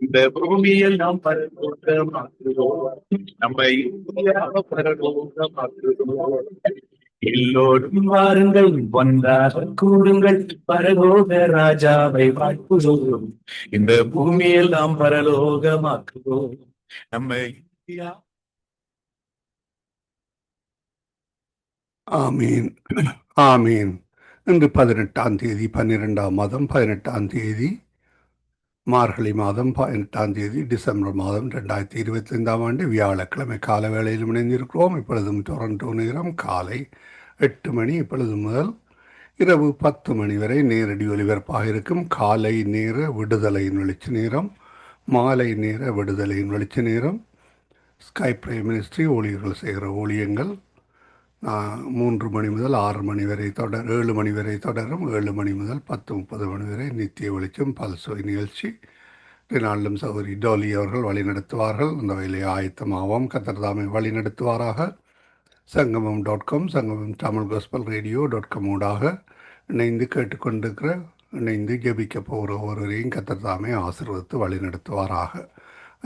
இந்த பூமியில் நாம் பரலோகமாக்குவோம். நம்ம இந்தியாவை பரலோகமாக்குவோம். எல்லோரும் வாருங்கள், ஒன்றாக கூடுங்கள், பரலோக ராஜாவை வாழ்த்துவோம். இந்த பூமியில் நாம் பரலோகமாக்குவோம். நம்ம இந்தியா. ஆமீன், ஆமீன். இன்று 18ஆம் தேதி 12ஆம் மாதம் 18ஆம் தேதி மார்கழி மாதம் 18ஆம் தேதி டிசம்பர் மாதம் 2025ஆம் ஆண்டு வியாழக்கிழமை கால வேளையில் இணைந்திருக்கிறோம். இப்பொழுதும் டொரண்டோ நேரம் காலை 8 மணி. இப்பொழுது முதல் இரவு 10 மணி வரை நேரடி ஒலிபரப்பாக இருக்கும். காலை நேர விடுதலையின் வெளிச்ச நேரம், மாலை நேர விடுதலையின் வெளிச்ச நேரம், ஸ்கை பிரைம் மினிஸ்ட்ரி ஊழியர்கள் செய்கிற ஊழியங்கள் 3 மணி முதல் 6 மணி வரை 7 மணி வரை தொடரும். 7 மணி முதல் 10:30 மணி வரை நித்திய வெளிச்சம் பல்சுவை நிகழ்ச்சி நாளிலும் சௌரி டோலி அவர்கள் வழிநடத்துவார்கள். அந்த வேலையை ஆயத்தமாகவும் கத்தர்தாமை வழிநடத்துவாராக. சங்கமம்.com, சங்கமம் தமிழ் கோஸ்பல் ரேடியோ.com ஊடாக இணைந்து கேட்டுக்கொண்டிருக்கிற, இணைந்து ஜெபிக்க போகிற ஒருவரையும் கத்தர்தாமே ஆசீர்வதித்து வழிநடத்துவாராக.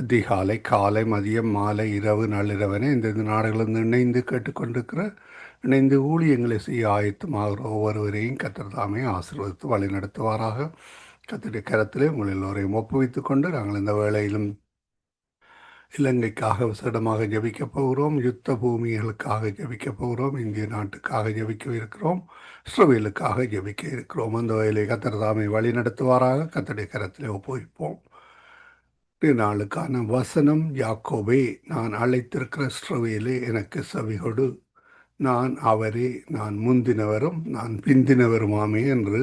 அதிகாலை, காலை, மதியம், மாலை, இரவு, நள்ளிரவனை இந்த நாடுகளிலிருந்து இணைந்து கேட்டுக்கொண்டிருக்கிற, இணைந்து ஊழியங்களை செய்ய ஆயத்தமாகிற ஒவ்வொருவரையும் கத்தர்தாமே ஆசீர்வதித்து வழிநடத்துவாராக. கத்தருடைய கரத்திலே உங்கள் எல்லோரையும் ஒப்புவித்துக் கொண்டு நாங்கள் இந்த வேளையிலும் இலங்கைக்காக விசேடமாக ஜெபிக்கப் போகிறோம். யுத்த பூமிகளுக்காக ஜெபிக்கப் போகிறோம். இந்திய நாட்டுக்காக ஜெபிக்க இருக்கிறோம். இஸ்ரவேலுக்காக ஜெபிக்க இருக்கிறோம். அந்த வேலை கத்தர்தாமை வழி நடத்துவாராக. கத்தருடைய கரத்திலே ஒப்புவிப்போம். நாளுக்கான வசனம்: யாக்கோபே, நான் அழைத்திருக்கிற இஸ்ரவேலே, எனக்கு செவிகொடு. நான் அவரே, நான் முந்தினவரும் நான் பிந்தினவருமாமே என்று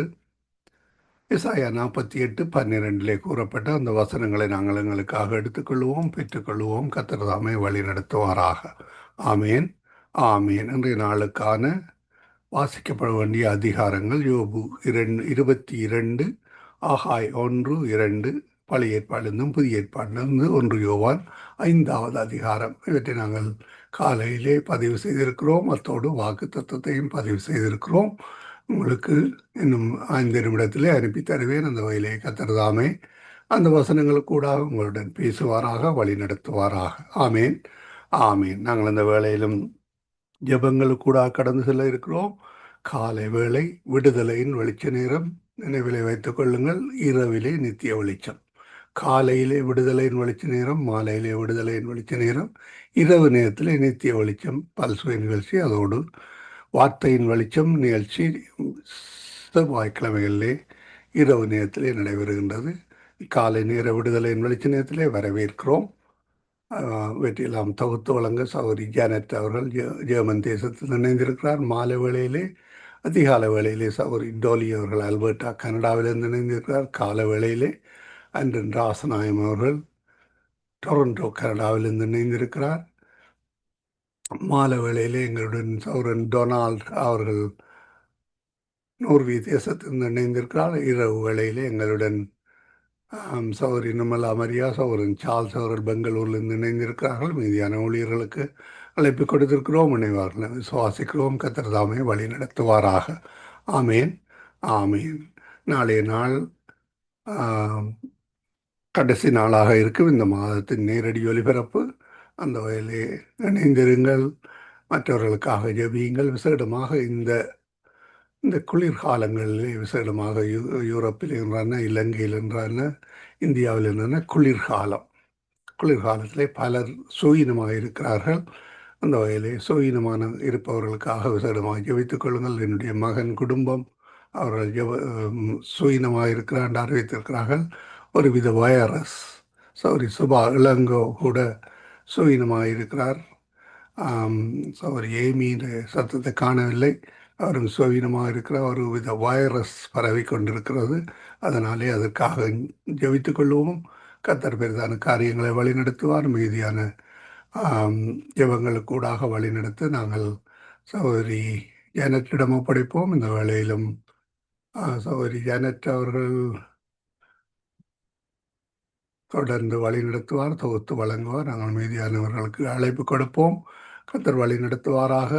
எசாயா 48:12 கூறப்பட்ட அந்த வசனங்களை நாங்கள் எங்களுக்காக எடுத்துக்கொள்வோம், பெற்றுக்கொள்வோம். கர்த்தர்தாமே வழி நடத்துவாராக. ஆமேன், ஆமேன். இன்றைய நாளுக்கான வாசிக்கப்பட வேண்டிய அதிகாரங்கள்: யோபு 22, ஆகாய் 1-2, பழைய ஏற்பாடிலிருந்தும் புதிய ஏற்பாடிலிருந்து 1 யோவான் 5வது அதிகாரம். இவற்றை நாங்கள் காலையிலே பதிவு செய்திருக்கிறோம். அத்தோடு வாக்கு தத்துவத்தையும் பதிவு செய்திருக்கிறோம். உங்களுக்கு இன்னும் 5 நிமிடத்திலே அனுப்பி தருவேன். அந்த வகையிலே கர்த்தர்தாமே அந்த வசனங்கள் கூட உங்களுடன் பேசுவாராக, வழி நடத்துவாராக. ஆமேன், ஆமேன். நாங்கள் அந்த வேளையிலும் ஜெபங்களுக்கூட கடந்து செல்ல இருக்கிறோம். காலை வேளை விடுதலையின் வெளிச்ச நேரம் நினைவிலே வைத்துக் கொள்ளுங்கள். இரவிலே நித்திய வெளிச்சம். காலையிலே விடுதலையின் வெளிச்ச நேரம், மாலையிலே விடுதலையின் வெளிச்ச நேரம், இரவு நேரத்திலே நித்திய வெளிச்சம் பல்சுவை நிகழ்ச்சி. அதோடு வார்த்தையின் வெளிச்சம் நிகழ்ச்சி செவ்வாய்க்கிழமைகளிலே இரவு நேரத்திலே நடைபெறுகின்றது. காலை நேர விடுதலையின் வெளிச்ச நேரத்திலே வரவேற்கிறோம். வெற்றியெல்லாம் தொகுத்து வழங்க சௌரி ஜானட் அவர்கள் ஜெர்மன் தேசத்தில் இணைந்திருக்கிறார். மாலை வேளையிலே, அதிகால வேளையிலே சௌரி டோலி அவர்கள் அல்பர்டா கனடாவிலிருந்து இணைந்திருக்கிறார். கால வேளையிலே அன்றன் ராசநாயம் அவர்கள் டொரண்டோ கனடாவிலிருந்து இணைந்திருக்கிறார். மாலை வேளையிலே எங்களுடன் சௌரன் டொனால்ட் அவர்கள் நோர்வே தேசத்திலிருந்து இணைந்திருக்கிறார். இரவு வேளையிலே எங்களுடன் சௌரி நிமலா மரியா, சௌரன் சார்ல்ஸ் அவர்கள் பெங்களூரிலிருந்து இணைந்திருக்கிறார்கள். மீதியான ஊழியர்களுக்கு அழைப்பு கொடுத்திருக்கிறோம். இணைவார்கள் விசுவாசிக்கிறோம். கர்த்தர்தாமே வழி நடத்துவாராக. ஆமேன், ஆமேன். நாளைய நாள் கடைசி நாளாக இருக்கும் இந்த மாதத்தின் நேரடி ஒலிபரப்பு. அந்த வகையிலே இணைந்திருங்கள். மற்றவர்களுக்காக ஜெபியுங்கள். விசேடமாக இந்த குளிர்காலங்களிலே, விசேடமாக யூரோப்பில் என்றான, இலங்கையில் என்றான, இந்தியாவில் என்றான குளிர்காலத்திலே பலர் சுயினமாக இருக்கிறார்கள். அந்த வகையிலே சுயினமான இருப்பவர்களுக்காக விசேடமாக ஜெபித்துக் கொள்ளுங்கள். என்னுடைய மகன் குடும்பம் அவர்கள் சுயினமாக இருக்கிறார் அறிவித்திருக்கிறார்கள். ஒருவித வைரஸ். சுபா இளங்கோ கூட சுயினமாக இருக்கிறார். அவர் ஏமியின் சத்தத்தை காணவில்லை. அவரும் சுவீனமாக இருக்கிற ஒரு வித வைரஸ் பரவி கொண்டிருக்கிறது. அதனாலே அதற்காக ஜெபித்துக் கொள்வோம். கர்த்தர் பெரிதான காரியங்களை வழிநடத்துவார். மீதியான ஜெபங்களுக்கூடாக வழிநடத்த நாங்கள் சகோதரி ஜானட்டிடம் ஒப்படைப்போம். இந்த வேளையிலும் சகோதரி ஜானட் அவர்கள் தொடர்ந்து வழி நடத்துவார், தொகுத்து வழங்குவார். நாங்கள் மீதியானவர்களுக்கு அழைப்பு கொடுப்போம். கர்த்தர் வழி நடத்துவாராக.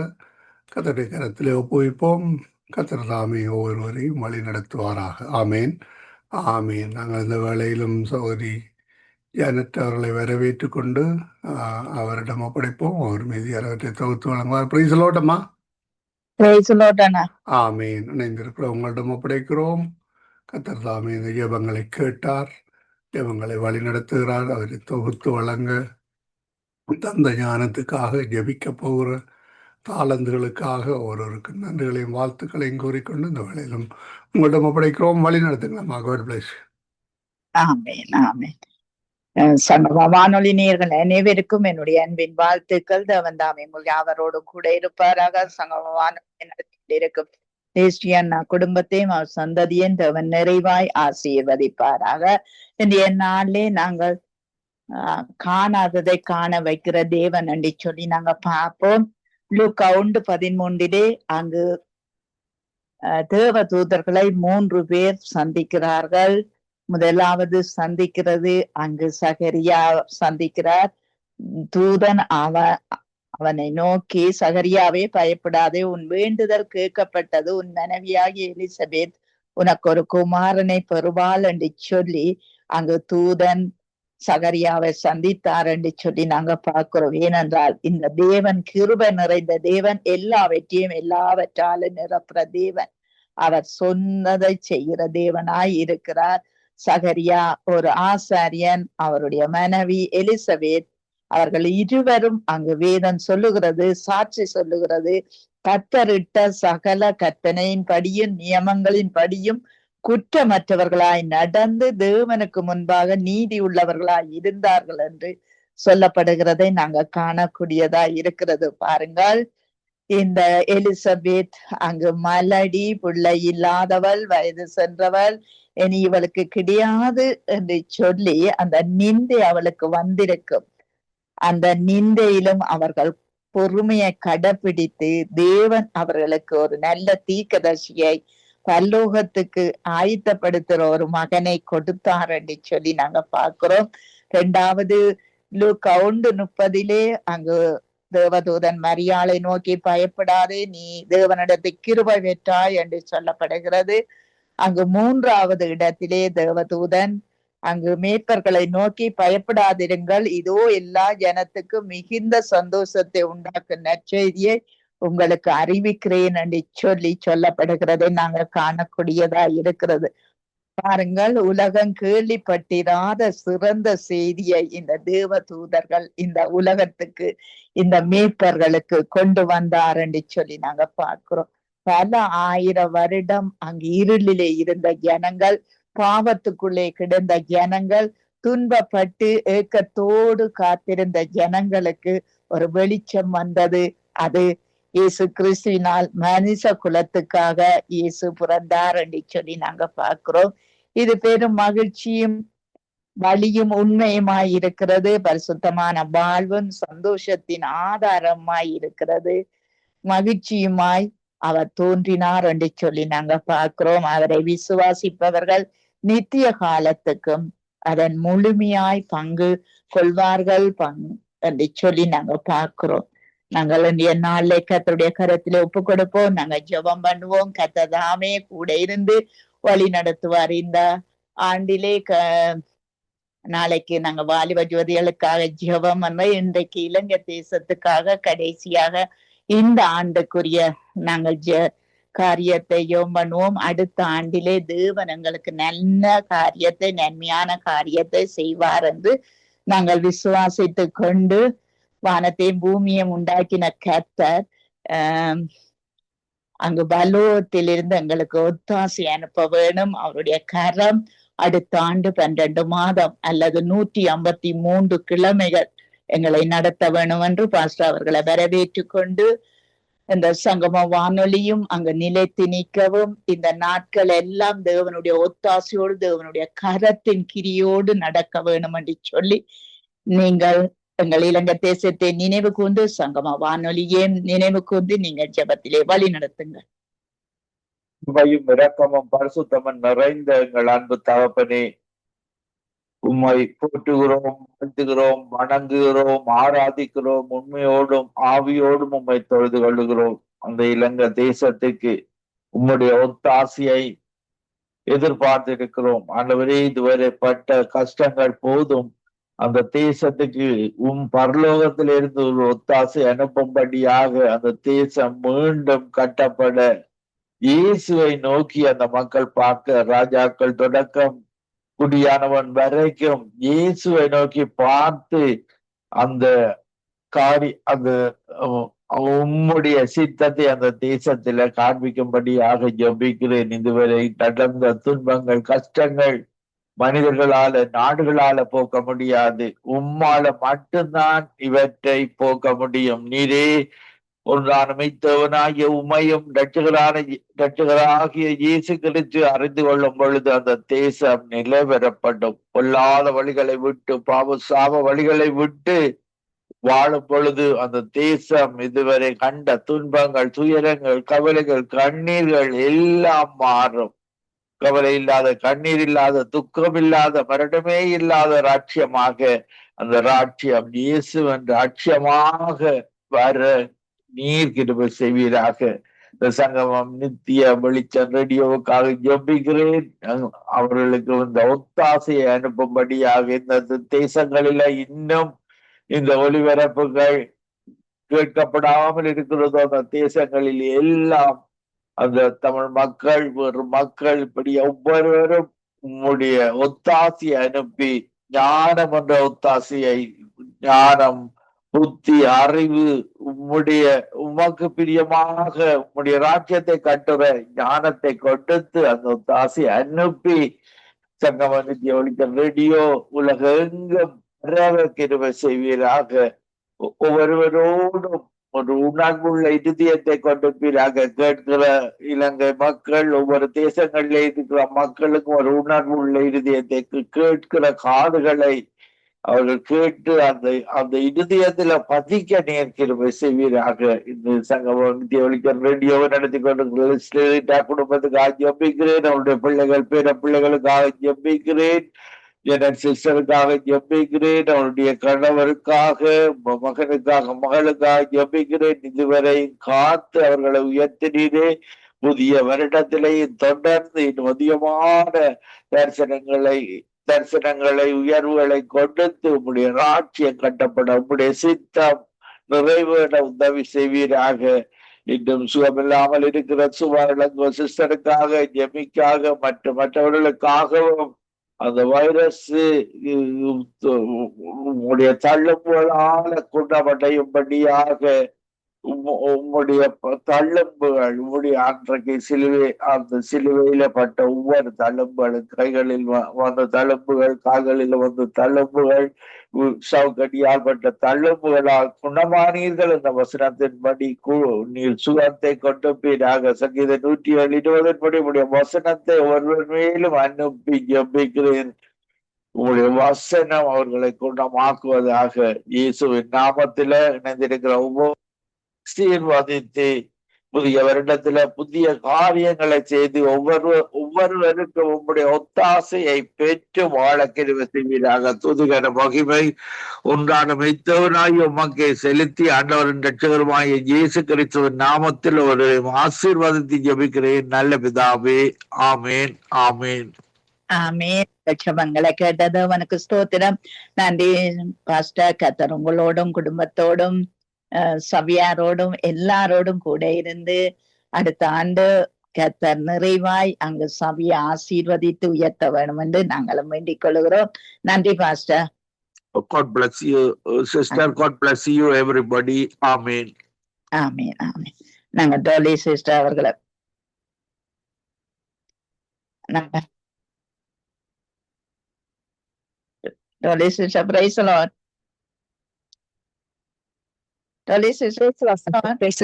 கர்த்தருடைய கரத்திலே ஒப்புவிப்போம். கர்த்தர் தாமே ஒவ்வொருவரையும் வழி நடத்துவாராக. ஆமேன், ஆமேன். நாங்கள் இந்த வேளையிலும் சகோதரி ஜானட் அவர்களை வரவேற்று கொண்டு அவரிடம் ஒப்படைப்போம். அவர் மீது அவற்றை தொகுத்து வழங்குவார். பிரைசலோட்டம்மா. ஆமேன். இணைந்திருக்கிற உங்களிடம் ஒப்படைக்கிறோம். கர்த்தர் தாமே இந்த ஜெபங்களை கேட்டார், ஜெபங்களை வழி நடத்துகிறார். அவரை தொகுத்து வழங்க தந்த ஞானத்துக்காக, ஜெபிக்க போகிற தாளந்துகளுக்காக ஒருவருக்கு நன்றிகளையும் வாழ்த்துக்களையும் கூறிக்கொண்டு இந்த வேளையிலும் உங்களிடம் ஒப்படைக்கிறோம். வழி நடத்துங்களா. God bless you. ஆமேன், ஆமேன். சங்கம வானொலி நேயர்கள் அனைவருக்கும் என்னுடைய அன்பின் வாழ்த்துக்கள். தேவன் தாமே உங்கள் யாவரோடு கூட இருப்பாராக. சங்கம வானொலி நடத்திட்டு இருக்கும் தேசியண்ணா குடும்பத்தையும் அவர் சந்ததியும் தேவன் நிறைவாய் ஆசீர்வதிப்பாராக. இன்றைய நாளிலே நாங்கள் காணாததை காண வைக்கிற தேவன் என்று சொல்லி நாங்க பார்ப்போம். லூக்கா 1:13 அங்கு தேவ தூதர்களை 3 பேர் சந்திக்கிறார்கள். முதலாவது சந்திக்கிறது அங்கு சகரியா சந்திக்கிறார். தூதன் அவனை நோக்கி, சகரியாவே பயப்படாதே, உன் வேண்டுதல் கேட்கப்பட்டது, உன் மனைவியாகிய எலிசபெத் உனக்கு ஒரு குமாரனை பெறுவாள் என்று சொல்லி அங்கு தூதன் சகரியாவை சந்தித்தார் என்று சொல்லி நாங்க பார்க்கிறோம். ஏனென்றால் இந்த தேவன் கிருபை நிறைந்த தேவன், எல்லாவற்றையும் எல்லாவற்றாலும் நிரப்புற தேவன், அவர் சொன்னதை செய்கிற தேவனாய் இருக்கிறார். சகரியா ஒரு ஆசாரியன், அவருடைய மனைவி எலிசபெத், அவர்கள் இருவரும் அங்கு வேதம் சொல்லுகிறது, சாட்சி சொல்லுகிறது, கர்த்தரிட்ட சகல கற்பனையின் படியும் நியமங்களின் படியும் குற்றமற்றவர்களாய் நடந்து தேவனுக்கு முன்பாக நீதி உள்ளவர்களாய் இருந்தார்கள் என்று சொல்லப்படுகிறதை நாங்க காணக்கூடியதா இருக்கிறது. பாருங்கள், இந்த எலிசபெத் அங்கு மலடி, பிள்ளை இல்லாதவள், வயது சென்றவள், இனி இவளுக்கு கிடையாது என்று சொல்லி அந்த நிந்தை அவளுக்கு வந்திருக்கும். அந்த நிந்தையிலும் அவர்கள் பொறுமையை கடைபிடித்து தேவன் அவர்களுக்கு ஒரு நல்ல தீர்க்கதரிசியை பரலோகத்துக்கு ஆயத்தப்படுத்துற ஒரு மகனை கொடுத்தார் என்று சொல்லி நாங்க பார்க்கிறோம். 2வது லூக்கா 1:30 அங்கு தேவதூதன் மரியாளை நோக்கி, பயப்படாதே, நீ தேவனிடத்து கிருபை பெற்றாய் என்று சொல்லப்படுகிறது. அங்கு 3வது இடத்திலே தேவதூதன் அங்கு மேய்ப்பர்களை நோக்கி, பயப்படாதிருங்கள், இதோ எல்லா ஜனத்துக்கும் மிகுந்த சந்தோஷத்தை உண்டாக்கும் நற்செய்தியை உங்களுக்கு அறிவிக்கிறேன் என்று சொல்லி சொல்லப்படுகிறதை நாங்க காணக்கூடியதா இருக்கிறது. பாருங்கள், உலகம் கேள்விப்பட்டிராத சிறந்த செய்தியை இந்த தேவ தூதர்கள் இந்த உலகத்துக்கு, இந்த மேய்ப்பர்களுக்கு கொண்டு வந்தார் என்று சொல்லி நாங்க பார்க்கிறோம். பல 1000 வருடம் அங்கு இருளிலே இருந்த ஜனங்கள், பாவத்துக்குள்ளே கிடந்த ஜனங்கள், துன்பப்பட்டு ஏக்கத்தோடு காத்திருந்த ஜனங்களுக்கு ஒரு வெளிச்சம் வந்தது. அது இயேசு கிறிஸ்துவினால் மனுஷ குலத்துக்காக இயேசு பிறந்தார் என்று சொல்லி நாங்க பார்க்கிறோம். இது பெரும் மகிழ்ச்சியும் வழியும் உண்மையுமாய் இருக்கிறது. பரிசுத்தமான வாழ்வும் சந்தோஷத்தின் ஆதாரமாய் இருக்கிறது. மகிழ்ச்சியுமாய் அவர் தோன்றினார் என்று சொல்லி நாங்க பார்க்கிறோம். அவரை விசுவாசிப்பவர்கள் நித்திய காலத்துக்கும் அதன் முழுமையாய் பங்கு கொள்வார்கள் என்று சொல்லி நாங்க பார்க்கிறோம். நாங்கள் இன்றைய நாளிலே கர்த்தருடைய கரத்திலே ஒப்பு கொடுப்போம். நாங்க ஜெபம் பண்ணுவோம். கர்த்தர் தாமே கூட இருந்து வழி நடத்துவார். இந்த ஆண்டிலே நாளைக்கு நாங்க வாலிப ஜோதிகளுக்காக ஜெபம் பண்ண, இன்றைக்கு இலங்கை தேசத்துக்காக கடைசியாக இந்த ஆண்டுக்குரிய நாங்கள் காரியத்தை ஜெபம் பண்ணுவோம். அடுத்த ஆண்டிலே தேவன் எங்களுக்கு நல்ல காரியத்தை, நன்மையான காரியத்தை செய்வார் என்று நாங்கள் விசுவாசித்து கொண்டு, வானத்தையும் பூமியையும் உண்டாக்கின கர்த்தர் அங்கு பலோகத்திலிருந்து எங்களுக்கு ஒத்தாசை அனுப்ப வேணும். அவருடைய கரம் அடுத்த ஆண்டு 12 மாதம் அல்லது 153 கிழமைகள் எங்களை நடத்த வேணும் என்று பாஸ்டர் அவர்களை வரவேற்று கொண்டு, இந்த சங்கம வானொலியும் அங்கு நிலைத்து நிற்கவும், இந்த நாட்கள் எல்லாம் தேவனுடைய ஒத்தாசையோடு தேவனுடைய கரத்தின் கிரியோடு நடக்க வேணும் என்று சொல்லி, நீங்கள் எங்கள் இலங்கை தேசத்தை நினைவு கூர்ந்து சங்கம வானொலியே நினைவு கூர்ந்து நீங்கள் ஜெபத்திலே வழி நடத்துங்கள். உண்மையும் இரக்கமும் பரிசுத்தமும் நிறைந்த எங்கள் அன்பு தகப்பனே, உம்மை போற்றுகிறோம், வாழ்த்துகிறோம், வணங்குகிறோம், ஆராதிக்கிறோம். உண்மையோடும் ஆவியோடும் உம்மை தொழுது கொள்ளுகிறோம். அந்த இலங்கை தேசத்துக்கு உம்முடைய ஒத்தாசையை எதிர்பார்த்திருக்கிறோம். ஆண்டவரே, இதுவரை பட்ட கஷ்டங்கள் போதும். அந்த தேசத்துக்கு பரலோகத்திலிருந்து ஒரு ஒத்தாசை அனுப்பும்படியாக அந்த தேசம் மீண்டும் கட்டப்பட இயேசுவை நோக்கி அந்த மக்கள் பார்க்க, ராஜாக்கள் தொடக்கம் குடியானவன் வரைக்கும் இயேசுவை நோக்கி பார்த்து அந்த அந்த உம்முடைய சித்தத்தை அந்த தேசத்தில காண்பிக்கும்படியாக ஜெபிக்கிறேன். இதுவரை நடந்த துன்பங்கள், கஷ்டங்கள் மனிதர்களால, நாடுகளால போக்க முடியாது. உம்மால மட்டும்தான் இவற்றை போக்க முடியும். நீரே ஒன்றான மெய்த்தவனாகிய உமையும் இரட்சகராகிய இயேசு கிறிஸ்து அறிந்து கொள்ளும் பொழுது அந்த தேசம் நிலைபெறப்படும். பொல்லாத வழிகளை விட்டு, பாவ சாப வழிகளை விட்டு வாழும் பொழுது அந்த தேசம் இதுவரை கண்ட துன்பங்கள், துயரங்கள், கவலைகள், கண்ணீர்கள் எல்லாம் மாறும். கவலை இல்லாத, கண்ணீர் இல்லாத, துக்கம் இல்லாத, மரணமே இல்லாத ராட்சியமாக அந்த ராட்சியம் இயேசுவின் ராட்சியமாக வர நீர் கிருபை செய்வீராக. இந்த சங்கமம் நித்திய வெளிச்சம் ரேடியோவுக்காக ஜெபிக்கிறேன். அவர்களுக்கு இந்த ஒத்தாசையை அனுப்பும்படியாக இந்த தேசங்களில இன்னும் இந்த ஒளிபரப்புகள் கேட்கப்படாமல் இருக்கிறதோ அந்த தேசங்களில் எல்லாம் அந்த தமிழ் மக்கள், வேறு மக்கள், இப்படி ஒவ்வொருவரும் உம்முடைய ஒத்தாசையை அனுப்பி ஞானம் என்ற ஒத்தாசையை, ஞானம், புத்தி, அறிவு, உமக்கு பிரியமாக உம்முடைய ராஜ்யத்தை கட்டுற ஞானத்தை கொடுத்து அந்த ஒத்தாசையை அனுப்பி சங்கம நித்திய ஒளிச்சம் ரேடியோ உலகெங்கும் கிருபை செய்வீராக. ஒவ்வொருவரோடும் ஒரு உணர்வுள்ள இருதயத்தை கொண்டிருப்பீராக. கேட்கிற இலங்கை மக்கள், ஒவ்வொரு தேசங்களிலே இருக்கிற மக்களுக்கும் ஒரு உணர்வுள்ள இருதயத்தை, கேட்கிற காதுகளை அவர்கள் கேட்டு அந்த இருதயத்துல பதிக்க நேர்கிருபை செய்வீராக. இந்த சங்கமம் நித்திய ஒளிச்சம் ரேடியோவை நடத்தி கொண்டிருக்கிற குடும்பத்துக்காக ஜெபிக்கிறேன். அவருடைய பிள்ளைகள், பேர பிள்ளைகளுக்காக ஜெபிக்கிறேன். என் சிஸ்டருக்காக ஜெபிக்கிறேன். அவருடைய கணவருக்காக, மகனுக்காக, மகளுக்காக ஜெபிக்கிறேன். இதுவரை காத்து அவர்களை உயர்த்தினீரே. புதிய வருடத்திலேயும் தொடர்ந்து இன்னும் அதிகமான தரிசனங்களை உயர்வுகளை கொடுத்து உம்முடைய ராட்சியம் கட்டப்பட, உம்முடைய சித்தம் நிறைவேற உதவி செய்வீராக. இன்னும் சுகமில்லாமல் இருக்கிற சுவர்லங்கோ சிஸ்டருக்காக, ஜெமிக்காக, மற்றவர்களுக்காகவும் அந்த வைரஸ் உம்முடைய தள்ளும்புகளால குணமடையும்படியாக உம்முடைய தள்ளும்புகள், உம்முடைய அன்றைக்கு அந்த சிலுவையில பட்ட ஒவ்வொரு தழும்புகளும், கைகளில் வந்த தழும்புகள், கால்களில் வந்த தழும்புகள், சவுக்கடியால் பட்ட தழும்புகளால் குணமானீர்கள் என்ற வசனத்தின்படி நீர் சுகத்தை கொண்டு போயிடாக. சங்கீத 120 உடைய வசனத்தை ஒருவர் மேலும் அனுப்பி ஜெபிக்கிறேன். உங்களுடைய வசனம் அவர்களை குணமாக்குவதாக. இயேசுவின் நாமத்தில இணைந்திருக்கிற ஒவ்வொரு ஆசீர்வதித்து புதிய வருடத்துல புதிய காரியங்களை செய்து ஒவ்வொருவருக்கும் உங்களுடைய ஒத்தாசையை பெற்று வாழ கிருபை செய்வீராக. துதிகர மகிமை ஒன்றான மெய்த்தவனாய் உமக்கே செலுத்தி ஆண்டவரின் இரட்சகருமாகிய இயேசு கிறிஸ்துவின் நாமத்தில் ஒரு ஆசீர்வாதத்தை ஜெபிக்கிறேன் நல்ல பிதாவே. ஆமேன், ஆமேன், ஆமேன். லட்சமங்களை கேட்டது உனக்கு ஸ்தோத்திரம். நன்றி பாஸ்டர். கர்த்தர் உங்களோடும் குடும்பத்தோடும் சபையாரோடும் எல்லாரோடும் கூட இருந்து அடுத்த ஆண்டு கர்த்தர் நிறைவாய் அங்கு சபையை ஆசீர்வதித்து உயர்த்த வேணும் என்று நாங்களும் வேண்டிக் கொள்கிறோம். நன்றி pastor. God bless you, sister. God bless you, everybody. Amen. ஆமேன், ஆமேன். நாங்க டோலி சிஸ்டர் அவர்களை Dolly sister praise the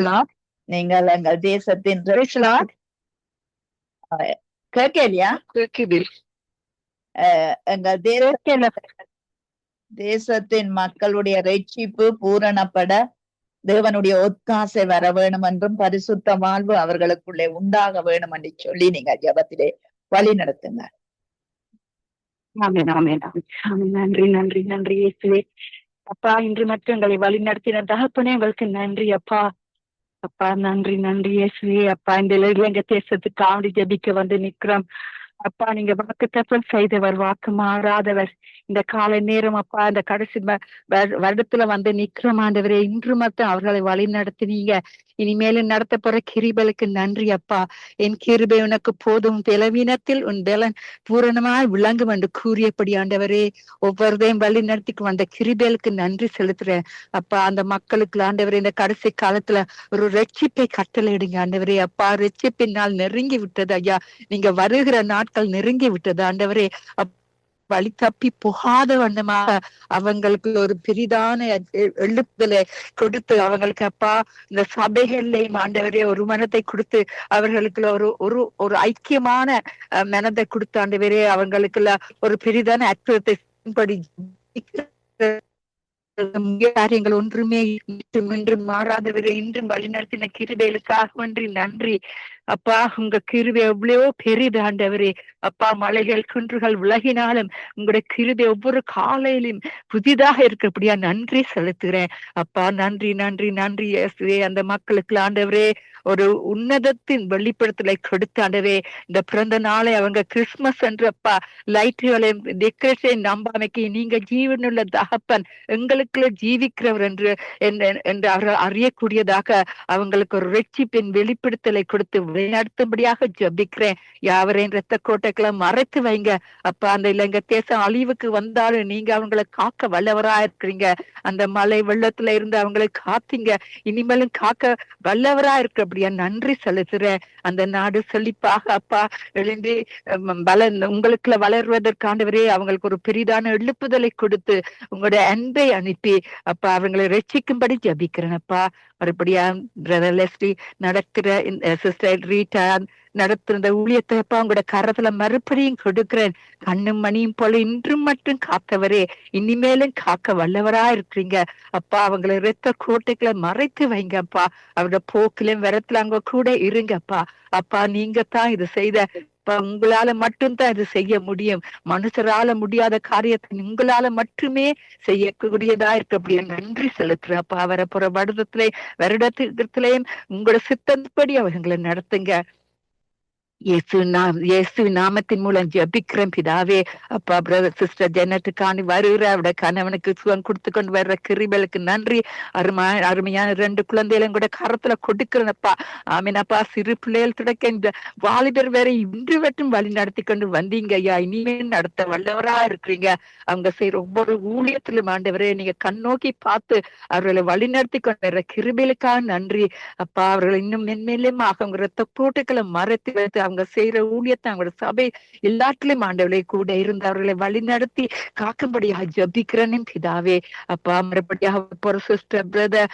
Lord. நீங்கள் எங்கள் தேசத்தின் கேட்கலையா? எங்கள் தேசத்தின் மக்களுடைய ரட்சிப்பு பூரணப்பட தேவனுடைய ஒத்தாசை வர வேணும் என்றும் பரிசுத்த வாழ்வு அவர்களுக்குள்ளே உண்டாக வேணும் என்று சொல்லி நீங்க ஜெபத்திலே வழி நடத்துங்க. நன்றி, நன்றி, நன்றி இயேசுவே. அப்பா, இன்று மட்டும் எங்களை வழி நடத்தின தகப்பனே உங்களுக்கு நன்றி அப்பா. அப்பா நன்றி நன்றி இயேசுவே. அப்பா இந்த இலங்கை தேசத்துக்கு ஜெபிக்க வந்து நிக்கிறோம். அப்பா நீங்க வாக்குத்தத்தம் செய்தவர், வாக்கு மாறாதவர். இந்த காலை நேரம் அப்பா இந்த கடைசி வருடத்துல வந்து நிக்கிறோம் ஆண்டவரே. இன்று மட்டும் அவர்களை வழி நடத்தினீங்க. இனிமேலும் நடத்த போற கிருபைகளுக்கு நன்றி அப்பா. என் கிருபை உனக்கு போதும், பலவீனத்தில் உன் பலன் பூரணமாய் விளங்கும் என்று கூறியபடி ஆண்டவரே ஒவ்வொருதையும் வழி நடத்திக்கு வந்த கிருபைகளுக்கு நன்றி செலுத்துறேன் அப்பா. அந்த மக்களுக்கு ஆண்டவரே இந்த கடைசி காலத்துல ஒரு ரட்சிப்பை கட்டளையிடுங்க ஆண்டவரே. அப்பா ரட்சிப்பின் நாள் நெருங்கி விட்டது ஐயா. நீங்க வருகிற நாட்கள் நெருங்கி விட்டது ஆண்டவரே. வழி தப்பி போகாத வண்ணமாக அவங்களுக்கு ஒரு பெரிதான எழுப்புதலை கொடுத்து அவங்களுக்கு அப்பா இந்த சபைகள்லையும் ஆண்டவரே ஒரு மனத்தை கொடுத்து அவர்களுக்குள்ள ஒரு ஒரு ஒரு ஐக்கியமான மனதை கொடுத்து ஆண்டவரே அவங்களுக்குள்ள ஒரு பெரிதான அற்புதத்தை காரியங்கள் ஒன்றுமே இன்றும் மாறாதவரை இன்றும் வழிநடத்தின கிருபைகளுக்காக நன்றி அப்பா. உங்க கிருபை எவ்வளவோ பெரிது ஆண்டவரே. அப்பா மலைகள் குன்றுகள் விலகினாலும் உங்களுடைய கிருபை ஒவ்வொரு காலையிலும் புதிதாக இருக்கிறபடியா நன்றி செலுத்துகிறேன் அப்பா. நன்றி நன்றி நன்றி இயேசுவே. அந்த மக்களுக்கு ஆண்டவரே ஒரு உன்னதத்தின் வெளிப்படுத்தலை கொடுத்து ஆண்டவரே இந்த பிறந்த நாளை அவங்க கிறிஸ்துமஸ் என்று அப்பா லைட்டுகளையும் டெக்கரேஷன் நம்பாமைக்கு நீங்க ஜீவனுள்ள தகப்பன் எங்களுக்குள்ள ஜீவிக்கிறவர் என்று அவர்கள் அறியக்கூடியதாக அவங்களுக்கு ஒரு ரட்சிப்பின் வெளிப்படுத்தலை கொடுத்து வழிநடத்தும்படியாக ஜபிக்கிறேன். யாவரையும் இரத்த கோட்டைகளை மறைத்து வைங்க அப்பா. அந்த இலங்கை தேசம் அழிவுக்கு வந்தாலும் நீங்க அவங்களை காக்க வல்லவரா இருக்கிறீங்க. அந்த மலை வெள்ளத்துல இருந்து அவங்களை காத்தீங்க, இனிமேலும் காக்க வல்லவரா இருக்கு. அப்படியா நன்றி செலுத்துறேன். அந்த நாடு செழிப்பாக அப்பா எழுந்து உங்களுக்குள்ள வளர்வதற்காண்டவரே அவங்களுக்கு ஒரு பெரிதான எழுப்புதலை கொடுத்து உங்களுடைய அன்பை அனுப்பி அப்பா அவங்களை ரட்சிக்கும்படி ஜபிக்கிறேன் அப்பா. மறுபடியா பிரதர் லெஸ்லி நடத்துற சிஸ்டர் ரீட்டா நடத்துற ஊழியத்தை அப்பா உங்களோட கரத்துல மறுபடியும் கொடுக்கிறேன். கண்ணும் மணியும் போல இன்றும் மட்டும் காத்தவரே இனிமேலும் காக்க வல்லவரா இருக்கிறீங்க அப்பா. அவங்களை இரத்த கோட்டைகளை மறைத்து வைங்க அப்பா. அவரோட போக்கிலும் வரத்துல அங்க கூட இருங்கப்பா. அப்பா நீங்க தான் இது செய்த உங்களால மட்டும்தான் இது செய்ய முடியும். மனுஷரால முடியாத காரியத்தை உங்களால மட்டுமே செய்யக்கூடியதா இருக்கு. அப்படியே நன்றி செலுத்துறப்பா. வரப்போற வருடத்திலேயும் உங்களோட சித்தப்படி அவங்களை நடத்துங்க. இயேசு நாமத்தின் மூலம் ஜபிக்கிறேன் பிதாவே. அப்பா பிரதர் சிஸ்டர் ஜெனட்டுக்காண்டி வருகிற அவருடைய கணவனுக்கு சுகம் கொடுத்து கொண்டு வர்ற கிருபைகளுக்கு நன்றி. அருமையான 2 குழந்தைகளும் கூட கரத்துல கொடுக்கிறேன்ப்பா. ஆமீனப்பா. சிறு பிள்ளைகள் கிடைக்க இந்த வாலிபர் வேற இன்று வட்டும் வழி நடத்தி கொண்டு வந்தீங்க ஐயா. இனிமேல் நடத்த வல்லவரா இருக்கிறீங்க. அவங்க செய்யற ஒவ்வொரு ஊழியத்திலும் ஆண்டவரே நீங்க கண்ணோக்கி பார்த்து அவர்களை வழி நடத்தி கொண்டு வர்ற கிருபைகளுக்காக நன்றி அப்பா. அவர்கள் இன்னும் மென்மேலும் அவங்க இரத்த கோட்டைகளை மறைத்து வைத்து அவங்க செய்யற ஊழியத்தை அவங்களோட சபை எல்லாத்திலும் ஆண்டவர்களை கூட இருந்து அவர்களை வழி நடத்தி காக்கும்படியாக ஜபிக்கிறேன் பிதாவே. அப்பா மறுபடியாக போற சிஸ்டர் பிரதர்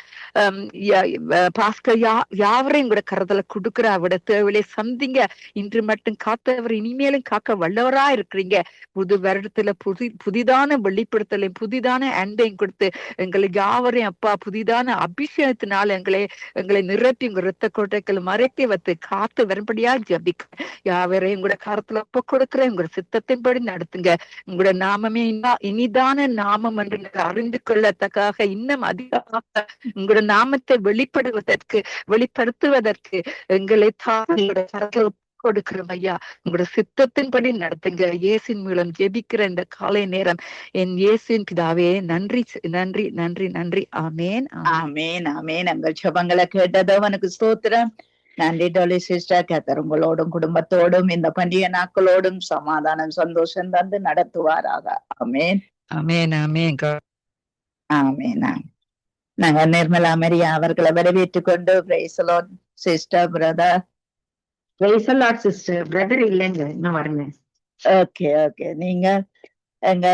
பாஸ்கர் யாவரையும் கூட கருதல கொடுக்குற அவரோட தேவையை சந்திங்க. இன்று மட்டும் காத்தவர் இனிமேலும் காக்க வல்லவரா இருக்கிறீங்க. புது வருடத்துல புதிதான வெளிப்படுத்தலையும் புதிதான அன்பையும் கொடுத்து எங்களை யாவரையும் அப்பா புதிதான அபிஷேகத்தினால் எங்களை நிரப்பி உங்க இரத்த கோட்டைகள் மறைத்து வைத்து காத்து வரும்படியா ஜபிக்க யாவரையும் கூட கருத்துல ஒப்ப கொடுக்கிறேன். உங்களோட சித்தத்தின்படி நடத்துங்க. உங்களோட நாமமே இனிதான நாமம் என்று அறிந்து கொள்ளத்தக்காக இன்னும் அதிகமாக உங்களோட நாமத்தை வெளிப்படுத்துவதற்கு எங்களை தான் கருத்துல கொடுக்கிறோம் ஐயா. உங்களோட சித்தத்தின்படி நடத்துங்க. இயேசின் மூலம் ஜெபிக்கிற இந்த காலை நேரம் என் இயேசுவின் பிதாவே நன்றி நன்றி நன்றி நன்றி. ஆமேன் ஆமேன் ஆமேன். எங்கள் ஜெபங்களை கேட்டதவனுக்கு ஸ்தோத்திரம். நன்றி டோலி சிஸ்டர். கர்த்தர் உங்களோடும் குடும்பத்தோடும் இந்த பண்டிகை நாட்களோடும் சமாதானம் சந்தோஷம் தந்து நடத்துவாராக. ஆமேன் ஆமேன் ஆமேன் ஆமேன். நாங்க நிர்மலா மரியா அவர்களை வரவேற்றுக் கொண்டு praise the Lord sister brother. Price the Lord sister. Brother இல்லைங்க இன்னும் வரல. Okay okay. நீங்க எங்க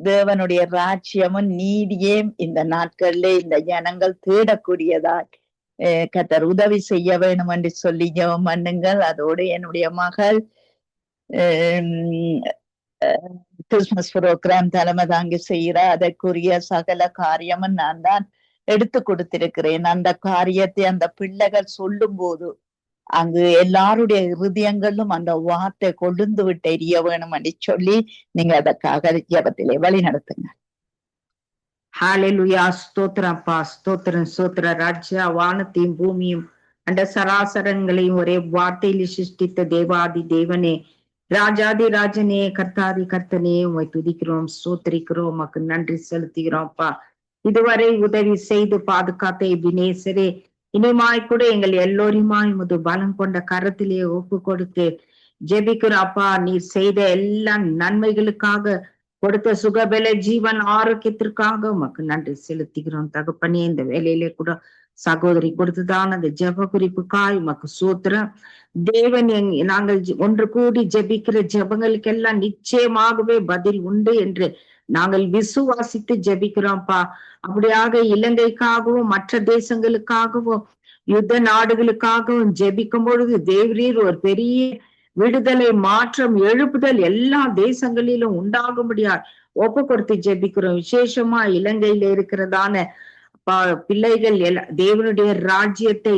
தேவனுடைய ராஜ்யமும் நீதியும் இந்த நாட்கள்ல இந்த ஜனங்கள் தேடக்கூடியதாய் கர்த்தர் உதவி செய்ய வேணும் என்று சொல்லி ஜெபம் பண்ணுங்கள். அதோடு என்னுடைய மகள் கிறிஸ்துமஸ் ப்ரோக்ராம் தலைமை தாங்கி செய்யற அதற்குரிய சகல காரியமும் நான் தான் எடுத்து கொடுத்திருக்கிறேன். அந்த காரியத்தை அந்த பிள்ளைகள் சொல்லும் போது அங்கு எல்லாருடைய இருதயங்களும் அந்த வார்த்தை கொழுந்து விட்டு எரிய வேணும் என்று சொல்லி நீங்க அதற்காக ஜெபத்திலே வழி நடத்துங்க. ஹalleluya. ஸ்தோத்திரம் அப்பா, ஸ்தோத்திரம் ஸ்தோத்திர. ராஜா வானத்தையும் பூமியும் அந்த சராசரங்களையும் ஒரே வார்த்தையில் சிருஷ்டித்த தேவாதி தேவனே, ராஜாதி ராஜனே, கர்த்தாதி கர்த்தனே, உம்மை துதிக்கிறோம், ஸ்தோத்திரிக்கிறோம், உமக்கு நன்றி செலுத்துகிறோம் அப்பா. இதுவரை உதவி செய்து பாதுகாத்த எபினேசரே, இனிமாய் கூட எங்கள் எல்லோருமாய் உமது பலம் கொண்ட கரத்திலே ஒப்பு கொடுத்து ஜெபிக்கிறோம் அப்பா. நீர் செய்த எல்லா நன்மைகளுக்காக, கொடுத்த சுகபல ஜீவன் ஆரோக்கியத்திற்காக உமக்கு நன்றி செலுத்துகிறோம் தகப்பனே. இந்த வேலையிலே கூட சகோதரி கொடுத்துதான் அந்த ஜெப குறிப்புக்காய் உமக்கு சூத்திரம். தேவன் நாங்கள் ஒன்று கூடி ஜெபிக்கிற ஜெபங்களுக்கெல்லாம் நிச்சயமாகவே பதில் உண்டு என்று நாங்கள் விசுவாசித்து ஜெபிக்கிறோம்ப்பா. அப்படியாக இலங்கைக்காகவும் மற்ற தேசங்களுக்காகவும் யுத்த நாடுகளுக்காகவும் ஜெபிக்கும் பொழுது தேவரீர் ஒரு பெரிய விடுதலை, மாற்றம், எழுப்புதல் எல்லா தேசங்களிலும் உண்டாகும்படியா ஒப்பு கொடுத்து ஜெபிக்கிறோம். விசேஷமா இலங்கையில இருக்கிறதான பிள்ளைகள் தேவனுடைய ராஜ்யத்தை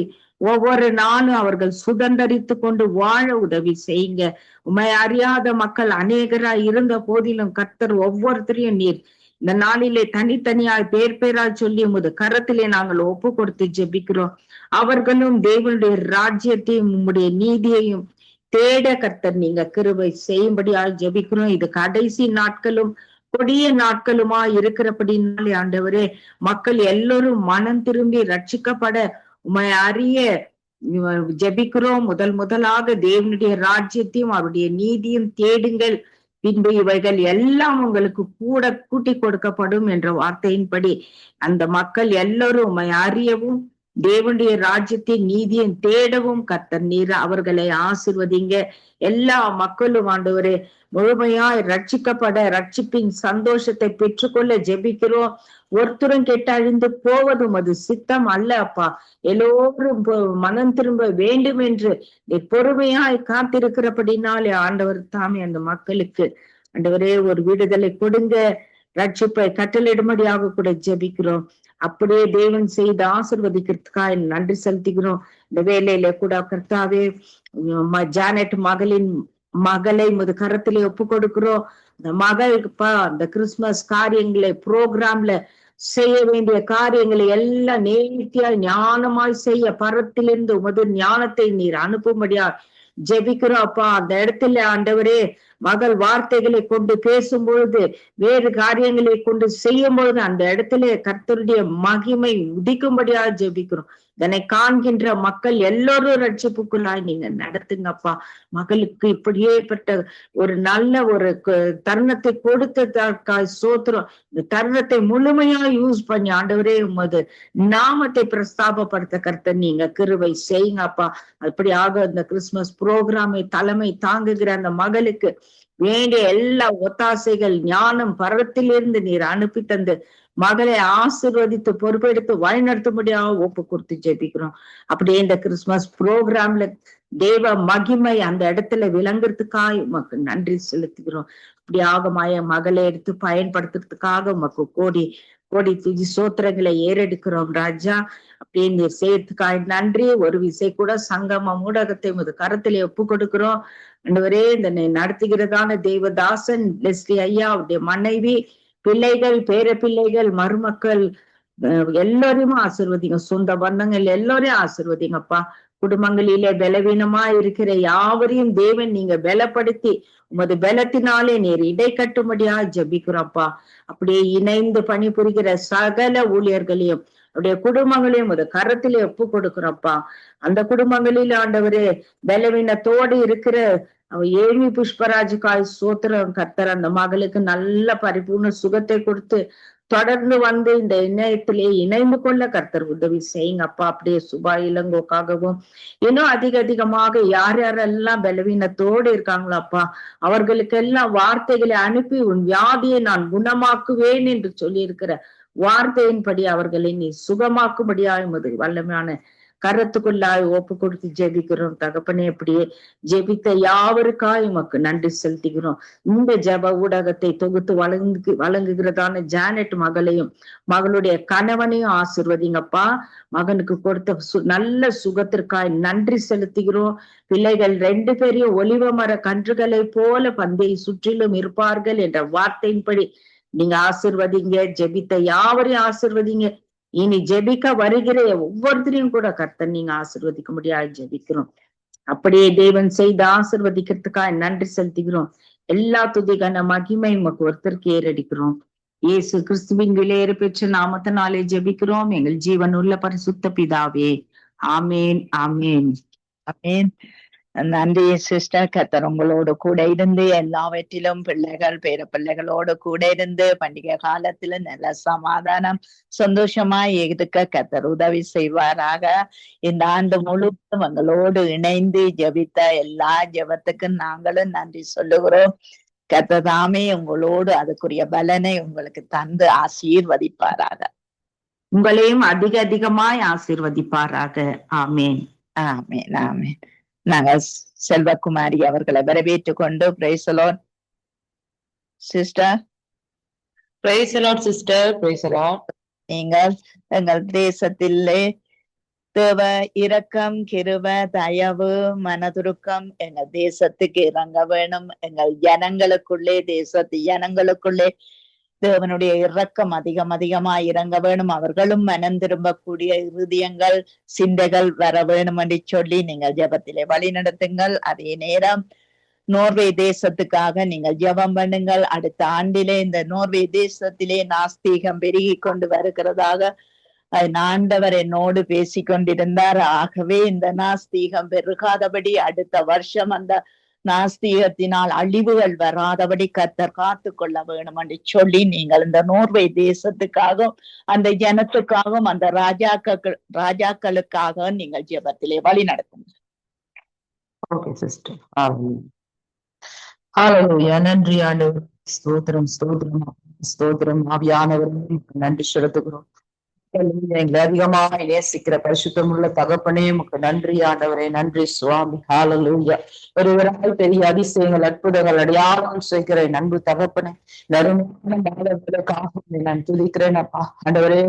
ஒவ்வொரு நாளும் அவர்கள் சுதந்திரித்து கொண்டு வாழ உதவி செய்யுங்க. உண்மை அறியாத மக்கள் அநேகராய் இருந்த போதிலும் கர்த்தர் ஒவ்வொருத்தரையும் நீர் இந்த நாளிலே தனித்தனியாய் பேர் பேராய் சொல்லி உமது கரத்திலே நாங்கள் ஒப்பு கொடுத்து ஜெபிக்கிறோம். அவர்களும் தேவனுடைய ராஜ்யத்தையும் உம்முடைய நீதியையும் தேட கர்த்தர் நீங்க கிருபை செய்யும்படியாக ஜெபிக்கிறோம். இது கடைசி நாட்களும் கொடிய நாட்களுமா இருக்கிறபடினாலே ஆண்டவரே, மக்கள் எல்லோரும் மனம் திரும்பி ரட்சிக்கப்பட உம்மை அறிய ஜெபிக்கிறோம். முதலாக தேவனுடைய ராஜ்யத்தையும் அவருடைய நீதியும் தேடுங்கள், பின்பு இவைகள் எல்லாம் உங்களுக்கு கூட கூட்டி கொடுக்கப்படும் என்ற வார்த்தையின்படி அந்த மக்கள் எல்லோரும் உம்மை அறியவும் தேவனுடைய ராஜ்யத்தின் நீதியை தேடவும் கர்த்தர் நீர் அவர்களை ஆசீர்வதிங்க. எல்லா மக்களும் ஆண்டவரே முழுமையாய் ரட்சிக்கப்பட, ரட்சிப்பின் சந்தோஷத்தை பெற்றுக்கொள்ள ஜெபிக்கிறோம். ஒருத்தரும் கெட்டு அழிந்து போவதும் அது சித்தம் அல்ல அப்பா. எல்லோரும் மனம் திரும்ப வேண்டும் என்று பொறுமையாய் காத்திருக்கிறபடினாலே ஆண்டவர் தாமே அந்த மக்களுக்கு ஆண்டவரே ஒரு விடுதலை கொடுங்க, ரட்சிப்பை கட்டளிடும்படியாக கூட ஜெபிக்கிறோம். அப்படியே தேவன் செய்து ஆசீர்வதிக்கிறதுக்காக நன்றி செலுத்துகிறோம். இந்த வேலையில கூட கர்த்தாவே ஜானட் மகளை முது கரத்திலே ஒப்பு கொடுக்கிறோம். இந்த மகளுக்குப்பா அந்த கிறிஸ்துமஸ் காரியங்களை ப்ரோக்ராம்ல செய்ய வேண்டிய காரியங்களை எல்லாம் நேர்த்தியாய் ஞானமாய் செய்ய பரத்திலிருந்து உமது ஞானத்தை நீர் அனுப்பும்படியா ஜெபிக்கிறோம் அப்பா. அந்த இடத்துல ஆண்டவரே மகள் வார்த்தைகளை கொண்டு பேசும் பொழுது, வேறு காரியங்களை கொண்டு செய்யும் பொழுது அந்த இடத்துல கர்த்தருடைய மகிமை உதிக்கும்படியாக ஜெபிக்கிறோம். இதனை காண்கின்ற மக்கள் எல்லோரும் ரட்சிப்புக்குள்ளாய் நீங்க நடத்துங்கப்பா. மகளுக்கு இப்படியேப்பட்ட ஒரு நல்ல ஒரு தருணத்தை கொடுத்ததற்காய் சோத்திரம். இந்த தருணத்தை முழுமையா யூஸ் பண்ணி ஆண்டவரே உமது நாமத்தை பிரஸ்தாபப்படுத்த கர்த்தர் நீங்க கிருபை செய்யுங்கப்பா. அப்படியாக இந்த கிறிஸ்துமஸ் புரோகிராமை தலைமை தாங்குகிற அந்த மகளுக்கு வேண்டிய எல்லா ஒத்தாசைகள் ஞானம் பரவத்திலிருந்து நீர் அனுப்பி தந்து மகளை ஆசீர்வதித்து பொறுப்பெடுத்து வழிநடத்தும்படியாக ஒப்பு கொடுத்து ஜெபிக்கிறோம். அப்படியே இந்த கிறிஸ்துமஸ் புரோகிராம்ல தேவ மகிமை அந்த இடத்துல விளங்குறதுக்காக உமக்கு நன்றி செலுத்துகிறோம். அப்படியாக மகளை எடுத்து பயன்படுத்துறதுக்காக உமக்கு கோடி கோடி துதி சோத்திரங்களை ஏறெடுக்கிறோம் ராஜா. அப்படியே நீர் செய்யறதுக்காக நன்றி. ஒரு விசை கூட சங்கமம் ஊடகத்தை உமது கரத்திலே ஒப்பு கொடுக்கிறோம். ஆண்டவரே இந்த நடத்துகிறதான தேவதாசன் லெஸ்லி ஐயா, அவருடைய மனைவி, பிள்ளைகள், பேர பிள்ளைகள், மருமக்கள் எல்லாரையும் ஆசீர்வதிங்க. சொந்த பந்தங்கள் எல்லாரையும் ஆசீர்வதிங்கப்பா. குடும்பங்களிலே பலவீனமா இருக்கிற யாவரையும் தேவன் நீங்க பலப்படுத்தி உமது பலத்தினாலே நீர் இடை கட்டும்படியா ஜபிக்கிறோம்ப்பா. அப்படியே இணைந்து பணிபுரிகிற சகல ஊழியர்களையும் அவருடைய குடும்பங்களையும் ஒரு கரத்திலே ஒப்பு கொடுக்கிறோம்ப்பா. அந்த குடும்பங்களில் ஆண்டவரே பலவீனத்தோடு இருக்கிற ஏமி புஷ்பராஜுக்காய் சோத்திரம் கர்த்தர் அந்த மகளுக்கு நல்ல பரிபூர்ண சுகத்தை கொடுத்து தொடர்ந்து வந்து இந்த இணையத்திலே இணைந்து கொள்ள கர்த்தர் உதவி செய்யுங்கப்பா. அப்படியே சுபா இளங்கோக்காகவும் இன்னும் அதிகமாக யார் யாரெல்லாம் பலவீனத்தோடு இருக்காங்களோ அப்பா, அவர்களுக்கெல்லாம் வார்த்தைகளை அனுப்பி உன் வியாதியை நான் குணமாக்குவேன் என்று சொல்லி இருக்கிற வார்த்தையின்படி அவர்களை நீ சுகமாக்கும்படியாக வல்லமையான கரத்துக்குள்ளாய் ஒப்பு கொடுத்து ஜெபிக்கிறோம் தகப்பனே. அப்படியே ஜெபித்த யாவருக்காய் உமக்கு நன்றி செலுத்துகிறோம். இந்த ஜெப ஊடகத்தை தொகுத்து வழங்குகிறதான ஜானட் மகளையும் மகளுடைய கணவனையும் ஆசீர்வதிங்கப்பா. மகனுக்கு கொடுத்த நல்ல சுகத்திற்காய் நன்றி செலுத்துகிறோம். பிள்ளைகள் 2 பேரையும் ஒலிவ மர கன்றுகளை போல பந்தை சுற்றிலும் இருப்பார்கள் என்ற வார்த்தையின்படி நீங்க ஆசிர்வதிங்க, ஜெபித்த யாவரையும் ஆசிர்வதிங்க. இனி ஜெபிக்க வருகிற ஒவ்வொருத்தரையும் கூட கர்த்தர் நீங்க ஆசிர்வதிக்க முடியாது ஜெபிக்கிறோம். அப்படியே தேவன் செய்து ஆசிர்வதிக்கிறதுக்காக நன்றி செலுத்துகிறோம். எல்லா துதிக்கான மகிமை உமக்கு ஒருத்தருக்கு ஏறடிக்கிறோம். இயேசு கிறிஸ்துவின் விலையேற பெற்ற நாமத்தினாலே ஜெபிக்கிறோம் எங்கள் ஜீவன் உள்ள பரிசுத்த பிதாவே. ஆமேன், ஆமேன். ஆமென். நன்றி சிஸ்டர். கர்த்தர் உங்களோடு கூட இருந்து எல்லாவற்றிலும் பிள்ளைகள் பேர பிள்ளைகளோடு கூட இருந்து பண்டிகை காலத்துல நல்ல சமாதானம் சந்தோஷமாய் இருக்க கர்த்தர் உதவி செய்வாராக. இந்த ஆண்டு முழுவதும் எங்களோடு இணைந்து ஜெபித்த எல்லா ஜெபத்துக்கும் நாங்களும் நன்றி சொல்லுகிறோம். கர்த்தர் தாமே உங்களோடு அதுக்குரிய பலனை உங்களுக்கு தந்து ஆசீர்வதிப்பாராக. உங்களையும் அதிக அதிகமாய் ஆசீர்வதிப்பாராக. ஆமேன். ஆமென், ஆமென். நாங்க செல்வகுமாரி அவர்களை வரவேற்றுக் கொண்டு praise the Lord sister. Praise the Lord, sister. Praise the Lord. நீங்கள் எங்கள் தேசத்திலே தேவ இரக்கம், கிருப, தயவு, மனதுருக்கம் எங்கள் தேசத்துக்கு இறங்க வேணும். எங்கள் ஜனங்களுக்குள்ளே, தேசத்து ஜனங்களுக்குள்ளே தேவனுடைய இரக்கம் அதிகமாய் இறங்க வேணும். அவர்களும் மனம் திரும்பக்கூடிய இருதயங்கள், சிந்தைகள் வர வேணும் என்று சொல்லி நீங்கள் ஜெபத்திலே வழி நடத்துங்கள். அதே நேரம் நோர்வே தேசத்துக்காக நீங்கள் ஜெபம் பண்ணுங்கள். அடுத்த ஆண்டிலே இந்த நோர்வே தேசத்திலே நாஸ்தீகம் பெருகி கொண்டு வருகிறதாக ஆண்டவர் என்னோடு பேசிக் கொண்டிருந்தார். ஆகவே இந்த நாஸ்தீகம் பெருகாதபடி அடுத்த வருஷம் அந்த நாஸ்தீகத்தினால் அழிவுகள் வராதபடி கர்த்தர் காத்து கொள்ள வேணும் என்று சொல்லி நீங்கள் இந்த நோர்வே தேசத்துக்காகவும் அந்த ஜனத்துக்காகவும் அந்த ராஜாக்களுக்காக நீங்கள் ஜெபத்திலே வழி நடத்துங்க. Okay, sister. Hallelujah. Hallelujah. நன்றி ஆண்டவர். ஸ்தோத்திரம், ஸ்தோத்திரம், ஸ்தோத்திரம். ஆவியானவரே நன்றி செலுத்துகிறோம். எங்களை அதிகமாக நேசிக்கிற பரிசுத்தமுள்ள தகப்பனே உமக்கு நன்றி ஆண்டவரே. நன்றி சுவாமி. ஹalleluya. ஒருவரால் பெரிய அதிசயங்கள், அற்புதங்கள், அடையாளம் செய்கிற அன்பு தகப்பனே, நறுமையான நாளுக்காக நான் துதிக்கிறேன் அப்பா. ஆண்டவரே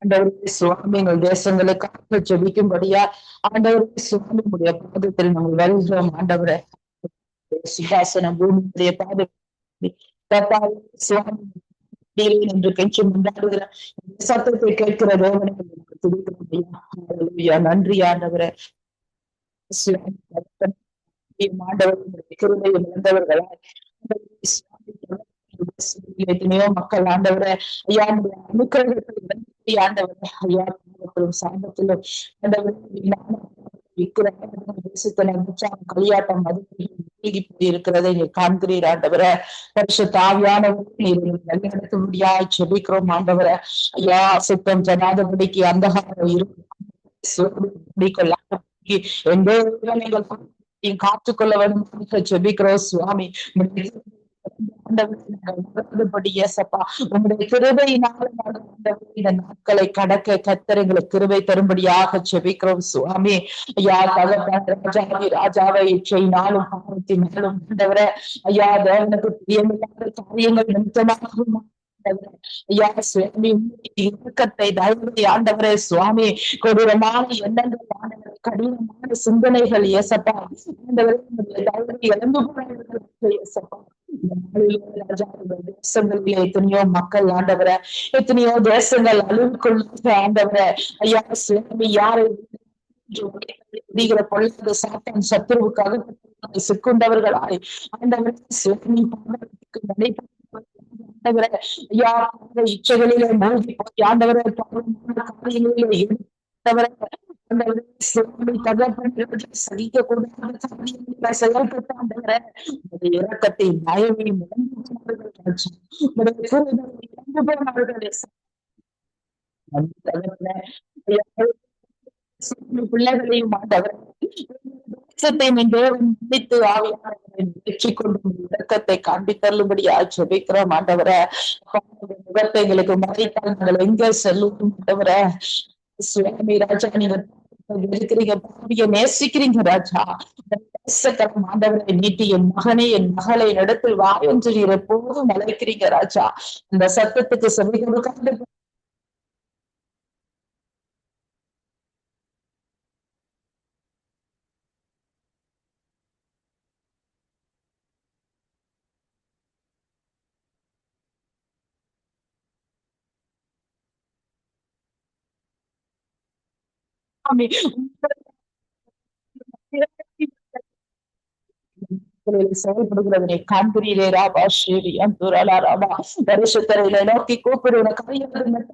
ஆண்டவரே சுவாமி, எங்கள் தேசங்களுக்காக ஜெபிக்கும்படியா ஆண்டவரே சுவாமி உடைய பாதத்தில் நாங்கள் வருகிறோம். ஆண்டவரே சிங்காசனம் பூமியுடைய பாதத்தில் சுவாமி என்று கெஞ்சி கொண்டாடுகிற சத்தத்தை கேட்கிற தேவனை துதிக்கிறோம். நன்றி ஆண்டவரே. கிருபையை இழந்தவர்களாய் எத்தனையோ மக்கள் ஆண்டவரை ஐயா அனுக்கிரகத்தை ஆண்டவரை ஐயா சாந்தத்திலும் களியாட்டம் மூழ்கி போயிருக்கிறதை நீ காண்கிறீர் ஆண்டவரை. பரிசுத்த ஆவியானவரை வழிநடத்த முடியாது செபிக்கிறோம் ஆண்டவரை. ஐயா சுத்தம் ஜனாதபடிக்கு அந்தகாரம் நீங்கள் காத்துக்கொள்ள வேண்டும் செபிக்கிறோம் சுவாமி. உங்களுடைய கிருபையினால இந்த நாட்களை கடக்க கர்த்தர் எங்களுக்கு கிருபை தரும்படியாக செபிக்கிறோம் சுவாமி. ஐயா தகப்பன் ராஜாவை இச்சையினாலும் பாவத்தினாலும் ஆண்டவரே ஐயா தேவனுக்கு பிரியமில்லாத காரியங்கள் நிமித்தமாக ஐயா சுவாமி இயக்கத்தை தயவுடைய ஆண்டவரே சுவாமி கொடூரமான எண்ணங்கள் ஆண்டவரை கடினமான சிந்தனைகள் ஏசப்பா ஆண்டவரே தயவுடைய இழந்து ஏசப்பா. தேசங்களிலே எத்தனையோ மக்கள் ஆண்டவரை, எத்தனையோ தேசங்கள் அழிவுக்குள்ள ஆண்டவரை ஐயா சுவாமி யாரை பொல்லாத சாத்தான் சத்துருவுக்காக சிக்குண்டவர்களாய் ஆண்டவரை சுவாமி ஐயா இச்சைகளிலே மூழ்கி போய் ஆண்டவரை காரியங்களிலே ஈடுபட்டவரை செயல்பட்ட ஆண்டவரை இரக்கத்தை தயவை பிள்ளைகளையும் ஆண்டவரை வெற்றி கொண்டு இரக்கத்தை காண்பித்தள்ளும்படியா ஜெபிக்கிறோம் ஆண்டவரை. முகத்தை எங்களுக்கு மறைத்தால் நாங்கள் எங்க செல்லும் ஆண்டவரை. சுவாமி ராஜா நீங்க இருக்கிறீங்க, பாவிய நேசிக்கிறீங்க ராஜா. ஆண்டவரை நீட்டி என் மகனை என் மகளை இடத்தில் வா என்று நீர் எப்போதும் அழைக்கிறீங்க ராஜா. அந்த சத்தத்துக்கு செவி கொடுக்காத செயல்படுகிறவனை காண்கிறீரே ராபா ஸ்ரீ அந்துரலா ராபா பரிசுத்தரையில நோக்கி கூப்பிடுவன காரியங்கள்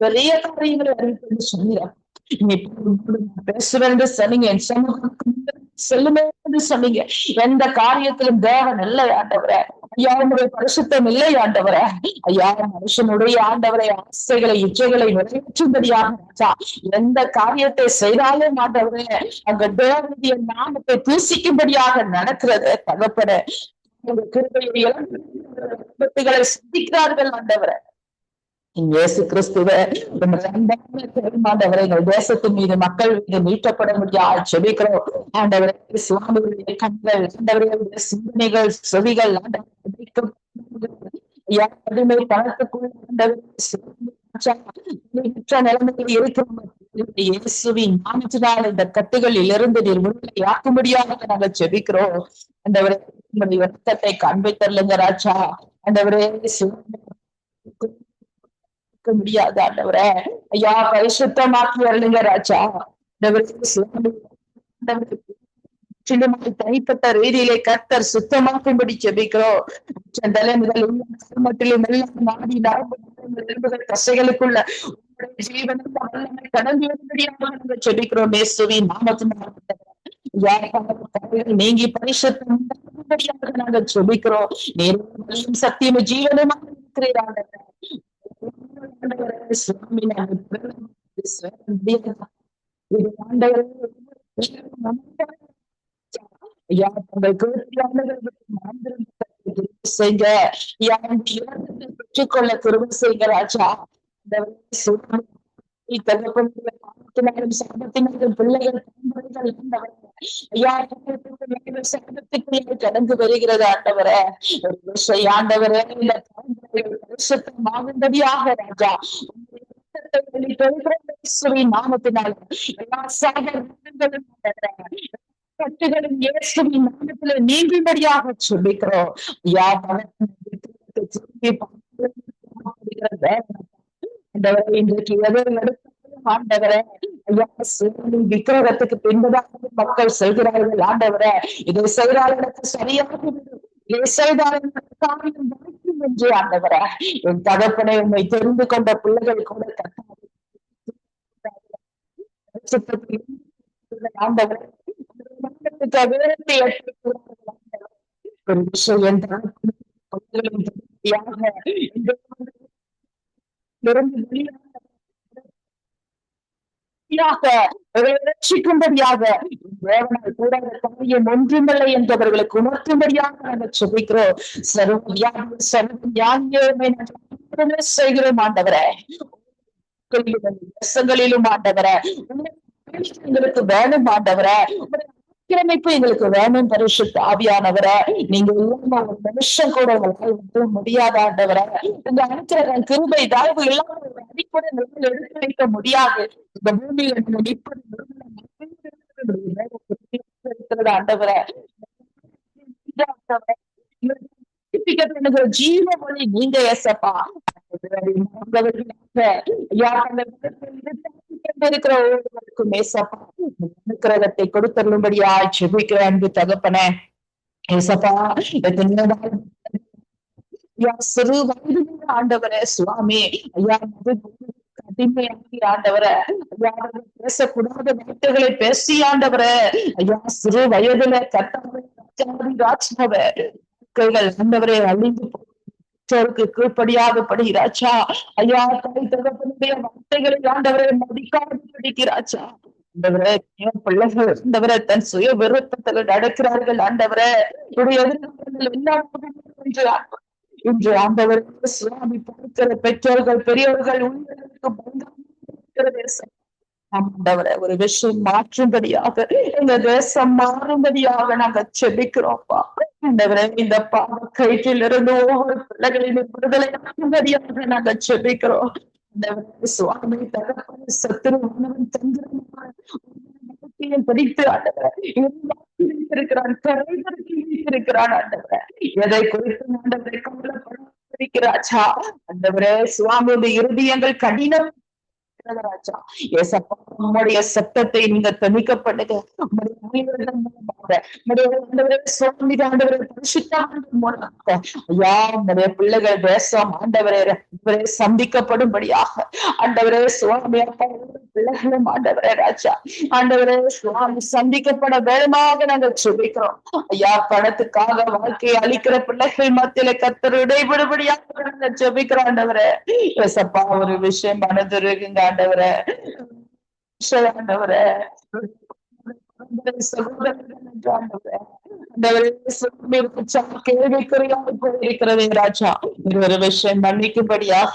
பெரிய காரியங்களை அறிவித்து சொன்னீரா பேசுவேன் என்று சொன்னீங்க. என் சமூகத்துக்கு செல்லுமே என்று சொன்னீங்க. எந்த காரியத்திலும் தேவன் இல்லை ஆண்டவரே. ஐயா உங்களுடைய பரிசுத்தம் இல்லை ஆண்டவரே. ஐயா மனுஷனுடைய ஆண்டவரை ஆசைகளை இச்சைகளை நிறைவேற்றும்படியாக எந்த காரியத்தை செய்தாலும் ஆண்டவரே அங்க தேவனுடைய நாமத்தை தூசிக்கும்படியாக நடக்கிறது தகப்பனே. கிருபைகளை சந்திக்கிறார்கள் ஆண்டவரே. இயேசு கிறிஸ்துவே ஆண்டவரை எங்கள் தேசத்தின் மீது மக்கள் மீது மீட்டப்பட முடியாது செபிக்கிறோம் ஆண்டவரே. சுவாமிகளுடைய கண்கள் ஆண்டவரையுடைய சிந்தனைகள் செவிகள் அடிமை பணத்துக்குள் நிலைமையில் இருக்கிறோம். இயேசுவின் நாமத்தினால் இந்த கட்டுகளில் இருந்து நீர் விடுதலையாக்கும்படியாக நாங்கள் செபிக்கிறோம் ஆண்டவரே. உங்களுடைய ரத்தத்தை காண்பித்தருளுங்க ராஜா ஆண்டவரே. முடியாது ஆண்டவரே. ஐயா பரிசுத்தமாக்கி வரலுங்க ராஜா. தனிப்பட்ட ரீதியிலே கர்த்தர் சுத்தமாக்கும்படி ஜெபிக்கிறோம். மட்டிலும் நாடி நரம்பு தசைகளுக்குள்ள ஜீவனை கடந்து வரும்படியாக ஜெபிக்கிறோம். இயேசுவின் நாமத்தினால் நீங்கி பரிசுத்தம் நாங்கள் ஜெபிக்கிறோம். நேரும் சத்தியம் ஜீவனமாக இருக்கிறீர்கள். பெற்றுக்கொள்ள திரும்ப செய்ங்க ராஜா. பிள்ளைகள் கடந்து வருகிறது ஆண்டவரே. ஒரு விஷயம் ஆண்டவரே பரிசுத்தமாகும்படியாக ராஜா நாமத்தினால கட்டுகளும் இயேசுவின் நாமத்தில நீங்கும்படியாக சொல்லிக்கிறோம். இன்றைக்கு எதை எடுத்தாலும் ஆண்டவரே விக்கிரகத்துக்கு பின்பதாக மக்கள் செல்கிறார்கள் ஆண்டவரே. இதை செய்தார்களுக்கு சரியாக இதை செய்தாலும் என்று ஆண்டவரே. என் தகப்பனை உண்மை தெரிந்து கொண்ட பிள்ளைகள் கூட ஆண்டவரே ரட்சிக்கும்படியாக கூடாத காரியம் ஒன்றுமில்லை என்பவர்களுக்கு உணர்த்தும்படியாக நாங்கள் சொல்லிக்கிறோம். செய்கிறோம் ஆண்டவரே. தேசங்களிலும் ஆண்டவரே எங்களுக்கு வேணும் ஆண்டவரே. கிரமைப்பு எங்களுக்கு வேணும் பரிசுத்த ஆவியானவரே. நீங்க இல்லாம ஒரு மனுஷன் கூட உங்களால் முடியாத ஆண்டவரே. உங்க அனுக்கிற கிருபை தயவு இல்லாம ஒரு அடிப்படை நிலையில் எடுத்து வைக்க முடியாது. இந்த பூமியில இருக்கிறது ஆண்டவரே. ஜீவ மொழி நீங்க ஏசப்பா. இருக்கிற ஒவ்வொருவருக்கும் ஏசப்பா அனுக்கிரகத்தை கொடுத்தருளும்படியா ஜெபிக்கிற அன்பு தகப்பனே. ஏசப்பா சிறு வயது ஆண்டவரே சுவாமி ஐயா அடிமையாக்கி ஆண்டவரே. ஐயா பேசக்கூடாத வார்த்தைகளை பேசி ஆண்டவரே. ஐயா சிறு வயதுல கட்டாவே ஆண்டவரே அழிந்து கீழ்படியாக ராஜா. ஐயா தாய் தகப்பனுடைய வார்த்தைகளை ஆண்டவரை மதிக்காது படிக்கிறாச்சா. ஆண்டவரே பிள்ளைகள் ஆண்டவரை தன் சுய விருப்பத்தில் நடக்கிறார்கள் ஆண்டவரே. இன்று ஆண்டவர் சுவாமி பார்க்கிற பெற்றோர்கள் பெரியவர்கள் ஆண்டவரை ஒரு விஷயம் மாற்றும்படியாக எங்க தேசம் மாறும்படியாக நாங்க செபிக்கிறோம்ப்பா. ஆண்டவரை இந்த பாவ கயிற்றிலிருந்து ஒவ்வொரு பிள்ளைகளின் விடுதலை ஆகும்படியாக நாங்க செபிக்கிறோம். சுவாமி தகப்பன் சத்துருவானவன் தந்திரமான படித்து ஆண்டவரை இருக்கிறான் இருக்கிறான் ஆண்டவரை. எதை குறித்து ஆண்டவரை கவலைப்படாச்சா. ஆண்டவரே சுவாமியுடைய இருதயங்கள் கடினம் ராஜா. ஏசப்பா உம்முடைய சத்தத்தை நீங்க தணிக்கப்படுங்க. உம்முடைய பிள்ளைகள் தேசம் ஆண்டவரே சந்திக்கப்படும்படியாக ஆண்டவரே சுவாமி அப்பா பிள்ளைகளும் ஆண்டவரே ராஜா ஆண்டவரே சுவாமி சந்திக்கப்பட வேணுமாக நாங்கள் சுபிக்கிறோம். ஐயா பணத்துக்காக வாழ்க்கையை அளிக்கிற பிள்ளைகள் மத்தியில கர்த்தர் இடைபடுபடியாக நாங்கள் ஜெபிக்கிறோம் ஆண்டவரே. ஏசப்பா ஒரு விஷயம் மனது இருக்குங்க ஆண்டவரே, ஆண்டவரே கேள்விக்குறியாக போயிருக்கிறதே ராஜா, ஒரு விஷயம் மன்னிக்கும்படியாக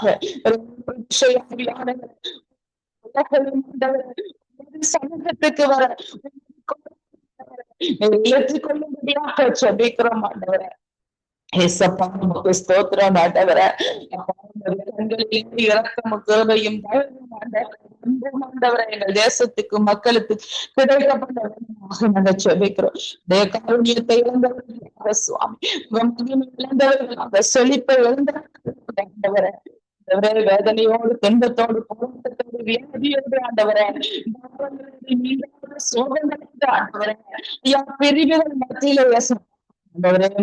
சமூகத்துக்கு வர ஏற்றுக்கொள்ளும்படியாக ஜெபிக்கிறோம் ஆண்டவரே. ஏசப்பா நமக்கு ஸ்தோத்திரம் ஆண்டவரே. இரக்கமும் கிருபையும் ஆண்டவரே எங்கள் தேசத்துக்கு மக்களுக்கு கிடைக்கப்பட்ட நாங்கள் ஜெபிக்கிறோம். காரணியத்தை இழந்தவர்களாக சுவாமி இழந்தவர்களாக செழிப்பை இழந்தவர்களே வேதனையோடு துன்பத்தோடு போராட்டத்தோடு வியாதியோடு ஆண்டவரே சோகங்களோடு ஆண்டவரே பிரிவுகள் மத்தியிலே மக்கள்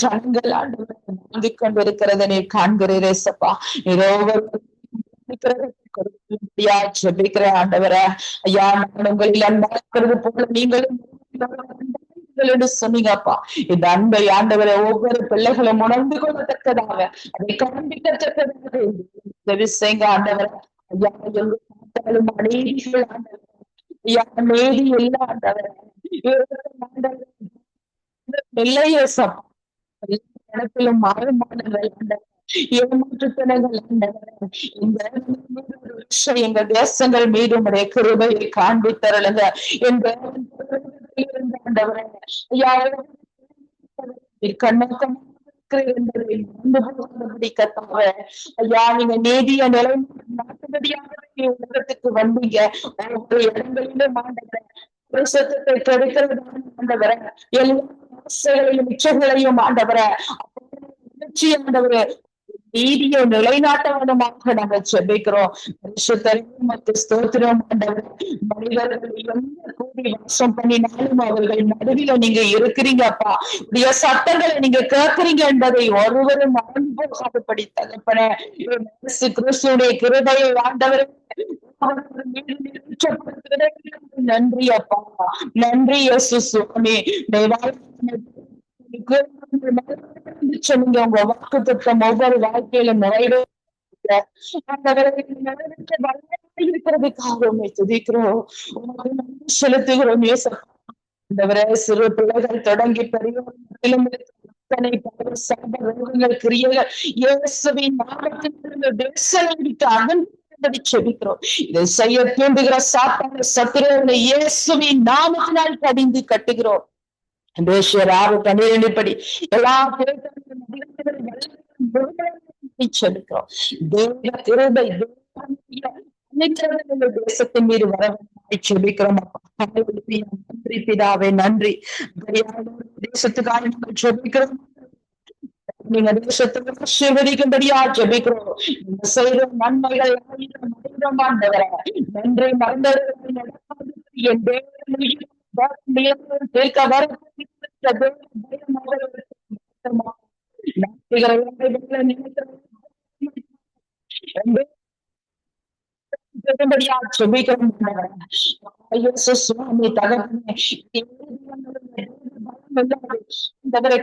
ஜனங்கள் ஆண்டவரை வாழ்ந்து கொண்டிருக்கிறத நீ காண்கிறீர் ஏசப்பா. ஜெபிக்கிற ஆண்டவரே ஐயா, நான் உங்களில் அன்பாகிறது போல நீங்களும் சொன்னீங்கப்பா. இந்த அன்பை ஆண்டவரை ஒவ்வொரு பிள்ளைகளும் உணர்ந்து கொள்ளத்தக்கதாக அதை காண்பிக்கத்தக்கதாக செய்யுங்க ஆண்டவரை. ஐயா எங்கும் அநீதிகள் ஆண்டவரை, ஐயா நீதி இல்ல ஆண்டவரை, இடத்திலும் மாறுபாடுகள் ஏமாற்றுத்தனங்கள் இந்த எங்க தேசங்கள் மீது உடைய கிருபையை காண்பித்தருளுங்க. எங்க கண்ணோக்கம் ஐயா நீங்க நீதிய நிலை நாட்டுபடியாக உலகத்துக்கு வந்தீங்க. ஒவ்வொரு இடங்களிலும் ஆண்டவரே பரிசுத்தத்தை கெடுக்கிறதான ஆண்டவரே எல்லா ஆசைகளையும் இச்சைகளையும் ஆண்டவரே ஆண்டவரே நீதியை நிலைநாட்ட வேண்டுமாக நாங்கள் ஜெபிக்கிறோம். ஸ்தோத்திரம் ஆண்டவரே. மனிதர்கள் எந்த கூடி வாசம் பண்ணினாலும் அவர்கள் நடுவில் நீங்க இருக்கிறீங்க அப்பா. உடைய சட்டங்களை நீங்க கேட்கிறீங்க என்பதை ஒருவரும் மறந்து போகாதபடி தகப்பனே கிறிஸ்துடைய கிருபையை ஆண்டவரே நன்றி அப்பா, நன்றி இயேசு சுவாமி. நீங்க உங்க வாக்கு திட்டம் ஒவ்வொரு வாழ்க்கையிலும் இருக்கிறதுக்காக துதிக்கிறோம், செலுத்துகிறோம். ஆண்டவரே சிறு பிள்ளைகள் தொடங்கி பெரியவர்களும் கிரியைகள் இயேசுவின் நாமத்தில் தேசங்களுக்கு அகன்படி செபிக்கிறோம். இதை செய்ய தூண்டுகிற சாத்தான சத்துருவை இயேசுவின் நாமத்தினால் கடிந்து கட்டுகிறோம். படி எல்லா செபிக்கிறோம். தேவ கிருபை தேசத்தின் மீது வர செபிக்கிறோம். நன்றி பிதாவே, நன்றி. தேசத்துக்காக ஜெபிக்கிறோம். நீங்க தேசத்துக்கு ஆசீர்வதிக்கும்படியா ஜெபிக்கிறோம். நீங்க செய்யற நன்மைகள் நன்றி. மறந்தவர்கள் என் சுவாமி தகவலை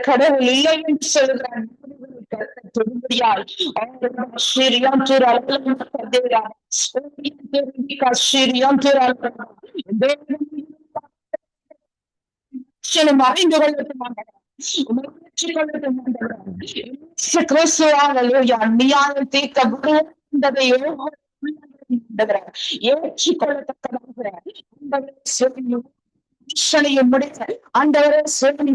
கடவுள் இல்லை என்று சொல்கிறார். அறிந்து நியாயம் தீர்க்க ஆண்டவரே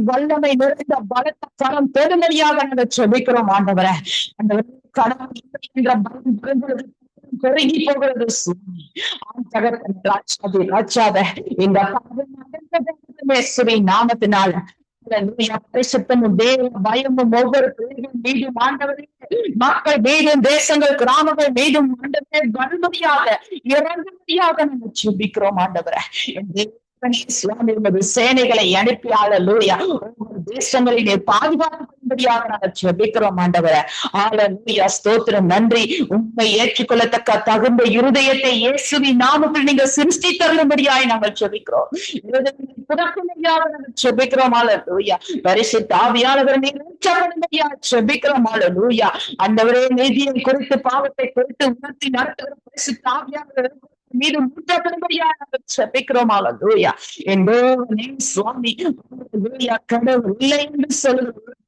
வல்லமை நிறைந்த பலத்த கரம் பெருமதியாக நாங்கள் செபிக்கிறோம். ஆண்டவரே பெருகி போகிறது இந்த நாமத்தினால பரிசுத்தமும் தேவ பயமும் ஒவ்வொரு பிள்ளைகள் மீதும் ஆண்டவரே, மக்கள் மீதும் தேசங்கள் கிராமங்கள் மீதும் ஆண்டவரே வன்முறையாக இறங்கும்படியாக நாங்கள் ஜெபிக்கிறோம் ஆண்டவரே. சுவாமி உமது சேனைகளை அனுப்பி ஹல்லேலூயா ஒவ்வொரு தேசங்களிலே பாதுகாப்பும்படியாக நாங்கள் ஜெபிக்கிறோம் ஆண்டவரே. ஹல்லேலூயா ஸ்தோத்திரம். நன்றி. உண்மை ஏற்றுக்கொள்ளத்தக்க தகுந்த இருதயத்தை இயேசுவின் நாமத்தில் நீங்கள் சிருஷ்டித்தருளும்படியாய் நாங்கள் ஜெபிக்கிறோம். ஜெபிக்கிறோம் ஹல்லேலூயா. பரிசுத்த ஆவியானவரை நீர் ஜெபிக்கிறோம் ஹல்லேலூயா. ஆண்டவரே, நீதியை குறித்து பாவத்தை குறித்து உணர்த்தி நடத்துகிற பரிசுத்த ஆவியானவர் மீது மூட்டப்படும்படியாக ஜெபிக்கிறோம் ஹல்லேலூயா. என்போ சுவாமி கடவுள் இல்லை என்று சொல்லுகிறேன்.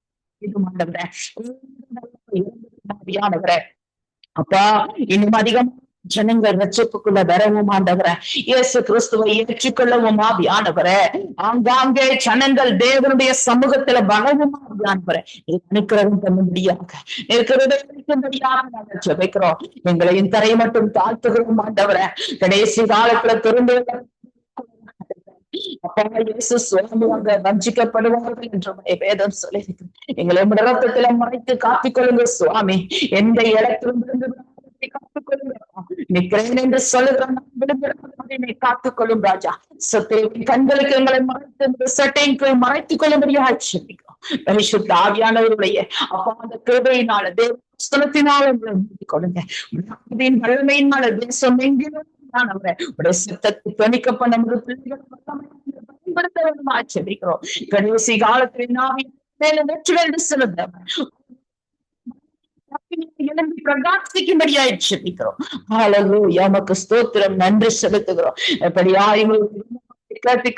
அப்பா, இன்னும் அதிகம் ஜனங்கள் ரட்சிப்புக்குள்ள வரவும் ஆண்டவரே, இயேசு கிறிஸ்துவை ஏற்றுக்கொள்ளவும் ஆவியானவரே, ஆங்காங்கே ஜனங்கள் தேவனுடைய சமூகத்துல வரவும் ஆவியானவரே, நிற்கிறதும் பண்ணும்படியாக நாங்கள் ஜெபிக்கிறோம். எங்களையும் தரை மட்டும் தாழ்த்துகிறோம் ஆண்டவரே. கடைசி காலத்துல திரும்ப அப்பா இயேசு சுவாமியாக வஞ்சிக்கப்படுவார்கள் என்று வேதம் சொல்லியிருக்கிறேன். எங்களை ரத்தத்துல மறைத்து காத்துக்கொள்ளுங்க சுவாமி. எந்த இடத்திலிருந்து காத்துக்கொள்ளுங்க. நிற்கிறேன் என்று சொல்லுகிறேன், காத்துக்கொள்ளும் ராஜா. சத்திய கண்களுக்கு எங்களை மறைத்து சட்டைக்கு மறைத்துக் கொள்ளும்படியாக ஜெபிக்கிறோம். பரிசுத்த ஆவியானவருடைய அப்பா அந்த கிருபையினால தேவஸ்தலத்தினால எங்களை மூடிக் கொள்ளுங்க. வல்லமையினால தேசம் எங்கிலும் சத்தத்தை துணிக்க பண்ண பயன்படுத்த வேண்டுமா ஜெபிக்கிறோம். கடைசி காலத்தில் எழும்பி பிரகாசிக்கும்படியாய் ஜெபிக்கிறோம். ஹல்லேலூயா. உமக்கு ஸ்தோத்திரம், நன்றி செலுத்துகிறோம். எப்படியாய்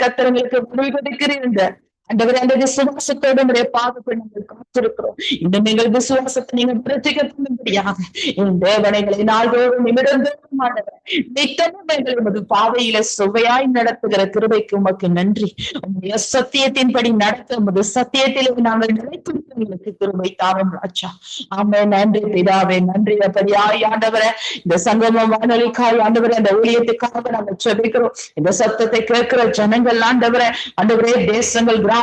கத்திரங்களுக்கு முடிவெடுக்கிறீர்கள் ஆண்டவரே. அந்த விசுவாசத்தோடு உடைய பாதத்தை நாங்கள் காத்திருக்கிறோம். இன்னும் எங்கள் விசுவாசத்தை நீங்கள் பிரதிகப்படும்படியாக என் தேவனைகளை நாள்தோறும் நிமிடந்தோறும் ஆண்டவரே நித்தமும் எங்கள் பாதையில சுவையாய் நடத்துகிற கிருபைக்கு உமக்கு நன்றி. உங்களுடைய சத்தியத்தின்படி நடத்த உமது சத்தியத்திலே நாங்கள் நிலைத்திருக்க எங்களுக்கு கிருபை தாரும் ராஜா. ஆமே. நன்றி பிதாவே, நன்றி. அப்படியாய் ஆண்டவரே, இந்த சங்கமம் வானொலிக்காய் ஆண்டவரே, அந்த ஊழியத்துக்காக நாங்கள் ஜெபிக்கிறோம். இந்த சத்தத்தை கேட்கிற ஜனங்கள் ஆண்டவரே, ஆண்டவரே தேசங்கள் கிராமங்கள்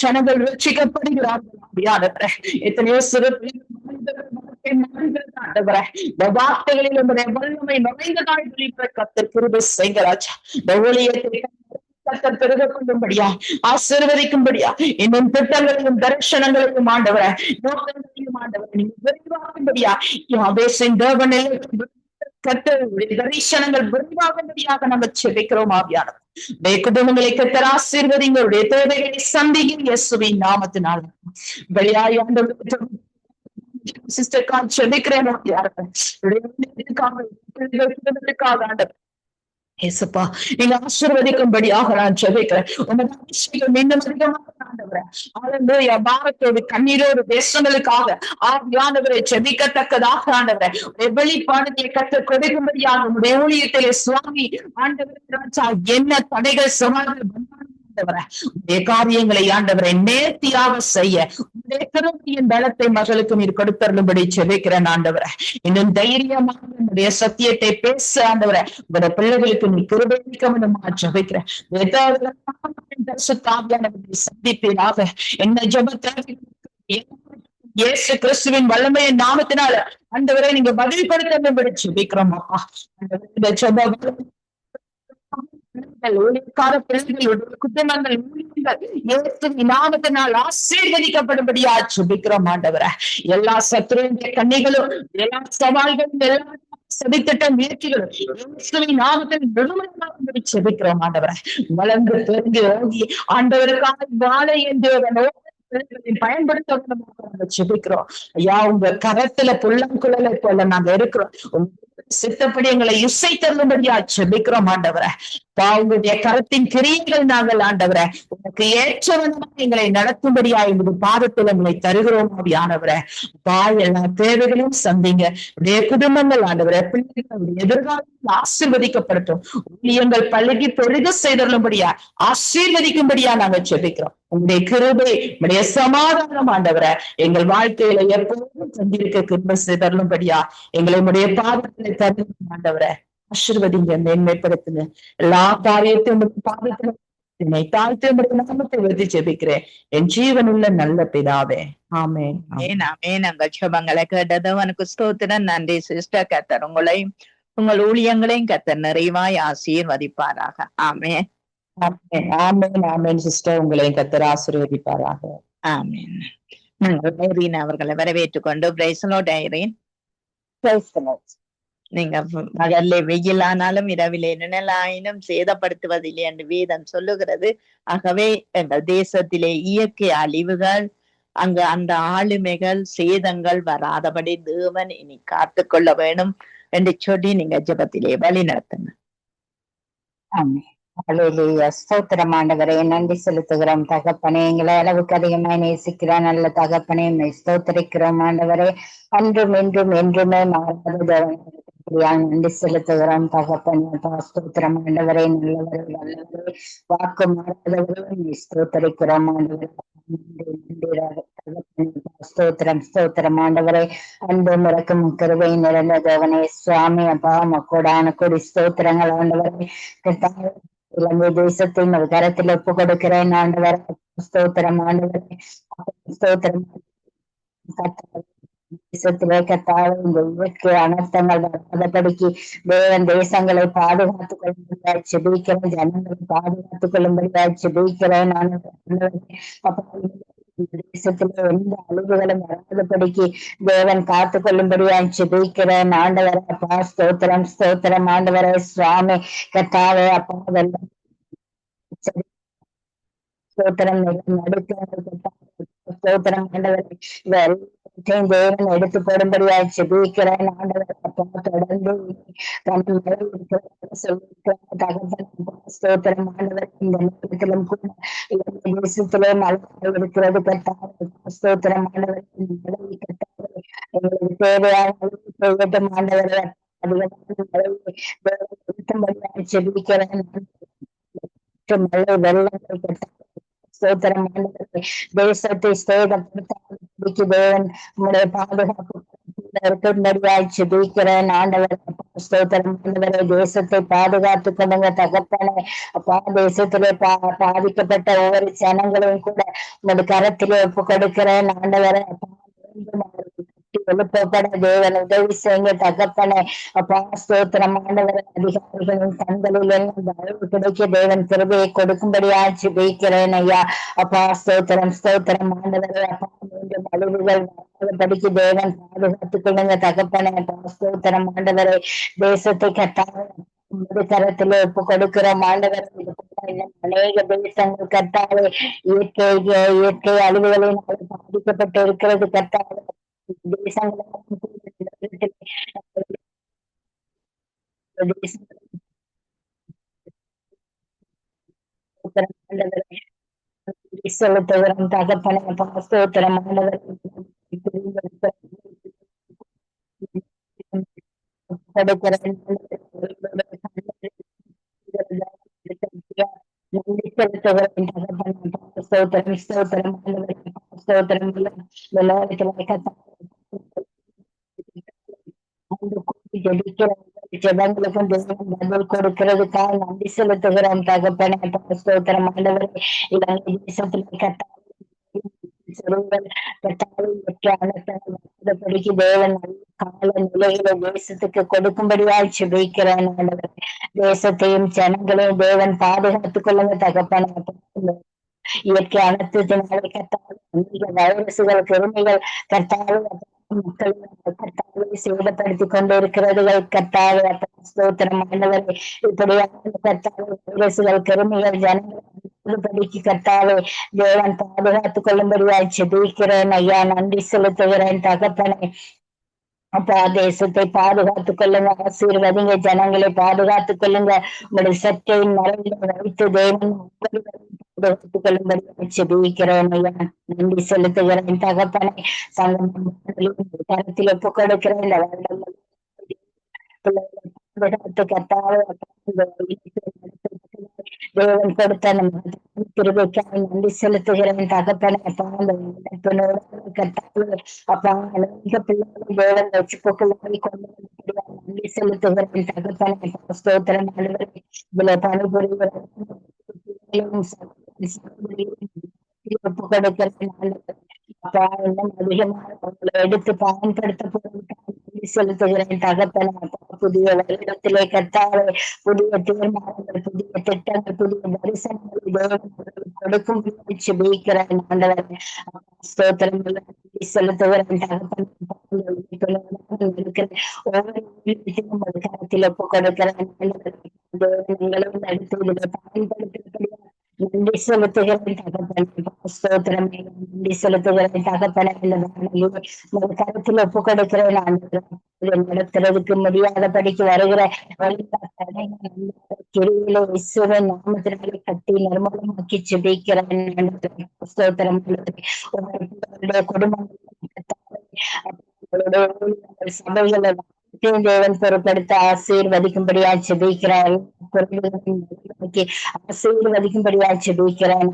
ஜனங்கள் ரட்சிக்கப்படுகிறார்கள். எத்தனையோ சிறு வார்த்தைகளில் வல்லமை நிறைந்ததாய் கர்த்தர் கிருபை செய்கிறாச்சா. இந்த ஊழியத்தை கர்த்தர் பெருக கொள்ளும்படியா, ஆசீர்வதிக்கும்படியா, இன்னும் திட்டங்களையும் தரிசனங்களையும் ஆண்டவரை நோக்கங்களையும் ஆண்டவரை நீங்க விரிவாக்கும்படியா தரிசனங்கள் விரிவாகும்படியாக நம்ம செபிக்கிறோம். ஆவியானவர் குடும்பங்களை கர்த்தர் ஆசீர்வதிங்க, தேவைகளை சந்திங்க இயேசுவின் நாமத்தினால. வெளியாய் ஆண்டவருக்கு சிஸ்டர் கால் செபிக்கிறேன். ஆண்டவர் ஏசப்பா நீங்க ஆசீர்வதிக்கும்படியாக நான் ஜெபிக்கிறேன். உமது அபிஷேகம் இன்னும் அதிகமாக ஆண்டவரே, பாரத்தோடு கண்ணீரோடு தேசங்களுக்காக ஆவியானவரை ஜெபிக்கத்தக்கதாக ஆண்டவரே வெளிப்பாடுகளை கற்றுக் கொடுக்கும்படியாக உங்களுடைய ஊழியத்திலே சுவாமி ஆண்டவர் என்ன தடைகள் சவால்கள் உடைய காரியங்களை ஆண்டவரை நேர்த்தியாக செய்ய உடைய கிருபையின் பலத்தை மகளுக்கு நீர் கொடுத்தருளும்படி ஜெபிக்கிறேன் ஆண்டவரை. இன்னும் தைரியமாக உடைய சத்தியத்தை பேச ஆண்டவரை உங்களுடைய பிள்ளைகளுக்கு நீ கிருபைக்க ஜெபிக்கிறேன். சந்திப்பீராக என்ன ஜெபத்தை இயேசு கிறிஸ்துவின் வல்லமையின் நாமத்தினால ஆண்டவரை நீங்க பதில் கொடுத்தருளும்படி ஜெபிக்கிறோம். அப்பா இந்த ஜெப பிள்ளைகளுடைய குடும்பங்கள் நாமத்தினால் ஆசீர்வதிக்கப்படும்படியா ஜெபிக்கிறோம் ஆண்டவரே. எல்லா சத்துருடைய கண்ணிகளும் எல்லா சவால்களும் எல்லா சதித்திட்ட முயற்சிகளும் நாமத்தில் விடுதலை ஜெபிக்கிறோம் ஆண்டவரே. வளர்ந்து பெருங்கி ஓகி ஆண்டவருக்காக வாழை என்று பயன்படுத்த ஜெபிக்கிறோம். ஐயா உங்க கரத்துல புள்ளங்குழலை போல நாங்க இருக்கிறோம். சித்தப்படி எங்களை இசை தரும்படியா ஜெபிக்கிறோம் ஆண்டவரை. உங்களுடைய கரத்தின் கிரியைகள் நாங்கள் ஆண்டவரை உனக்கு ஏற்றவனமாக எங்களை நடத்தும்படியா எங்களது பாதத்தில் எங்களை தருகிறோம் ஆவியானவரை. எல்லா தேவைகளையும் சந்திங்க. உடைய குடும்பங்கள் ஆண்டவரை பிள்ளைகளுடைய எதிர்காலத்தில் ஆசீர்வதிக்கப்படுத்தும். ஊழியங்கள் பழகி பெருக செய்தருளும்படியா ஆசீர்வதிக்கும்படியா நாங்கள் ஜெபிக்கிறோம். உங்களுடைய கிருபை உடைய சமாதானம் ஆண்டவரை எங்கள் வாழ்க்கையில எப்போதும் சந்திருக்க கிருபை செய்தருளும்படியா எங்களை உடைய பாதத்தில் தருகிறோம் ஆண்டவரை. ஆசீர்வதிங்க, மேன்மைப்படுத்துங்க. எல்லா காரியத்தையும் பாதத்தினை தாழ்த்தி நாமத்தை விருதி ஜெபிக்கிறேன் என் ஜீவனுள்ள நல்ல பிதாவே. ஆமென். நாங்கள் ஜெபங்களை கேட்டது உனக்கு ஸ்தோத்திரம். நன்றி சிஸ்டர். கர்த்தர் உங்களையும் உங்கள் ஊழியங்களையும் கர்த்தர் நிறைவாய் ஆசீர்வதிப்பாராக. ஆமென். ஆமென். ஆமென். ஆமென் சிஸ்டர், உங்களையும் கர்த்தர் ஆசீர்வதிப்பாராக. ஆமென். நாங்கள் ஐரீன் அவர்களை வரவேற்றுக் கொண்டு பிரைஸ் தி லார்ட் ஐரீன். நீங்க பகல்ல வெயிலானாலும் இரவிலே நிழலாயினும் சேதப்படுத்துவதில்லை என்று வேதம் சொல்லுகிறது. ஆகவே எங்கள் தேசத்திலே இயற்கை அழிவுகள், அங்கு அந்த ஆளுமைகள், சேதங்கள் வராதபடி தேவன் இனி காத்து கொள்ள வேணும் என்று சொல்லி நீங்க ஜெபத்திலே வழி நடத்துங்க. ஆமென். அல்லேலூயா. ஸ்தோத்திரம் ஆண்டவரே, நன்றி செலுத்துகிறோம் தகப்பனே. எங்களை அளவுக்கு அதிகமாய் நேசிக்கிற நல்ல தகப்பனே, ஸ்தோத்திரிக்கிறோம் ஆண்டவரே. அன்றும் இன்றும் என்றுமே மாறாத நன்றி செலுத்துகிறோம் தகப்பனே. ஸ்தோத்திரம் ஆண்டவரே, நல்லவரே நல்லவரே, வாக்கு மாறாதவரே ஸ்தோத்திரிக்கிறோம் ஆண்டவரே. ஸ்தோத்திரம் ஸ்தோத்திரம் ஆண்டவரே. அன்பு முறக்கும் கிருபை நிறைந்த தேவனே சுவாமி அப்பா, மக்கோடான கொடி ஸ்தோத்திரங்கள் ஆண்டவரே. இலங்கை தேசத்தை ஒரு கரத்தில் ஒப்பு கொடுக்கிறேன் ஆண்டவரே. ஸ்தோத்திரம் ஆண்டவரே. ஸ்தோத்திரம் தேசத்திலே கத்தாவே இந்த இயற்கை அனர்த்தங்கள் வராதபடிக்கு தேவன் தேசங்களை பாதுகாத்துக் கொள்ளும்படியாய் செபிக்கிறேன். ஜனங்களை பாதுகாத்துக் கொள்ளும்படியாய் செபிக்கிறேன். தேசத்திலே எந்த அழிவுகளும் வராதபடிக்கு தேவன் காத்துக் கொள்ளும்படியாய் செபிக்கிறேன் ஆண்டவரே. அப்பா ஸ்தோத்திரம் ஸ்தோத்திரம் ஆண்டவரே சுவாமி கத்தாவே. அப்பா வெள்ளம் ஸ்தோத்திரம் ஸ்தோத்திரம் ஆண்டவரே. தேவன் எடுத்து போடும்படியாய் செபிக்கிறேன் ஆண்டவரே. அப்பா தொடர்ந்து ஸ்தோத்திரம் ஆண்டவரே. இந்த நேரத்திலும் கூட தேசத்திலே மழை இருக்கிறது கட்டாக. ஸ்தோத்திரம் ஆண்டவரே. மழை கட்டாக எங்களுக்கு தேவையான செய்யட்டும் ஆண்டவரே. அதிகமாக செபிக்கிறேன். மழை வெள்ளங்கள் கட்டாக ஸ்தோத்திரம் ஆண்டவரே. தேசத்தை சேதப்படுத்த தேவன் உங்களுடைய பாதுகாப்பு இருக்கும்படியாய் செபிக்கிறேன் ஆண்டவரே. ஸ்தோத்திரம் ஆண்டவரே. தேசத்தை பாதுகாத்துக் கொள்ளுங்க தகப்பனே. அப்பா தேசத்திலே பாதிக்கப்பட்ட ஒவ்வொரு ஜனங்களையும் கூட உங்களுடைய கரத்திலே ஒப்பு கொடுக்கிறேன் ஆண்டவரே. அப்பா எழுப்பப்பட தேவன் உதவி செய்யுங்க தகப்பனே. அப்பா ஸ்தோத்திரம் ஆண்டவரே. அதிகாரிகளின் கண்களில் எல்லாம் தயவு கிடைக்க தேவன் கிருபையை கொடுக்கும்படியாய் ஜெபிக்கிறேன் ஐயா. அப்பா ஸ்தோத்திரம் ஸ்தோத்திரம் ஆண்டவரே. அப்பா மீண்டும் அழிவுகள் வராதபடிக்கு தேவன் பாதுகாத்துக் கொள்ளுங்க தகப்பனே. அப்பா ஸ்தோத்திரம் ஆண்டவரே. தேசத்தை கட்டாக கரத்திலே ஒப்பு கொடுக்கிறோம் ஆண்டவர். அநேக தேசங்கள் கட்டாவே இயற்கை அழிவுகளின் பாதிக்கப்பட்டு இருக்கிறது கட்டாவே. தேசங்களை செலுத்துகிறோம் தகப்பனே. ஸ்தோத்திரம் ஆண்டவர். ஸ்தோத்திரம் ஸ்தோத்திரம் ஸ்தோத்திரம் ஜெபங்களுக்கும் பதில் கொடுக்கிறதுக்காக நன்றி செலுத்துகிறோம் தகப்பனே. ஸ்தோத்திரம் ஆண்டவரே. இலங்கை தேசத்தில் கட்டாயப்படிக்கு தேவன் கால நிலையில தேசத்துக்கு கொடுக்கும்படியாய் செபிக்கிறேன் ஆண்டவரே. தேசத்தையும் ஜனங்களையும் தேவன் பாதுகாத்துக் கொள்ளுங்க தகப்பனே. இயற்கை அனர்த்தத்தினாலே கட்டாய வைரசுகள் கிருமிகள் கட்டாய மக்களை கட்டாய சேதப்படுத்திக் கொண்டிருக்கிறது கட்டாய. ஸ்தோத்திரம் ஆண்டவரே. இப்படியான கட்டாய வைரசுகள் கிருமிகள் ஜனங்களை படிக்கு கட்டாவே தேவன் பாதுகாத்துக் கொள்ளும்படியாய் செபிக்கிறேன் ஐயா. நன்றி செலுத்துகிறேன் தகப்பனே. அப்பா தேசத்தை பாதுகாத்துக் கொள்ளுங்க. ஆசீர்வதிங்க. ஜனங்களை பாதுகாத்துக் கொள்ளுங்க. உங்களுடைய சற்றை மறைந்து வைத்து தேவன் பாதுகாத்துக் கொள்ளும்படி செபிக்கிறேன் ஐயா. நன்றி செலுத்துகிறேன் தகப்பனே. சங்கம் கருத்தில் ஒப்பு கொடுக்கிறேன். இந்த வருடம் தேவன் கொடுத்த கிருபைக்காக நன்றி செலுத்துகிறேன் தகப்பனே. அப்பா அந்த அப்பா அநேக பிள்ளைகளை தேவன் வச்சு கொண்டு நன்றி செலுத்துகிறேன் தகப்பனே. ஸ்தோத்திரம் ஆண்டவரே. இதுல பணிபுரிகிற ஒப்பு கொடுக்கிறேன் ஆண்டவரே. அப்பா இன்னும் அதிகமாக அவங்களை எடுத்து பயன்படுத்த போகிறேன் செலுத்துகிறேன் தகப்பனே. அப்பா புதிய வருடத்திலே கர்த்தாவே புதிய தீர்மானங்கள், புதிய திட்டங்கள், புதிய தரிசனங்களை தேவன் கொடுக்கும் ஜெபிக்கிறேன் ஆண்டவரே. ஸ்தோத்திரம் செலுத்துகிறேன் தகப்பனே. இருக்கிற ஒவ்வொரு வீட்டிலும் ஒரு கரத்தில் ஒப்பு கொடுக்கிறேன் நீங்களும் நடத்தி இதில் பயன்படுத்த நன்றி செலுத்துகிறேன் தகப்பனே. ஸ்தோத்திரம் நன்றி செலுத்துகிறேன் தகப்பனே. இந்த கருத்தில் ஒப்பு கொடுக்கிறேன் நடத்துறதுக்கு முடியாதபடிக்கு வருகிற கிரியில இசுவன் நாமத்தினாலே கட்டி நிர்மூலமாக்கி ஜெபிக்கிறேன். ஸ்தோத்திரம் குடும்பங்கள் சபைகளை தேவன் பொருட்படுத்த ஆசீர்வதிக்கும்படியா ஜெபிக்கிறார். ஆசீர்வதிக்கும்படியா ஜெபிக்கிறேன்.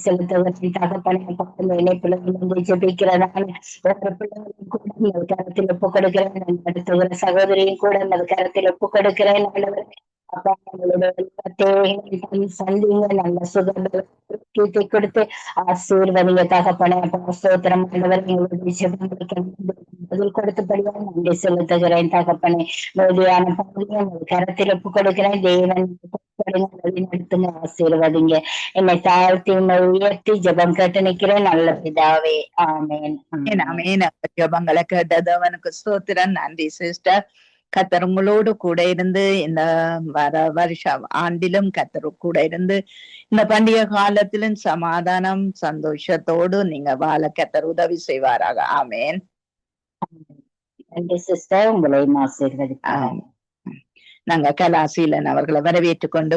செலுத்துவதற்கு தகப்பனை இணைப்புல ஜெபிக்கிறேன். கருத்தில் ஒப்பு கொடுக்கிறேன். நடத்துகிற சகோதரியும் கூட அந்த கருத்தில் ஒப்பு கொடுக்கிறேன். அப்பா சந்திங்க நல்ல சுகத்தை கொடுத்து ஆசீர்வதிங்க தகப்பனே. ஸ்தோத்திரம் பதில் கொடுத்தபடியா நன்றி செலுத்துகிறேன் தகப்பனே. மோதியான பகுதியும் கரத்தில் ஒப்பு கொடுக்கிறேன். தேவன் நடத்துங்க, ஆசீர்வதிங்க. என்னை தாழ்த்தி உயர்த்தி ஜெபம் கேட்டு நிற்கிறேன் நல்ல பிதாவே. ஆமேன். ஆமேன். ஜெபங்களை கேட்டது அவனுக்கு ஸ்தோத்திரம். நன்றி சிஸ்டர். கர்த்தர் உங்களோடு கூட இருந்து இந்த வருஷ ஆண்டிலும் கர்த்தர் கூட இருந்து இந்த பண்டிகை காலத்திலும் சமாதானம் சந்தோஷத்தோடு நீங்க வாழ கர்த்தர் உதவி செய்வாராக. ஆமேன். நன்றி சிஸ்டர். உங்களை ஆசீர்வதிக்கிறேன். நாங்க கலாசீலன் அவர்களை வரவேற்றுக் கொண்டு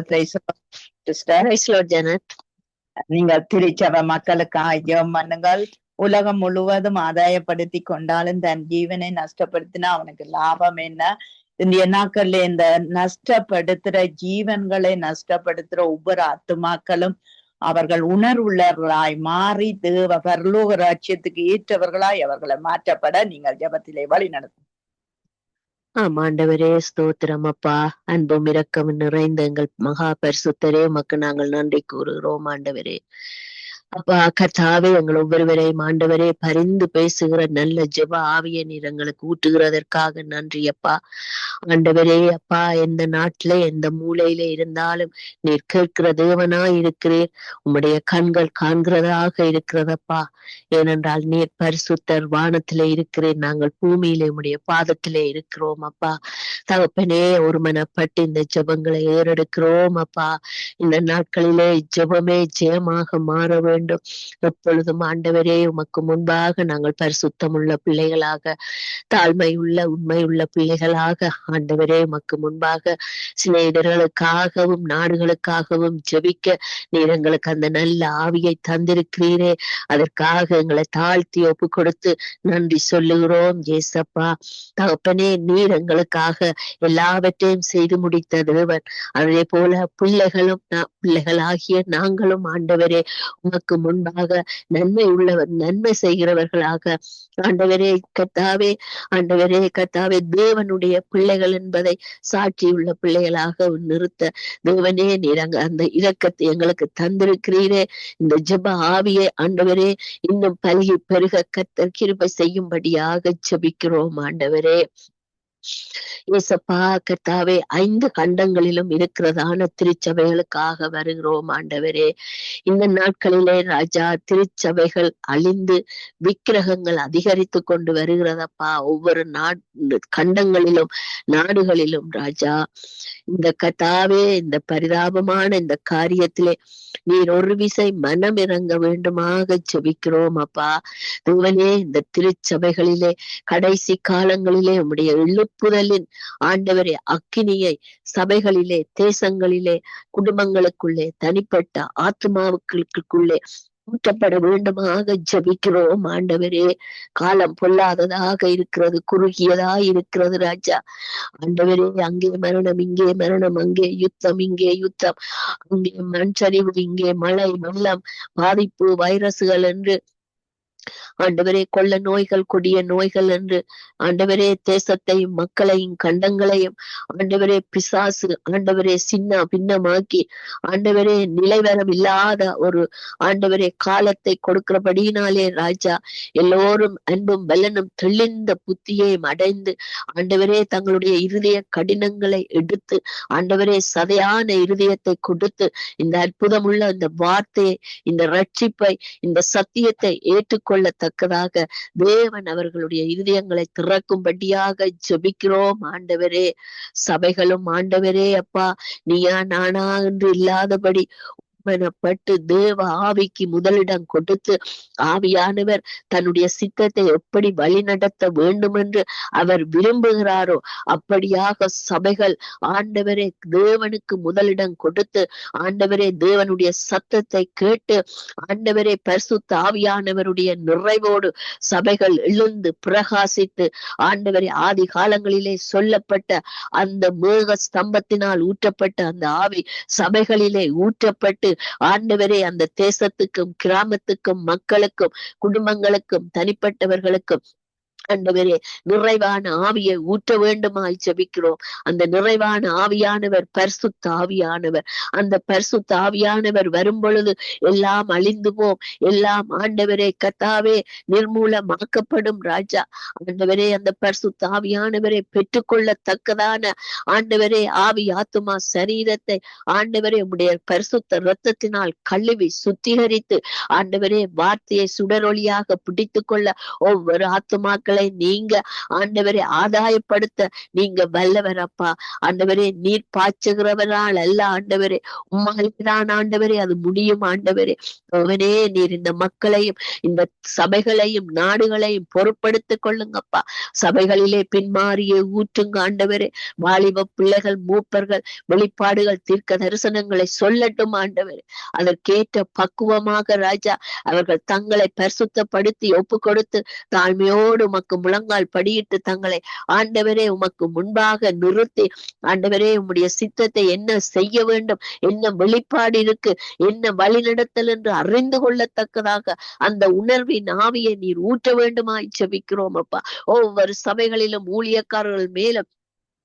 நீங்க திருச்சபை மக்களுக்காக ஜெபம் பண்ணுங்கள். உலகம் முழுவதும் ஆதாயப்படுத்தி கொண்டாலும் தன் ஜீவனை நஷ்டப்படுத்தினா அவனுக்கு லாபம் என்ன? இந்த நாட்கள்ல இந்த நஷ்டப்படுத்துற ஜீவன்களை நஷ்டப்படுத்துற ஒவ்வொரு ஆத்துமாக்களும் அவர்கள் உணர்வுள்ளவர்களாய் மாறி தேவ பரலோக ராஜ்யத்துக்கு ஏற்றவர்களாய் அவர்களை மாற்றப்பட நீங்கள் ஜெபத்திலே வழி நடத்தும். ஆண்டவரே ஸ்தோத்திரம் அப்பா. அன்பும் இரக்கம் நிறைந்த எங்கள் மகா பரிசுத்தரே உமக்கு நாங்கள் நன்றி கூறுகிறோம் ஆண்டவரே. அப்பா கர்த்தாவே எங்கள் ஒவ்வொருவரையும் ஆண்டவரே பரிந்து பேசுகிற நல்ல ஜெப ஆவியை நீர் எங்களுக்கு ஊட்டுகிறதற்காக நன்றி அப்பா. ஆண்டவரே அப்பா எந்த நாட்டில எந்த மூலையில இருந்தாலும் நீர் கேட்கிற தேவனாய் இருக்கிறீர். உம்முடைய கண்கள் காண்கிறதாக இருக்கிறதப்பா. ஏனென்றால் நீர் பரிசுத்தர், வானத்திலே இருக்கிறேன், நாங்கள் பூமியிலே உம்முடைய பாதத்திலே இருக்கிறோம் அப்பா. தகப்பனே ஒருமனப்பட்டு இந்த ஜெபங்களை ஏறெடுக்கிறோம் அப்பா. இந்த நாட்களிலே ஜெபமே ஜெயமாக மாற வேண்டும். எப்பொழுதும் ஆண்டவரே உமக்கு முன்பாக நாங்கள் பரிசுத்தம் உள்ள பிள்ளைகளாக, தாழ்மை உள்ள உண்மை உள்ள பிள்ளைகளாக ஆண்டவரே உமக்கு முன்பாக சிநேகிதர்களுக்காகவும் நாடுகளுக்காகவும் ஜெபிக்க நீர் எங்களுக்கு அந்த நல்ல ஆவியை தந்திருக்கிறீரே. அதற்காக எங்களை தாழ்த்தி ஒப்பு கொடுத்து நன்றி சொல்லுகிறோம் ஏசப்பா. தகப்பனே நீர் எங்களுக்காக எல்லாவற்றையும் செய்து முடித்த தேவன். அதே போல பிள்ளைகளாகிய நாங்களும் ஆண்டவரே உமக்கு முன்பாக நன்மை உள்ளவர் நன்மை செய்கிறவர்களாக ஆண்டவரே கர்த்தாவே தேவனுடைய பிள்ளைகள் என்பதை சாட்சியுள்ள பிள்ளைகளாக நிறுத்த தேவனே நீர் அந்த இரக்கத்தை எங்களுக்கு தந்திருக்கிறீரே. இந்த ஜெப ஆவியை ஆண்டவரே இன்னும் பல்கி பெருக கர்த்தர் கிருபை செய்யும்படியாக ஜெபிக்கிறோம் ஆண்டவரே. ஏசப்பா கர்த்தாவே 5 கண்டங்களிலும் இருக்கிறதான திருச்சபைகளுக்காக வருகிறோம் ஆண்டவரே. இந்த நாட்களிலே ராஜா திருச்சபைகள் அழிந்து விக்கிரகங்கள் அதிகரித்து கொண்டு வருகிறதப்பா. ஒவ்வொரு கண்டங்களிலும் நாடுகளிலும் ராஜா இந்த கர்த்தாவே இந்த பரிதாபமான இந்த காரியத்திலே நீர் ஒரு விசை மனம் இறங்க வேண்டுமாக ஜெபிக்கிறோம் அப்பா. தேவனே இந்த திருச்சபைகளிலே கடைசி காலங்களிலே உம்முடைய எழுப்புதலின் ஆண்டவரே அக்கினியை சபைகளிலே, தேசங்களிலே, குடும்பங்களுக்குள்ளே, தனிப்பட்ட ஆத்மாவுக்குள்ளே ஊற்றப்பட வேண்டுமாக ஜெபிக்கிறோம் ஆண்டவரே. காலம் பொல்லாததாக இருக்கிறது, குறுகியதா இருக்கிறது ராஜா. ஆண்டவரே அங்கே மரணம், இங்கே மரணம், அங்கே யுத்தம், இங்கே யுத்தம், அங்கே மண் சரிவு, இங்கே மழை, வெள்ளம், பாதிப்பு, வைரசுகள் என்று ஆண்டவரே, கொள்ள நோய்கள், கொடிய நோய்கள் என்று ஆண்டவரே தேசத்தையும் மக்களையும் கண்டங்களையும் ஆண்டவரே பிசாசு ஆண்டவரே சின்ன பின்னமாக்கி ஆண்டவரே நிலைவரம் இல்லாத ஒரு ஆண்டவரே காலத்தை கொடுக்கிறபடியினாலே ராஜா எல்லோரும் அன்பும் பலனும் தெளிந்த புத்தியையும் அடைந்து ஆண்டவரே தங்களுடைய இருதய கடினங்களை எடுத்து ஆண்டவரே சதையான இருதயத்தை கொடுத்து இந்த அற்புதமுள்ள இந்த வார்த்தையை, இந்த ரட்சிப்பை, இந்த சத்தியத்தை ஏற்றுக்கொள்ளத்தக்கதாக தேவன் அவர்களுடைய இருதயங்களை திறக்கும்படியாக ஜெபிக்கிறோம் ஆண்டவரே. சபைகளும் ஆண்டவரே அப்பா நீயா நானா என்று இல்லாதபடி பட்டு தேவ ஆவிக்கு முதலிடம் கொடுத்து ஆவியானவர் தன்னுடைய சித்தத்தை எப்படி வழி நடத்த வேண்டும் என்று அவர் விரும்புகிறாரோ அப்படியாக சபைகள் ஆண்டவரே தேவனுக்கு முதலிடம் கொடுத்து ஆண்டவரே தேவனுடைய சத்தத்தை கேட்டு ஆண்டவரே பரிசுத்த ஆவியானவருடைய நிறைவோடு சபைகள் எழுந்து பிரகாசித்து ஆண்டவரே ஆதி காலங்களிலே சொல்லப்பட்ட அந்த மேக ஸ்தம்பத்தினால் ஊற்றப்பட்ட அந்த ஆவி சபைகளிலே ஊற்றப்பட்டு ஆண்டவரே அந்த தேசத்துக்கும் கிராமத்துக்கும் மக்களுக்கும் குடும்பங்களுக்கும் தனிப்பட்டவர்களுக்கும் ஆண்டவரே நிறைவான ஆவியை ஊற்ற வேண்டுமாய் ஜெபிக்கிறோம். அந்த நிறைவான ஆவியானவர் பரிசுத்த ஆவியானவர். அந்த பரிசுத்த ஆவியானவர் வரும் பொழுது எல்லாம் அழிந்து போம், எல்லாம் ஆண்டவரே கர்த்தாவே நிர்மூலமாக்கப்படும் ராஜா. ஆண்டவரே அந்த பரிசுத்த ஆவியானவரை பெற்றுக்கொள்ளத்தக்கதான ஆண்டவரே ஆவி ஆத்துமா சரீரத்தை ஆண்டவரே உடைய பரிசுத்த இரத்தத்தினால் கழுவி சுத்திகரித்து ஆண்டவரே வார்த்தையை சுடரொளியாக பிடித்து கொள்ள ஒவ்வொரு ஆத்துமாக்களை நீங்க ஆண்டவரே ஆதாயப்படுத்த நீங்க வல்லவர் அப்பா. ஆண்டவரே நீர் பாய்ச்சுகிறவரால் அல்ல ஆண்டவரே, உம்மால்தான் ஆண்டவரே அது முடியும் ஆண்டவரே. அவனே நீர் இந்த மக்களையும் இந்த சபைகளையும் நாடுகளையும் பொறுப்படுத்திக் கொள்ளுங்கப்பா. சபைகளிலே பின்மாறியே ஊற்றுங்க ஆண்டவரே. வாலிப பிள்ளைகள் மூப்பர்கள் வெளிப்பாடுகள் தீர்க்க தரிசனங்களை சொல்லட்டும் ஆண்டவரே. அதற்கேற்ற பக்குவமாக ராஜா அவர்கள் தங்களை பரிசுத்தப்படுத்தி ஒப்பு கொடுத்து தாழ்மையோடு உமக்கு முழங்கால் படியிட்டு தங்களை ஆண்டவரே உமக்கு முன்பாக நிறுத்தி ஆண்டவரே உம்முடைய சித்தத்தை என்ன செய்ய வேண்டும், என்ன வெளிப்பாடு இருக்கு, என்ன வழிநடத்தல் என்று அறிந்து கொள்ளத்தக்கதாக அந்த உணர்வின் ஆவியை நீர் ஊற்ற வேண்டுமாய் ஜெபிக்கிறோம் அப்பா. ஒவ்வொரு சபைகளிலும் ஊழியக்காரர்கள் மேலும்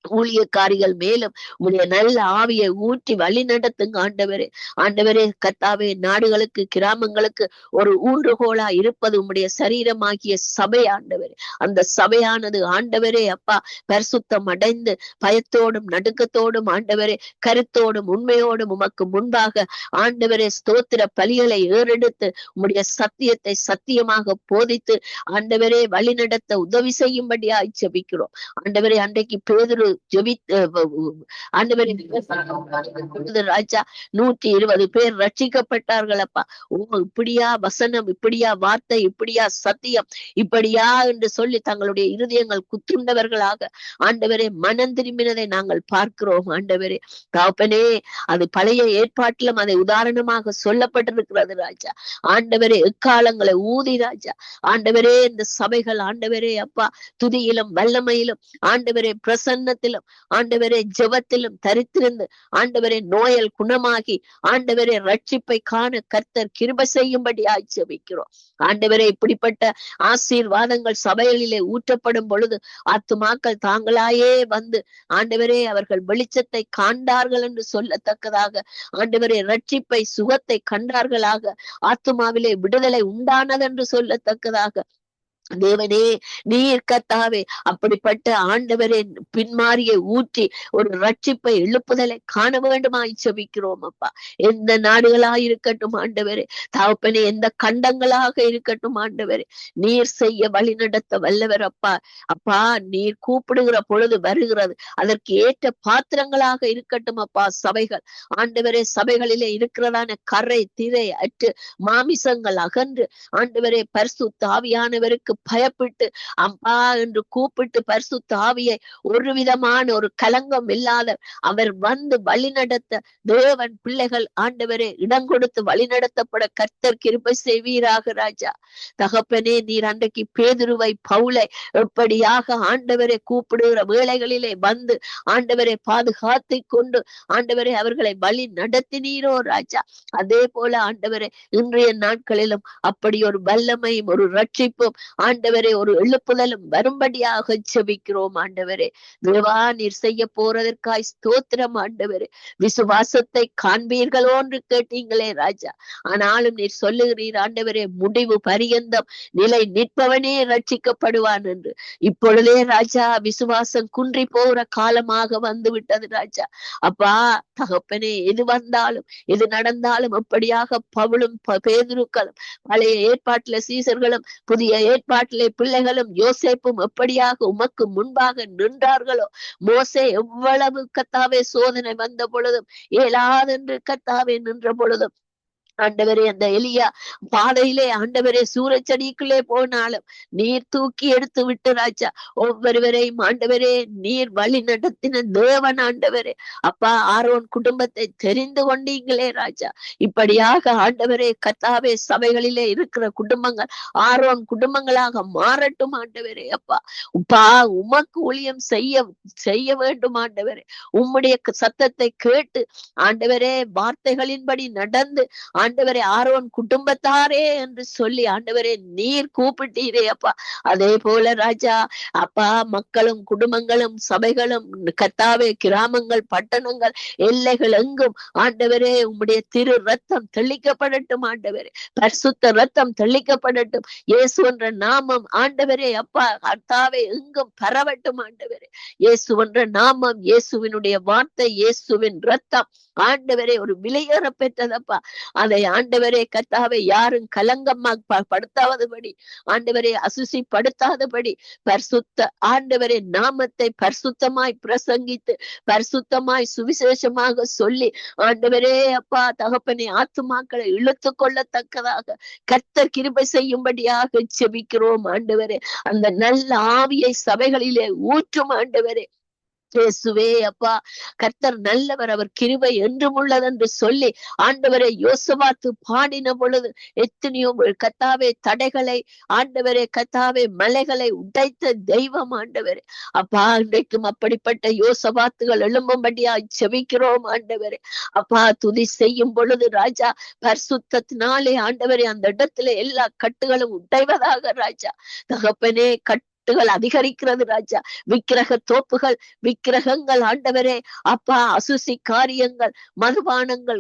ஊழியக்காரிகள் மேலும் உடைய நல்ல ஆவியை ஊற்றி வழி நடத்துங்க ஆண்டவரே. ஆண்டவரே கர்த்தாவே நாடுகளுக்கு கிராமங்களுக்கு ஒரு ஊன்றுகோலா இருப்பது உம்முடைய சரீரமாகிய சபை ஆண்டவரே. அந்த சபையானது ஆண்டவரே அப்பா பரிசுத்தம் அடைந்து பயத்தோடும் நடுக்கத்தோடும் ஆண்டவரே கருத்தோடும் உண்மையோடும் உமக்கு முன்பாக ஆண்டவரே ஸ்தோத்திர பலிகளை ஏறெடுத்து உம்முடைய சத்தியத்தை சத்தியமாக போதித்து ஆண்டவரே வழி நடத்த உதவி செய்யும்படியாய் ஜெபிக்கிறோம் ஆண்டவரே. அன்றைக்கு பேதுரு ராஜா 120 பேர் ரட்சிக்கப்பட்டார்கள் அப்பா. ஓ இப்படியா வசனம், இப்படியா வார்த்தை, இப்படியா சத்தியம், இப்படியா என்று சொல்லி தங்களுடைய இருதயங்கள் குத்துண்டவர்களாக ஆண்டவரே மனம் திரும்பினதை நாங்கள் பார்க்கிறோம் ஆண்டவரே. தகப்பனே அது பழைய ஏற்பாட்டிலும் அதை உதாரணமாக சொல்லப்பட்டிருக்கிறது ராஜா. ஆண்டவரே எக்காலங்களை ஊதி ராஜா ஆண்டவரே இந்த சபைகள் ஆண்டவரே அப்பா துதியிலும் வல்லமையிலும் ஆண்டவரே பிரசன்னத்திலும் ஆண்டவரே ஜெபத்திலும் தரித்திருந்து ஆண்டவரே நோயல் குணமாகி ஆண்டவரே ரட்சிப்பை காண கர்த்தர் கிருபை செய்யும்படி ஜெபிக்கிறோம் ஆண்டவரே. இப்படிப்பட்ட ஆசீர்வாதங்கள் சபைகளிலே ஊற்றப்படும் பொழுது ஆத்துமாக்கள் தாங்களாயே வந்து ஆண்டவரே அவர்கள் வெளிச்சத்தை காண்டார்கள் என்று சொல்லத்தக்கதாக ஆண்டவரே ரட்சிப்பை சுகத்தை கண்டார்களாக ஆத்துமாவிலே விடுதலை உண்டானது என்று சொல்லத்தக்கதாக தேவனே நீர் கர்த்தாவே அப்படிப்பட்ட ஆண்டவரே பின்மாரியை ஊற்றி ஒரு ரட்சிப்பை எழுப்புதலை காண வேண்டுமாய் ஜெபிக்கிறோம் அப்பா. எந்த நாடுகளாக இருக்கட்டும் ஆண்டவரே, தகப்பனே எந்த கண்டங்களாக இருக்கட்டும் ஆண்டவரே, நீர் செய்ய வழி நடத்த வல்லவர் அப்பா. அப்பா நீர் கூப்பிடுகிற பொழுது வருகிறது, அதற்கு ஏற்ற பாத்திரங்களாக இருக்கட்டும் அப்பா சபைகள் ஆண்டவரே. சபைகளிலே இருக்கிறதான கரை திரை அற்று மாமிசங்கள் அகன்று ஆண்டவரே பரிசுத்த ஆவியானவருக்கு பயப்பட்டு அம்பா என்று கூப்பிட்டு பரிசுத்த ஆவியை ஒரு விதமான ஒரு கலங்கம் இல்லாத அவர் வந்து வழி நடத்த தேவன் பிள்ளைகள் ஆண்டவரே இடம் கொடுத்து வழி நடத்தப்பட கர்த்தர் கிருபை செய்வீராக ராஜா. தகப்பனே, நீர் அன்றைக்கு பேதுருவை பவுலை எப்படியாக ஆண்டவரை கூப்பிடுகிற வேளைகளிலே வந்து ஆண்டவரை பாதுகாத்து கொண்டு ஆண்டவரை அவர்களை வழி நடத்தினீரோ ராஜா. அதே போல ஆண்டவரை இன்றைய நாட்களிலும் அப்படி ஒரு வல்லமையும் ஒரு ரட்சிப்பும் ஆண்டவரே ஒரு எழுப்புதலும் வரும்படியாக செபிக்கிறோம் ஆண்டவரே. தேவா, நீர் செய்ய போறதற்காய் ஸ்தோத்திரம் ஆண்டவரே. விசுவாசத்தை காண்பீர்களோ என்று கேட்டீங்களே ராஜா. ஆனாலும் நீர் சொல்லுகிறீர் ஆண்டவரே, முடிவு பரியந்தம் நிலை நிற்பவனே ரட்சிக்கப்படுவான் என்று. இப்பொழுதே ராஜா விசுவாசம் குன்றி போகிற காலமாக வந்து விட்டது ராஜா. அப்பா தகப்பனே, எது வந்தாலும் எது நடந்தாலும் அப்படியாக பவுலும் பேதுருக்களும் பழைய ஏற்பாட்டில சீசர்களும் புதிய ஏற்பாட்டிலே பிள்ளைகளும் யோசேப்பும் எப்படியாக உமக்கு முன்பாக நின்றார்களோ, மோசே எவ்வளவு கர்த்தாவே சோதனை வந்த பொழுதும் இயலாதென்று கர்த்தாவே நின்ற பொழுதும் ஆண்டவரே, அந்த எலியா பாதையிலே ஆண்டவரே சூரச்செடிக்குள்ளே போனாலும் நீர் தூக்கி எடுத்து விட்டு ராஜா ஒவ்வொருவரையும் ஆண்டவரே நீர் வழி நடத்தின தேவன் ஆண்டவரே. அப்பா, ஆரோன் குடும்பத்தை தெரிந்து கொண்டீங்களே ராஜா. இப்படியாக ஆண்டவரே கர்த்தாவே சபைகளிலே இருக்கிற குடும்பங்கள் ஆரோன் குடும்பங்களாக மாறட்டும் ஆண்டவரே. அப்பா அப்பா, உமக்கு ஊழியம் செய்ய வேண்டும் ஆண்டவரே. உம்முடைய சத்தத்தை கேட்டு ஆண்டவரே வார்த்தைகளின்படி நடந்து ஆண்டவரே ஆரோன் குடும்பத்தாரே என்று சொல்லி ஆண்டவரே நீர் கூப்பிட்டீரே அப்பா. அதே போல ராஜா அப்பா, மக்களும் குடும்பங்களும் சபைகளும் கர்த்தாவே கிராமங்கள் பட்டணங்கள் எல்லைகள் எங்கும் ஆண்டவரே உம்முடைய திரு ரத்தம் தெளிக்கப்படட்டும் ஆண்டவரே. பரிசுத்த ரத்தம் தெளிக்கப்படட்டும். இயேசு என்ற நாமம் ஆண்டவரே அப்பா கர்த்தாவே எங்கும் பரவட்டும் ஆண்டவரே. இயேசு என்ற நாமம், இயேசுவினுடைய வார்த்தை, இயேசுவின் ரத்தம் ஆண்டவரே ஒரு விலையேற பெற்றதப்பா. அதை ஆண்டவரே கர்த்தாவே யாரும் கலங்கமா படுத்தாதபடி ஆண்டவரே அசுசிப்படுத்தாதபடி பரிசுத்த ஆண்டவரே நாமத்தை பரிசுத்தமாய் பிரசங்கித்து பரிசுத்தமாய் சுவிசேஷமாக சொல்லி ஆண்டவரே அப்பா தகப்பனே ஆத்துமாக்களை இழுத்து கொள்ளத்தக்கதாக கர்த்தர் கிருபை செய்யும்படியாக செபிக்கிறோம் ஆண்டவரே. அந்த நல்ல ஆவியை சபைகளிலே ஊற்றும் ஆண்டவரே. இயேசுவே அப்பா, கர்த்தர் நல்லவர், அவர் கிருபை என்றும் உள்ளது என்று சொல்லி ஆண்டவரை யோசபாத்து பாடின பொழுது எத்தனையோ கர்த்தாவே தடைகளை ஆண்டவரே கர்த்தாவே மலைகளை உடைத்த தெய்வம் ஆண்டவரே. அப்பா, இன்றைக்கும் அப்படிப்பட்ட யோசபாத்துகள் எழும்பும்படியா செபிக்கிறோம் ஆண்டவரே. அப்பா, துதி செய்யும் பொழுது ராஜா பரிசுத்தத்தினாலே ஆண்டவரே அந்த இடத்துல எல்லா கட்டுகளும் உடைவதாக ராஜா. தகப்பனே, அதிகரிக்கிறது ராஜா. விக்கிரக தோப்புகள் விக்கிரகங்கள் ஆண்டவரே அப்பா அசுசி காரியங்கள் மதுபானங்கள்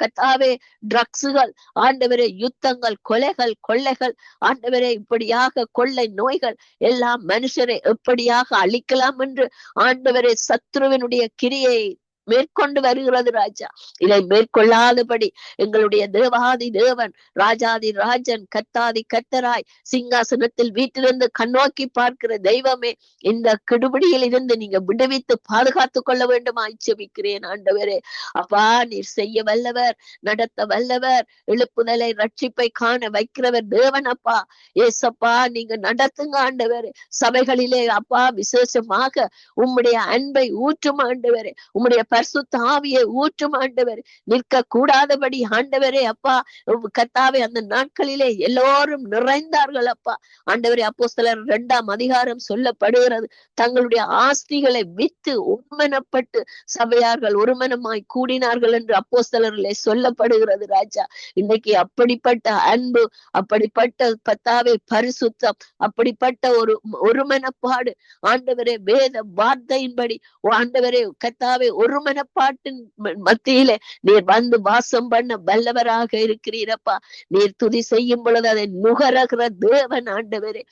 கர்த்தாவே ட்ரக்ஸுகள் ஆண்டவரே யுத்தங்கள் கொலைகள் கொள்ளைகள் ஆண்டவரே இப்படியாக கொள்ளை நோய்கள் எல்லாம் மனுஷரை எப்படியாக அழிக்கலாம் என்று ஆண்டவரே சத்ருவினுடைய கிரியை மேற்கொண்டு வருகிறது ராஜா. இதை மேற்கொள்ளாதபடி எங்களுடைய தேவாதி தேவன் ராஜாதி ராஜன் கர்த்தாதி கர்த்தராய் சிங்காசனத்தில் வீட்டிலிருந்து கண்ணோக்கி பார்க்கிற தெய்வமே, இந்த கெடுபிடியில் இருந்து நீங்க விடுவித்து பாதுகாத்து கொள்ள வேண்டும் ஆட்சேபிக்கிறேன் ஆண்டவரே. அப்பா, நீர் செய்ய வல்லவர், நடத்த வல்லவர், எழுப்புதலை ரட்சிப்பை காண வைக்கிறவர் தேவன் அப்பா. ஏசப்பா, நீங்க நடத்துங்க ஆண்டவரே. சபைகளிலே அப்பா விசேஷமாக உம்முடைய அன்பை ஊற்றும் ஆண்டவரே. உம்முடைய பரிசுத்த ஆவியை ஊற்றும் ஆண்டவர். நிற்க கூடாதபடி ஆண்டவரே அப்பா கர்த்தாவே அந்த நாட்களிலே எல்லோரும் நிறைந்தார்கள் அப்பா. ஆண்டவரே, அப்போஸ்தலர் 2ஆம் அதிகாரம் சொல்லப்படுகிறது, தங்களுடைய ஆஸ்திகளை வித்து ஒருமனப்பட்டு சபையார்கள் ஒருமனமாய் கூடினார்கள் என்று அப்போஸ்தலரிலே சொல்லப்படுகிறது ராஜா. இன்னைக்கு அப்படிப்பட்ட அன்பு, அப்படிப்பட்ட கர்த்தாவே பரிசுத்தம், அப்படிப்பட்ட ஒருமனப்பாடு ஆண்டவரே வேத வார்த்தையின்படி ஆண்டவரே கர்த்தாவே ஒருமனப்பாட்டின் மத்தியிலே நீர் வந்து வாசம் பண்ண வல்லவராக இருக்கிறீரப்பா. நீர் துதி செய்யும் பொழுது அதை நுகரகிற தேவன் ஆண்டவரே.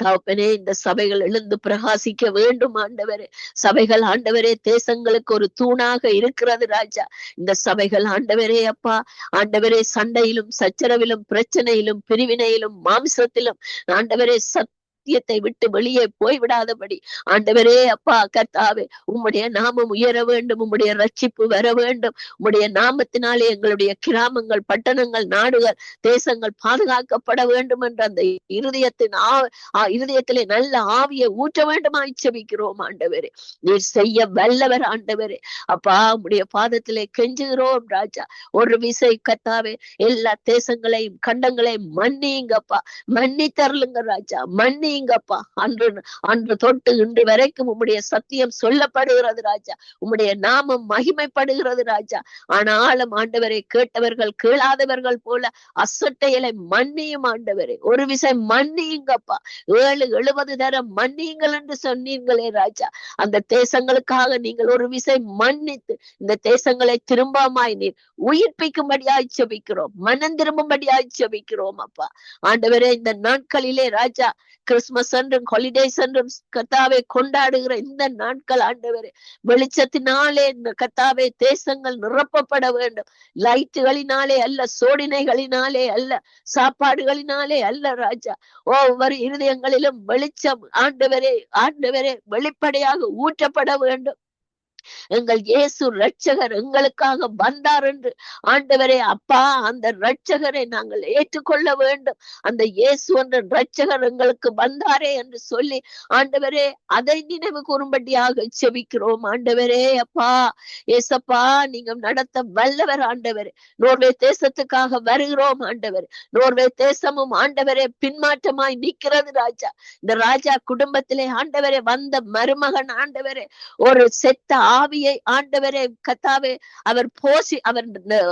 தகப்பனே, இந்த சபைகள் எழுந்து பிரகாசிக்க வேண்டும் ஆண்டவரே. சபைகள் ஆண்டவரே தேசங்களுக்கு ஒரு தூணாக இருக்கிறது ராஜா. இந்த சபைகள் ஆண்டவரே அப்பா ஆண்டவரே சண்டையிலும் சச்சரவிலும் பிரச்சனையிலும் பிரிவினையிலும் மாம்சத்திலும் ஆண்டவரே சத்தியத்தை விட்டு வெளியே போய்விடாதபடி ஆண்டவரே அப்பா கர்த்தாவே உம்முடைய நாமம் உயர வேண்டும், உம்முடைய ரட்சிப்பு வர வேண்டும். உம்முடைய நாமத்தினாலே எங்களுடைய கிராமங்கள், பட்டணங்கள், நாடுகள், தேசங்கள் பாதுகாக்கப்பட வேண்டும் என்ற அந்த இருதயத்திலே நல்ல ஆவியை ஊற்ற வேண்டுமாய் செபிக்கிறோம் ஆண்டவரே. நீர் செய்ய வல்லவர் ஆண்டவரே. அப்பா உம்முடைய பாதத்திலே கெஞ்சுகிறோம் ராஜா. ஒரு விசை கர்த்தாவே எல்லா தேசங்களையும் கண்டங்களையும் மன்னிங்கப்பா, மன்னி தரலுங்க ராஜா, மன்னிங்கப்பா. அன்று தொட்டு இன்று வரைக்கும் உம்முடைய சத்தியம் சொல்லப்படுகிறது ராஜா, உம்முடைய நாமம் மகிமைப்படுகிறது ராஜா. ஆனாலும் ஆண்டவரை கேட்டவர்கள் கேளாதவர்கள் போல அசட்டைகளை மன்னியும் ஆண்டவரே. ஒரு விசை மன்னியுங்கப்பா, 7-70 தரம் மன்னியுங்கள் என்று சொன்னீர்களே ராஜா. அந்த தேசங்களுக்காக நீங்கள் ஒரு விசை மன்னித்து இந்த தேசங்களை திரும்பமாய் நீர் உயிர்ப்பிக்கும்படியாய் செபிக்கிறோம், மனம் திரும்பும்படியாய் செபிக்கிறோம் அப்பா. ஆண்டவரே இந்த நாட்களிலே ராஜா கிறிஸ்துமஸ் என்றும் ஹாலிடேஸ் என்றும் கர்த்தாவே கொண்டாடுகிற இந்த நாட்கள் ஆண்டவரே வெளிச்சத்தினாலே இந்த கர்த்தாவே தேசங்கள் நிரப்பப்பட வேண்டும். லைட்டுகளினாலே அல்ல, சோடினைகளினாலே அல்ல, சாப்பாடுகளினாலே அல்ல ராஜா. ஒவ்வொரு இருதயங்களிலும் வெளிச்சம் ஆண்டவரே வெளிப்படையாக ஊற்றப்பட வேண்டும். எங்கள் இயேசு ரட்சகர் எங்களுக்காக வந்தார் என்று ஆண்டவரே அப்பா அந்த ரட்சகரை நாங்கள் ஏற்றுக்கொள்ள வேண்டும். அந்த இயேசு என்ற ரட்சகர் எங்களுக்கு வந்தாரே என்று சொல்லி ஆண்டவரே அதை நினைவு கூறும்படியாக செபிக்கிறோம் ஆண்டவரே. அப்பா ஏசப்பா நீங்க நடத்த வல்லவர் ஆண்டவரே. நோர்வே தேசத்துக்காக வருகிறோம் ஆண்டவரே. நோர்வே தேசமும் ஆண்டவரே பின்மாற்றமாய் நிற்கிறது ராஜா. இந்த ராஜா குடும்பத்திலே ஆண்டவரே வந்த மருமகன் ஆண்டவரே ஒரு செத்த ஆவியை ஆண்டவரே கத்தாவே அவர் போசி அவர்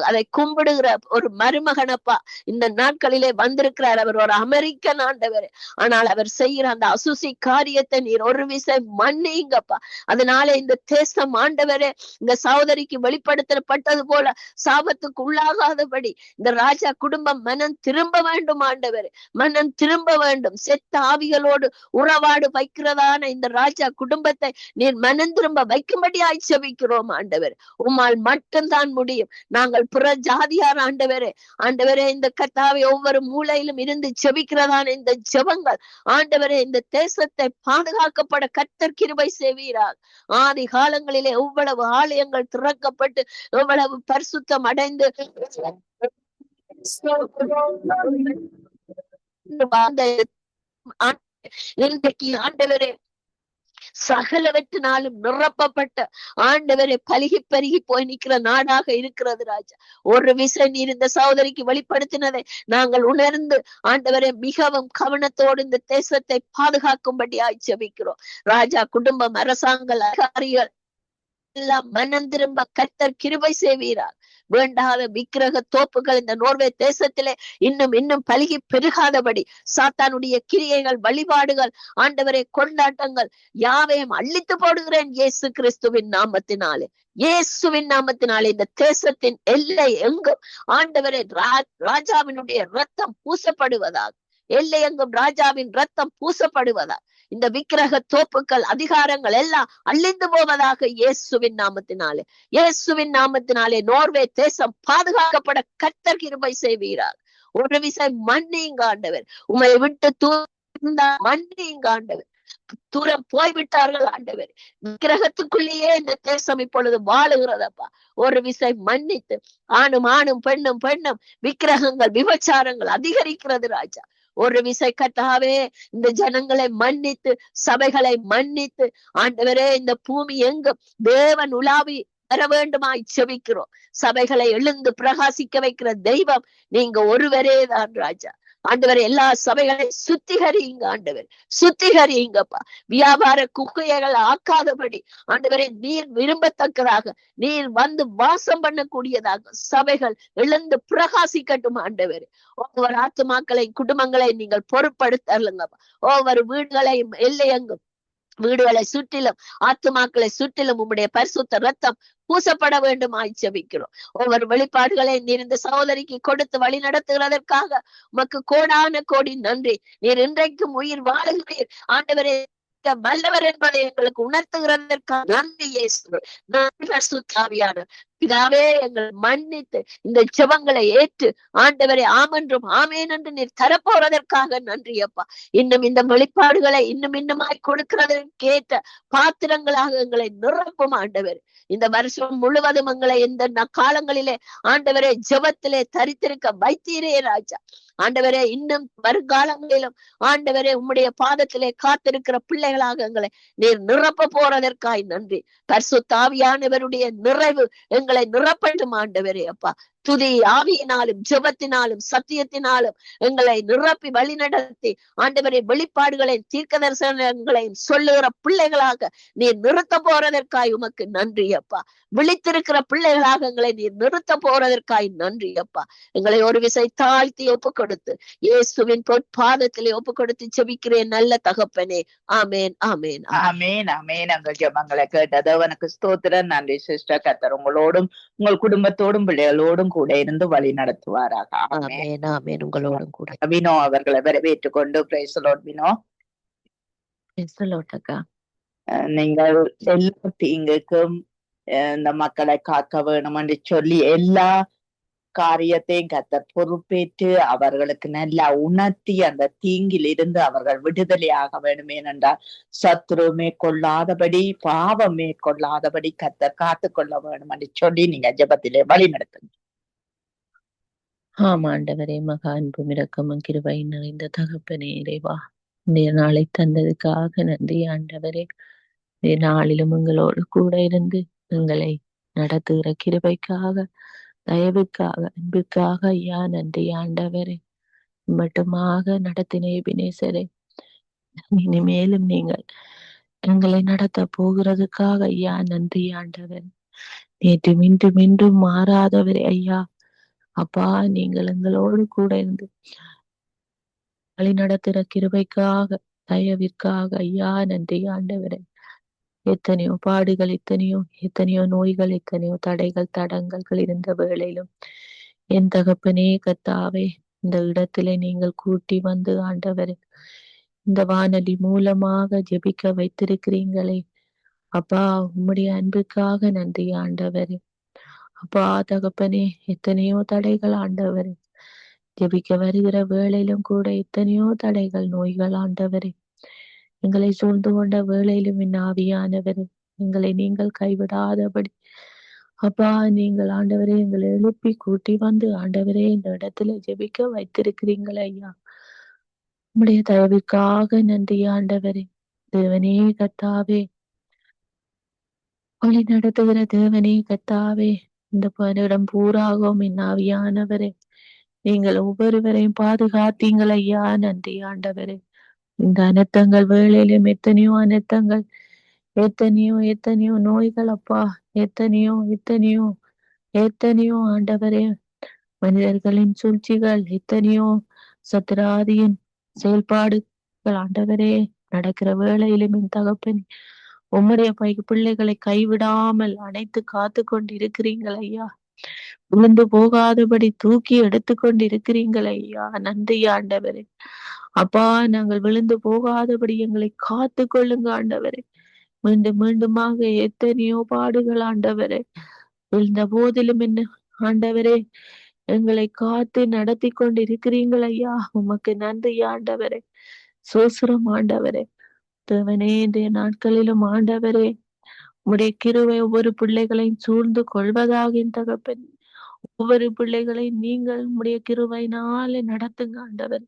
அதை கும்பிடுகிற ஒரு மருமகனப்பா இந்த நாட்களிலே வந்திருக்கிறார். அவர் ஒரு அமெரிக்கன் ஆண்டவரே. ஆனால் அவர் செய்கிற அந்த அசுசி காரியத்தை நீர் ஒரு விசை மன்னிங்கப்பா. அதனால இந்த தேசம் ஆண்டவரே இந்த சகோதரிக்கு வெளிப்படுத்தப்பட்டது போல சாபத்துக்கு உள்ளாகாதபடி இந்த ராஜா குடும்பம் மனம் திரும்ப வேண்டும் ஆண்டவரே, மனம் திரும்ப வேண்டும். செத்த ஆவிகளோடு உறவாடு வைக்கிறதான இந்த ராஜா குடும்பத்தை நீர் மனம் திரும்ப வைக்கும்படியாய் செபிக்கிறோம் ஆண்டவர். உம்மால் மட்டும்தான் முடியும். நாங்கள் புற ஜாதியார் ஆண்டவரே இந்த கர்த்தாவை ஒவ்வொரு மூலையிலும் இருந்து செபிக்கிறதான இந்த ஜெபங்கள் ஆண்டவரே இந்த தேசத்தை பாதுகாக்கப்பட கர்த்தர் கிருபை செய்வீராக. ஆதி காலங்களிலே எவ்வளவு ஆலயங்கள் திறக்கப்பட்டு எவ்வளவு பரிசுத்தம் அடைந்து இன்றைக்கு ஆண்டவரே சகலவற்றினாலும் நிரப்பப்பட்ட ஆண்டவரை பருகி பருகி போய் நிற்கிற நாடாக இருக்கிறது ராஜா. ஒரு விசை நீர் இந்த சகோதரிக்கு வெளிப்படுத்தினதை நாங்கள் உணர்ந்து ஆண்டவரை மிகவும் கவனத்தோடு இந்த தேசத்தை பாதுகாக்கும்படியாய் செபிக்கிறோம் ராஜா. குடும்பம், அரசாங்க அதிகாரிகள் எல்லாம் மனம் திரும்ப கர்த்தர் கிருபை செய்வீரார். வேண்டாத விக்கிரக தோப்புகள் இந்த நோர்வே தேசத்திலே இன்னும் பலுகி பெருகாதபடி சாத்தானுடைய கிரியைகள், வழிபாடுகள், ஆண்டவரை கொண்டாட்டங்கள் யாவையும் அழித்து போடுகிறேன் இயேசு கிறிஸ்துவின் நாமத்தினாலே. இயேசுவின் நாமத்தினாலே இந்த தேசத்தின் எல்லை எங்கும் ஆண்டவரை ராஜாவினுடைய ரத்தம் பூசப்படுவதாக, எல்லை எங்கும் ராஜாவின் ரத்தம் பூசப்படுவதாக, இந்த விக்கிரக தோப்புகள், அதிகாரங்கள் எல்லாம் அழிந்து போவதாக இயேசுவின் நாமத்தினாலே. இயேசுவின் நாமத்தினாலே நோர்வே தேசம் பாதுகாக்கப்பட கர்த்தர் கிருபை செய்வீரார். ஒரு விசை மன்னியுங்க ஆண்டவர். உம்மை விட்டு மன்னியுங்க ஆண்டவர். தூரம் போய்விட்டார்கள் ஆண்டவர். விக்கிரகத்துக்குள்ளேயே இந்த தேசம் இப்பொழுது வாழுகிறதப்பா. ஒரு விசை மன்னித்து ஆணும் பெண்ணும் விக்கிரகங்கள், விபச்சாரங்கள் அதிகரிக்கிறது ராஜா. ஒரு விசை கர்த்தாவே இந்த ஜனங்களை மன்னித்து, சபைகளை மன்னித்து ஆண்டவரே இந்த பூமி எங்கும் தேவன் உலாவி வர வேண்டுமாய் செபிக்கிறோம். சபைகளை எழுந்து பிரகாசிக்க வைக்கிற தெய்வம் நீங்க ஒருவரே தான் ராஜா. ஆண்டவர் எல்லா சபைகளை சுத்திகரிங்க ஆண்டவர், சுத்திகரிங்கப்பா. வியாபார குக்கைகள் ஆக்காதபடி ஆண்டவரை நீர் விரும்பத்தக்கதாக, நீர் வந்து வாசம் பண்ணக்கூடியதாக சபைகள் எழுந்து பிரகாசிக்கட்டும் ஆண்டவர். ஒவ்வொரு ஆத்துமாக்களை, குடும்பங்களை நீங்கள் பொறுப்படுத்தலுங்கப்பா. ஒவ்வொரு வீடுகளையும் எல்லையெங்கும் வீடுகளை சுற்றிலும் ஆத்துமாக்களை சுற்றிலும் உம்முடைய பரிசுத்த ரத்தம் பூசப்பட வேண்டும் ஜெபிக்கிறோம். ஒவ்வொரு வெளிப்பாடுகளை நீர் இந்த சகோதரிக்கு கொடுத்து வழி நடத்துகிறதற்காக உமக்கு கோடான கோடி நன்றி. நீர் இன்றைக்கும் உயிர் வாழுகிறீர் ஆண்டவரே, வல்லவர் என்பதை எங்களுக்கு உணர்த்துகிறதற்காக நன்றி இயேசுவே. நன்றி பரிசுத்த ஆவியானவர். பிதாவே எங்கள் மன்னித்து இந்த ஜெபங்களை ஏற்று ஆண்டவரை ஆமென்றும் ஆமேன் என்று நீர் தரப்போறதற்காக நன்றி அப்பா. இன்னும் இந்த வெளிப்பாடுகளை இன்னுமாய் கொடுக்கிறதற்கு ஏற்ற பாத்திரங்களாக எங்களை நிரப்பும் ஆண்டவர். இந்த வருஷம் முழுவதும் எங்களை இந்த காலங்களிலே ஆண்டவரே ஜெபத்திலே தரித்திருக்க வைத்தீரே ராஜா. ஆண்டவரே இன்னும் வருங்காலங்களிலும் ஆண்டவரே உம்முடைய பாதத்திலே காத்திருக்கிற பிள்ளைகளாக எங்களை நீர் நிரப்ப போறதற்காய் நன்றி. பரிசுத்த ஆவியானவருடைய நிறைவு எங்களை நிரப்பட்டும் ஆண்டவரே அப்பா. துதி ஆவியினாலும் ஜெபத்தினாலும் சத்தியத்தினாலும் எங்களை நிரப்பி வழி நடத்தி ஆண்டவரை வெளிப்பாடுகளையும் தீர்க்க தரிசனங்களையும் சொல்லுகிற பிள்ளைகளாக நீர் நிறுத்த போறதற்காய் உமக்கு நன்றி அப்பா. விழித்திருக்கிற பிள்ளைகளாக எங்களை நீர் நிறுத்த போறதற்காய் நன்றி அப்பா. எங்களை ஒரு விசை தாழ்த்தி ஒப்பு கொடுத்து இயேசுவின் பொற்பாதத்திலே ஒப்பு கொடுத்து ஜெபிக்கிறேன் நல்ல தகப்பனே. ஆமேன் ஆமேன் ஆமேன் ஆமேன். எங்கள் ஜெபங்களை கேட்டது உனக்கு ஸ்தோத்திரம். நன்றி சிஸ்டர். கர்த்தர் உங்களோடும் உங்கள் குடும்பத்தோடும் பிள்ளைகளோடும் கூட இருந்து வழி நடத்துவாராக. ஆமேன் ஆமேன். உங்களோடும் கூட. வினோ அவர்களை வரவேற்றுக் கொண்டு praise the Lord. Vino, praise the Lord அக்கா. நீங்கள் எல்லா தீங்குக்கும் இந்த மக்களை காக்க வேணும் என்று சொல்லி எல்லா காரியத்தையும் கர்த்தர் பொறுப்பேற்று அவர்களுக்கு நல்லா உணர்த்தி அந்த தீங்கில் இருந்து அவர்கள் விடுதலையாக வேண்டும். ஏனென்றால் சத்துரு மேற்கொள்ளாதபடி பாவம் மேற்கொள்ளாதபடி கர்த்தர் காத்துக்கொள்ள வேண்டும் என்று சொல்லி நீங்க ஜெபத்திலே வழி நடத்துங்க. ஆமாண்டவரே, மகா அன்பும் இரக்கமும் கிருபை நிறைந்த தகப்பனே இறைவா, இந்த நாளை தந்ததுக்காக நன்றி ஆண்டவரே. இந்த நாளிலும் எங்களோடு கூட இருந்து எங்களை நடத்துகிற கிருபைக்காக, தயவுக்காக, அன்புக்காக ஐயா நன்றி ஆண்டவரே. மட்டுமாக நடத்தின எபினேசரே, இனிமேலும் நீங்கள் எங்களை நடத்த போகிறதுக்காக ஐயா நன்றி ஆண்டவர். நேற்று மீண்டும் மாறாதவரே ஐயா அப்பா, நீங்கள் எங்களோடு கூட இருந்து வழி நடத்துகிற கிருபைக்காக, தயவிற்காக ஐயா நன்றி ஆண்டவரே. எத்தனையோ பாடுகள், எத்தனையோ நோய்கள், எத்தனையோ தடைகள், தடங்கல்கள் இருந்த வேளையிலும் என் தகப்பனே கர்த்தாவே, இந்த இடத்திலே நீங்கள் கூட்டி வந்து ஆண்டவரே இந்த வானொலி மூலமாக ஜெபிக்க வைத்திருக்கிறீங்களே அப்பா, உம்முடைய அன்புக்காக நன்றி ஆண்டவரே. அப்பா தகப்பனே, எத்தனையோ தடைகள் ஆண்டவரே, ஜெபிக்க வருகிற வேளையிலும் கூட எத்தனையோ தடைகள், நோய்கள் ஆண்டவரே, எங்களை சூழ்ந்து கொண்ட வேளையிலும் என் ஆவியானவரே, எங்களை நீங்கள் கைவிடாதபடி அப்பா நீங்கள் ஆண்டவரே எங்களை எழுப்பி கூட்டி வந்து ஆண்டவரே இந்த இடத்துல ஜெபிக்க வைத்திருக்கிறீங்களே ஐயா, உம்முடைய தயவுக்காக நன்றி ஆண்டவரே. தேவனே கர்த்தாவே, வழி நடத்துகிற தேவனே கர்த்தாவே, இந்த பணியிடம் பூராகும் என் ஆவியானவரே, நீங்கள் ஒவ்வொருவரையும் பாதுகாத்தீங்கள் ஐயா நன்றி ஆண்டவரே. இந்த அனர்த்தங்கள் வேளையிலும் எத்தனையோ அனர்த்தங்கள், எத்தனையோ நோய்கள் அப்பா, எத்தனையோ ஆண்டவரே, மனிதர்களின் சூழ்ச்சிகள், எத்தனையோ சத்ராதியின் செயல்பாடுகள் ஆண்டவரே நடக்கிற வேளையிலும் என் தகப்பனே, உம்முடைய பிள்ளைகளை கைவிடாமல் அணைத்து காத்து கொண்டு இருக்கிறீங்கள் ஐயா. விழுந்து போகாதபடி தூக்கி எடுத்து கொண்டு இருக்கிறீங்கள் ஐயா நன்றி ஆண்டவரே. அப்பா, நாங்கள் விழுந்து போகாதபடி எங்களை காத்து கொள்ளுங்க ஆண்டவரே. மீண்டுமாக எத்தனையோ பாடுகள் ஆண்டவரே, விழுந்த போதிலும் என்ன ஆண்டவரே எங்களை காத்து நடத்தி கொண்டு இருக்கிறீங்கள் ஐயா, உமக்கு நன்றி ஆண்டவரே. சோசுரம் ஆண்டவரே. தேவனே, இன்றைய நாட்களிலும் ஆண்டவரே உம்முடைய கிருபை ஒவ்வொரு பிள்ளைகளையும் சூழ்ந்து கொள்வதாக என் தகப்பன். ஒவ்வொரு பிள்ளைகளையும் நீங்கள் உம்முடைய கிருபையினாலே நடத்துங்க ஆண்டவர்.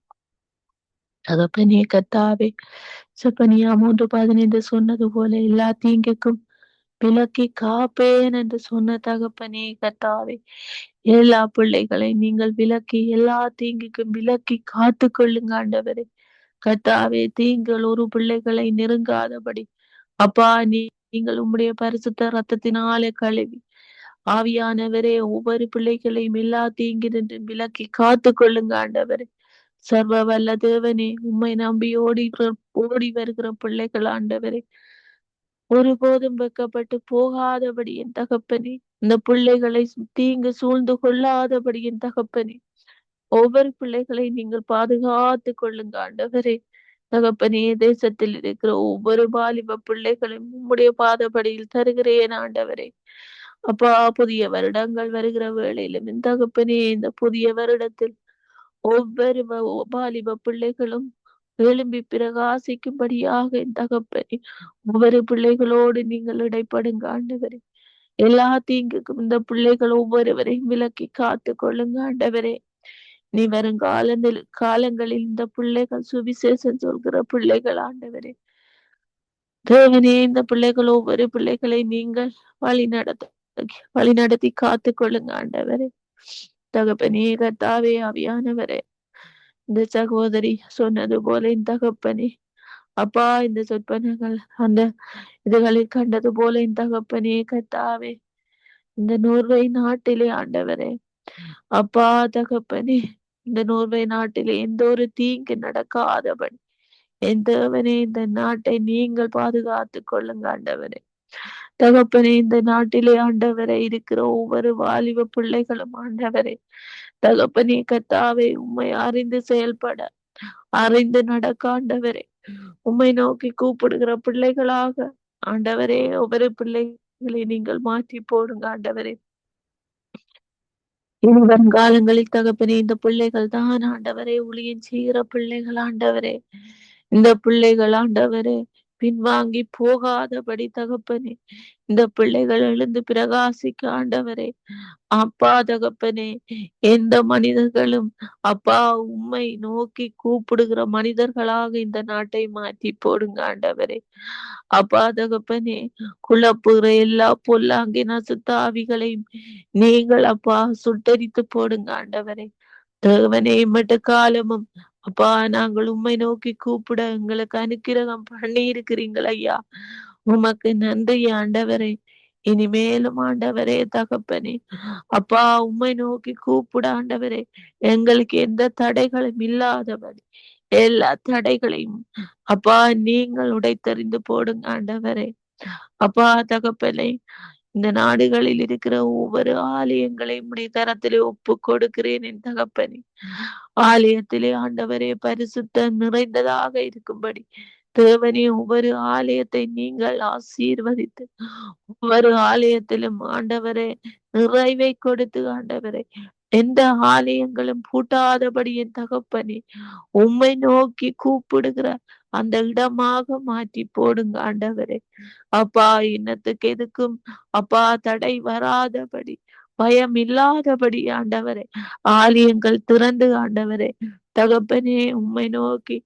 தகப்பனே கர்த்தாவே, செப்பனியா 3:15 சொன்னது போல எல்லா தீங்குக்கும் விலக்கி காப்பேன் என்று சொன்ன தகப்பனே கர்த்தாவே, எல்லா பிள்ளைகளை நீங்கள் விலக்கி எல்லா தீங்குக்கும் விலக்கி காத்து கொள்ளுங்க ஆண்டவரே. கர்த்தாவே, தீங்கள் ஒரு பிள்ளைகளை நெருங்காதபடி அப்பா நீங்கள் உம்முடைய பரிசுத்த ரத்தத்தினாலே கழுவி ஆவியானவரே ஒவ்வொரு பிள்ளைகளையும் எல்லா தீங்கினின்று விலக்கி காத்து கொள்ளுங்க ஆண்டவரே. சர்வ வல்ல தேவனே, உம்மை நம்பி ஓடி வருகிற பிள்ளைகள் ஆண்டவரே, ஒருபோதும் வெக்கப்பட்டு போகாதபடி என் தகப்பனே, இந்த பிள்ளைகளை தீங்கு சூழ்ந்து கொள்ளாதபடி என் தகப்பனே, ஒவ்வொரு பிள்ளைகளை நீங்கள் பாதுகாத்து கொள்ளுங்க ஆண்டவரே. தகப்பனே, தேசத்தில் இருக்கிற ஒவ்வொரு வாலிப பிள்ளைகளும் உம்முடைய பாதபடியில் தருகிறேன் ஆண்டவரே. அப்பா புதிய வருடங்கள் வருகிற வேளையிலும் இந்த தகப்பனே இந்த புதிய வருடத்தில் ஒவ்வொரு வாலிப பிள்ளைகளும் எழும்பி பிரகாசிக்கும்படியாக இந்த தகப்பனே ஒவ்வொரு பிள்ளைகளோடு நீங்கள் இடைப்படுங்க ஆண்டவரே. எல்லா தீங்குக்கும் இந்த பிள்ளைகள் ஒவ்வொருவரையும் விலக்கி காத்து கொள்ளுங்க ஆண்டவரே. நீ வரும் காலங்களில் இந்த பிள்ளைகள் சுவிசேஷம் சொல்கிற பிள்ளைகள் ஆண்டவரே. தேவனே இந்த பிள்ளைகள் ஒவ்வொரு பிள்ளைகளை நீங்கள் வழி நடத்தி காத்து கொள்ளுங்க ஆண்டவரே. தகப்பனே கர்த்தாவே ஆவியானவரே, இந்த சகோதரி சொன்னது போல இந்த தகப்பனே அப்பா இந்த சொற்பனங்கள் அந்த இதுகளில் கண்டது போல இந்த தகப்பனே கர்த்தாவே இந்த நோர்வை நாட்டிலே ஆண்டவரே அப்பா தகப்பனே இந்த நோர்வை நாட்டிலே எந்த ஒரு தீங்கு நடக்காதபடி என் தேவனே இந்த நாட்டை நீங்கள் பாதுகாத்து கொள்ளுங்க ஆண்டவரே. தகப்பனே இந்த நாட்டிலே ஆண்டவரே இருக்கிற ஒவ்வொரு வாலிப பிள்ளைகளும் ஆண்டவரே தகப்பனே கர்த்தாவே உம்மை அறிந்து செயல்பட அறிந்து நடக்க ஆண்டவரே உம்மை நோக்கி கூப்பிடுகிற பிள்ளைகளாக ஆண்டவரே ஒவ்வொரு பிள்ளைகளை நீங்கள் மாற்றி போடுங்க ஆண்டவரே. இனி வருங்காலங்களில் தகப்பனே இந்த பிள்ளைகள் தான் ஆண்டவரே ஊழியம் செய்கிற பிள்ளைகள் ஆண்டவரே. இந்த பிள்ளைகள் ஆண்டவரே பின்வாங்கி போகாதபடி தகப்பனே இந்த பிள்ளைகள் எழுந்து பிரகாசிக்க ஆண்டவரே. அப்பா தகப்பனே எந்த மனிதர்களும் அப்பா உம்மை நோக்கி கூப்பிடுகிற மனிதர்களாக இந்த நாட்டை மாற்றி போடுங்க ஆண்டவரே. அப்பா தகப்பனே குழப்புகிற எல்லா பொல்லாங்கின சுத்தாவிகளையும் நீங்கள் அப்பா சுட்டரித்து போடுங்க ஆண்டவரே. தேவனே மட்டு காலமும் அப்பா நாங்கள் உம்மை நோக்கி கூப்பிட எங்களுக்கு அனுக்கிரகம் பண்ணி இருக்கிறீங்கள் ஐயா. உமக்கு நன்றி ஆண்டவரே. இனிமேலும் ஆண்டவரே தகப்பனே அப்பா உம்மை நோக்கி கூப்பிட ஆண்டவரே எங்களுக்கு எந்த தடைகளும் இல்லாதபடி எல்லா தடைகளையும் அப்பா நீங்கள் உடைத்தறிந்து போடுங்க ஆண்டவரே. அப்பா தகப்பனே இந்த நாடுகளில் இருக்கிற ஒவ்வொரு ஆலயங்களையும் உடைய கரத்திலே ஒப்பு கொடுக்கிறேன் என் தகப்பனே. ஆலயத்திலே ஆண்டவரே பரிசுத்தம் நிறைந்ததாக இருக்கும்படி தேவனே ஒவ்வொரு ஆலயத்தை நீங்கள் ஆசீர்வதித்து ஒவ்வொரு ஆலயத்திலும் ஆண்டவரே நிறைவை கொடுத்து ஆண்டவரே எந்த ஆலயங்களும் பூட்டாதபடி என் தகப்பனே உம்மை நோக்கி கூப்பிடுகிற அந்த இடமாக மாற்றி போடுங்க ஆண்டவரே. அப்பா இன்னத்துக்கு எதுக்கும் அப்பா தடை வராதபடி பயம் இல்லாதபடி ஆண்டவரே ஆலயங்கள் திறந்து ஆண்டவரே தகப்பனே உம்மை நோக்கி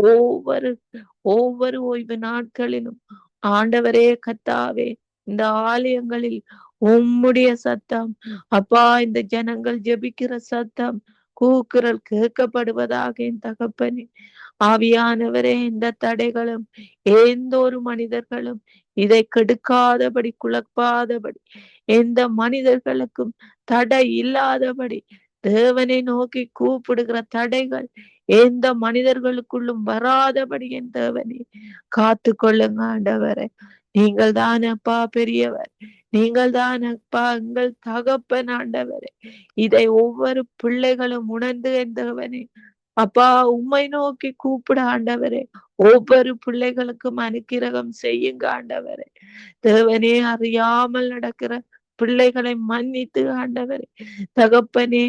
ஒவ்வொரு ஒவ்வொரு ஓய்வு நாட்களிலும் ஆண்டவரே கர்த்தாவே இந்த ஆலயங்களில் உம்முடைய சத்தம் அப்பா இந்த ஜனங்கள் ஜெபிக்கிற சத்தம் கூக்குரல் கேட்கப்படுவதாக என் தகப்பனே. ஆவியானவரே இந்த தடைகளும் எந்த ஒரு மனிதர்களும் இதை கெடுக்காதபடி குழப்பாதபடி எந்த மனிதர்களுக்கும் தடை இல்லாதபடி தேவனை நோக்கி கூப்பிடுகிற தடைகள் எந்த மனிதர்களுக்குள்ளும் வராதபடி என் தேவனே காத்து கொள்ளுங்க ஆண்டவரே. நீங்கள் தான் அப்பா பெரியவர். நீங்கள் தான் அப்பா எங்கள் தகப்பன் ஆண்டவரே. இதை ஒவ்வொரு பிள்ளைகளும் உணர்ந்து என் தேவனே அப்பா உம்மை நோக்கி கூப்பிட ஆண்டவரே ஒவ்வொரு பிள்ளைகளுக்கும் அனுக்கிரகம் செய்யுங்க ஆண்டவரே. தேவனே அறியாமல் நடக்கிற பிள்ளைகளை மன்னித்து ஆண்டவரே தகப்பனே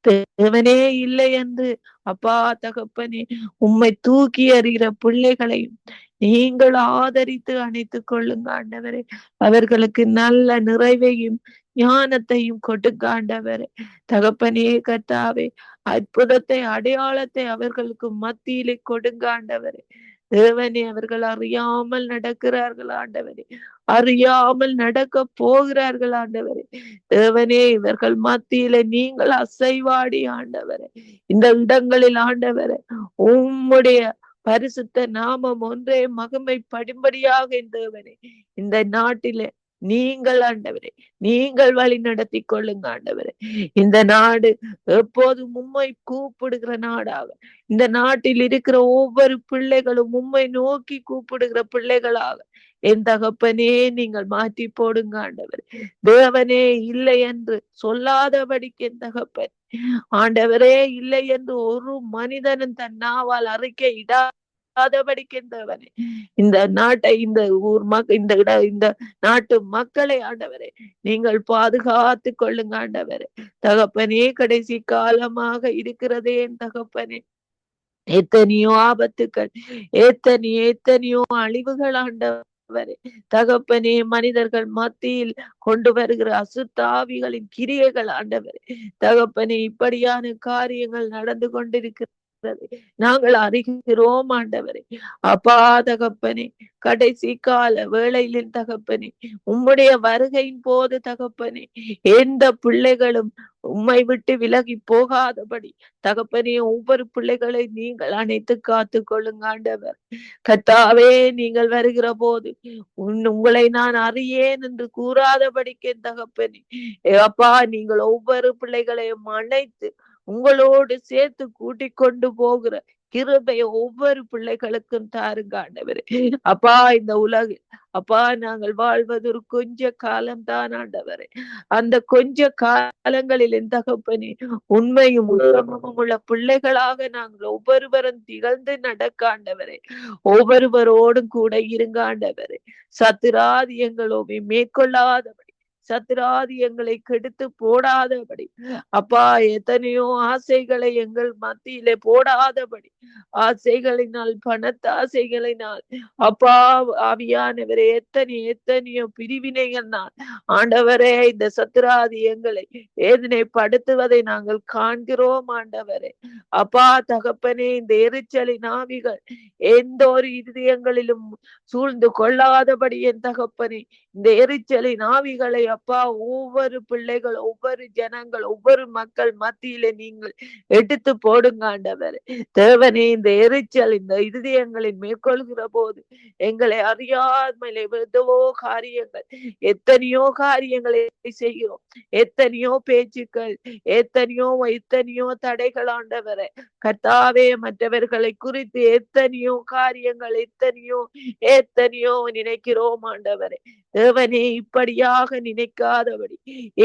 தேவனே இல்லை என்று அப்பா தகப்பனே உம்மை தூக்கி எறிகிற பிள்ளைகளையும் நீங்கள் ஆதரித்து அணைத்துக் கொள்ளுங்க ஆண்டவரே. அவர்களுக்கு நல்ல நிறைவையும் ஞானத்தையும் கொடுங்க ஆண்டவரே. தகப்பனே கர்த்தாவே அற்புதத்தை அடையாளத்தை அவர்களுக்கு மத்தியிலே கொடுங்க ஆண்டவரே. தேவனே அவர்கள் அறியாமல் நடக்கிறார்கள் ஆண்டவரே. அறியாமல் நடக்க போகிறார்கள் ஆண்டவரே. தேவனே இவர்கள் மத்தியிலே நீங்கள் அசைவாடி ஆண்டவரே இந்த இடங்களில் ஆண்டவரே உம்முடைய பரிசுத்த நாமம் ஒன்றே மகிமை படிம்படியாக தேவனே இந்த நாட்டிலே நீங்கள் ஆண்டவரே நீங்கள் வழி நடத்தி கொள்ளுங்க ஆண்டவரே. இந்த நாடு எப்போதும் உம்மை கூப்பிடுகிற நாடாக இந்த நாட்டில் இருக்கிற ஒவ்வொரு பிள்ளைகளும் உம்மை நோக்கி கூப்பிடுகிற பிள்ளைகளாக என் தகப்பனே நீங்கள் மாற்றி போடுங்க ஆண்டவரே. தேவனே இல்லை என்று சொல்லாதபடிக்கு என் தகப்பன் ஆண்டவரே இல்லை என்று ஒரு மனிதனும் தன் நாவால் அறிக்கை செய்யாதபடிக்கின்றவனே இந்த நாட்டை, இந்த ஊர் இந்த நாட்டு மக்களை ஆண்டவரே நீங்கள் பாதுகாத்து கொள்ளுங்க ஆண்டவரே. தகப்பனே, கடைசி காலமாக இருக்கிறதே என் தகப்பனே, எத்தனையோ ஆபத்துக்கள், எத்தனையோ அழிவுகள் ஆண்டவரே. தகப்பனே, மனிதர்கள் மத்தியில் கொண்டு வருகிற அசுத்தாவிகளின் கிரியைகள் ஆண்டவரே. தகப்பனே, இப்படியான காரியங்கள் நடந்து கொண்டிருக்கிறது நாங்கள் அறிகிறோம் ஆண்டவரே. அப்பா தகப்பனே, கடைசி கால வேளையில் தகப்பனே, உம்முடைய வருகையின் போது தகப்பனே, எந்த பிள்ளைகளும் உம்மை விட்டு விலகி போகாதபடி தகப்பனே, ஒவ்வொரு பிள்ளைகளை நீங்கள் அணைத்து காத்து கொள்ளுங்க ஆண்டவர். கர்த்தாவே, நீங்கள் வருகிற போது உங்களை நான் அறியேன் என்று கூறாதபடிக்கு தகப்பனே, அப்பா நீங்கள் ஒவ்வொரு பிள்ளைகளையும் அணைத்து உங்களோடு சேர்த்து கூட்டிக் கொண்டு போகிற கிருபையை ஒவ்வொரு பிள்ளைகளுக்கும் தாருங்க ஆண்டவரே. அப்பா, இந்த உலகில் அப்பா நாங்கள் வாழ்வது ஒரு கொஞ்ச காலம்தான் ஆண்டவரே. அந்த கொஞ்ச காலங்களில் என் தகப்பனே, உண்மையும் உத்தமமும் உள்ள பிள்ளைகளாக நாங்கள் ஒவ்வொருவரும் திகழ்ந்து நடக்க ஆண்டவரே. ஒவ்வொருவரோடும் கூட இருங்க ஆண்டவரே. சத்துராதி எங்களோவை மேற்கொள்ளாதபடி, சத்துராதி எங்களை கெடுத்து போடாதபடி, அப்பா எத்தனையோ ஆசைகளை எங்கள் மத்தியிலே போடாதபடி, ஆசைகளினால், பணத்தாசைகளினால், அப்பா ஆவியானவரே, எத்தனையோ பிரிவினைகள்னால் ஆண்டவரே இந்த சத்துராதி எங்களை வேதனைப்படுத்துவதை நாங்கள் காண்கிறோம் ஆண்டவரே. அப்பா தகப்பனே, இந்த எரிச்சலின் ஆவிகள் எந்த ஒரு இதயங்களிலும் சூழ்ந்து கொள்ளாதபடி என் தகப்பனே, இந்த எரிச்சலின் ஆவிகளை அப்பா ஒவ்வொரு பிள்ளைகள், ஒவ்வொரு ஜனங்கள், ஒவ்வொரு மக்கள் மத்தியிலே நீங்கள் எடுத்து போடுங்க ஆண்டவரே. தேவனே, இந்த எரிச்சல் இந்த இதயங்களில் மேற்கொள்கிற போது எங்களை அறியாமலே எத்தனையோ காரியங்களை செய்கிறோம், எத்தனையோ பேச்சுக்கள், எத்தனையோ தடைகள் ஆண்டவரே. கர்த்தாவே, மற்றவர்களை குறித்து எத்தனையோ காரியங்கள், எத்தனையோ நினைக்கிறோம் ஆண்டவரே. தேவனே, இப்படியாக நினைக்காதபடி,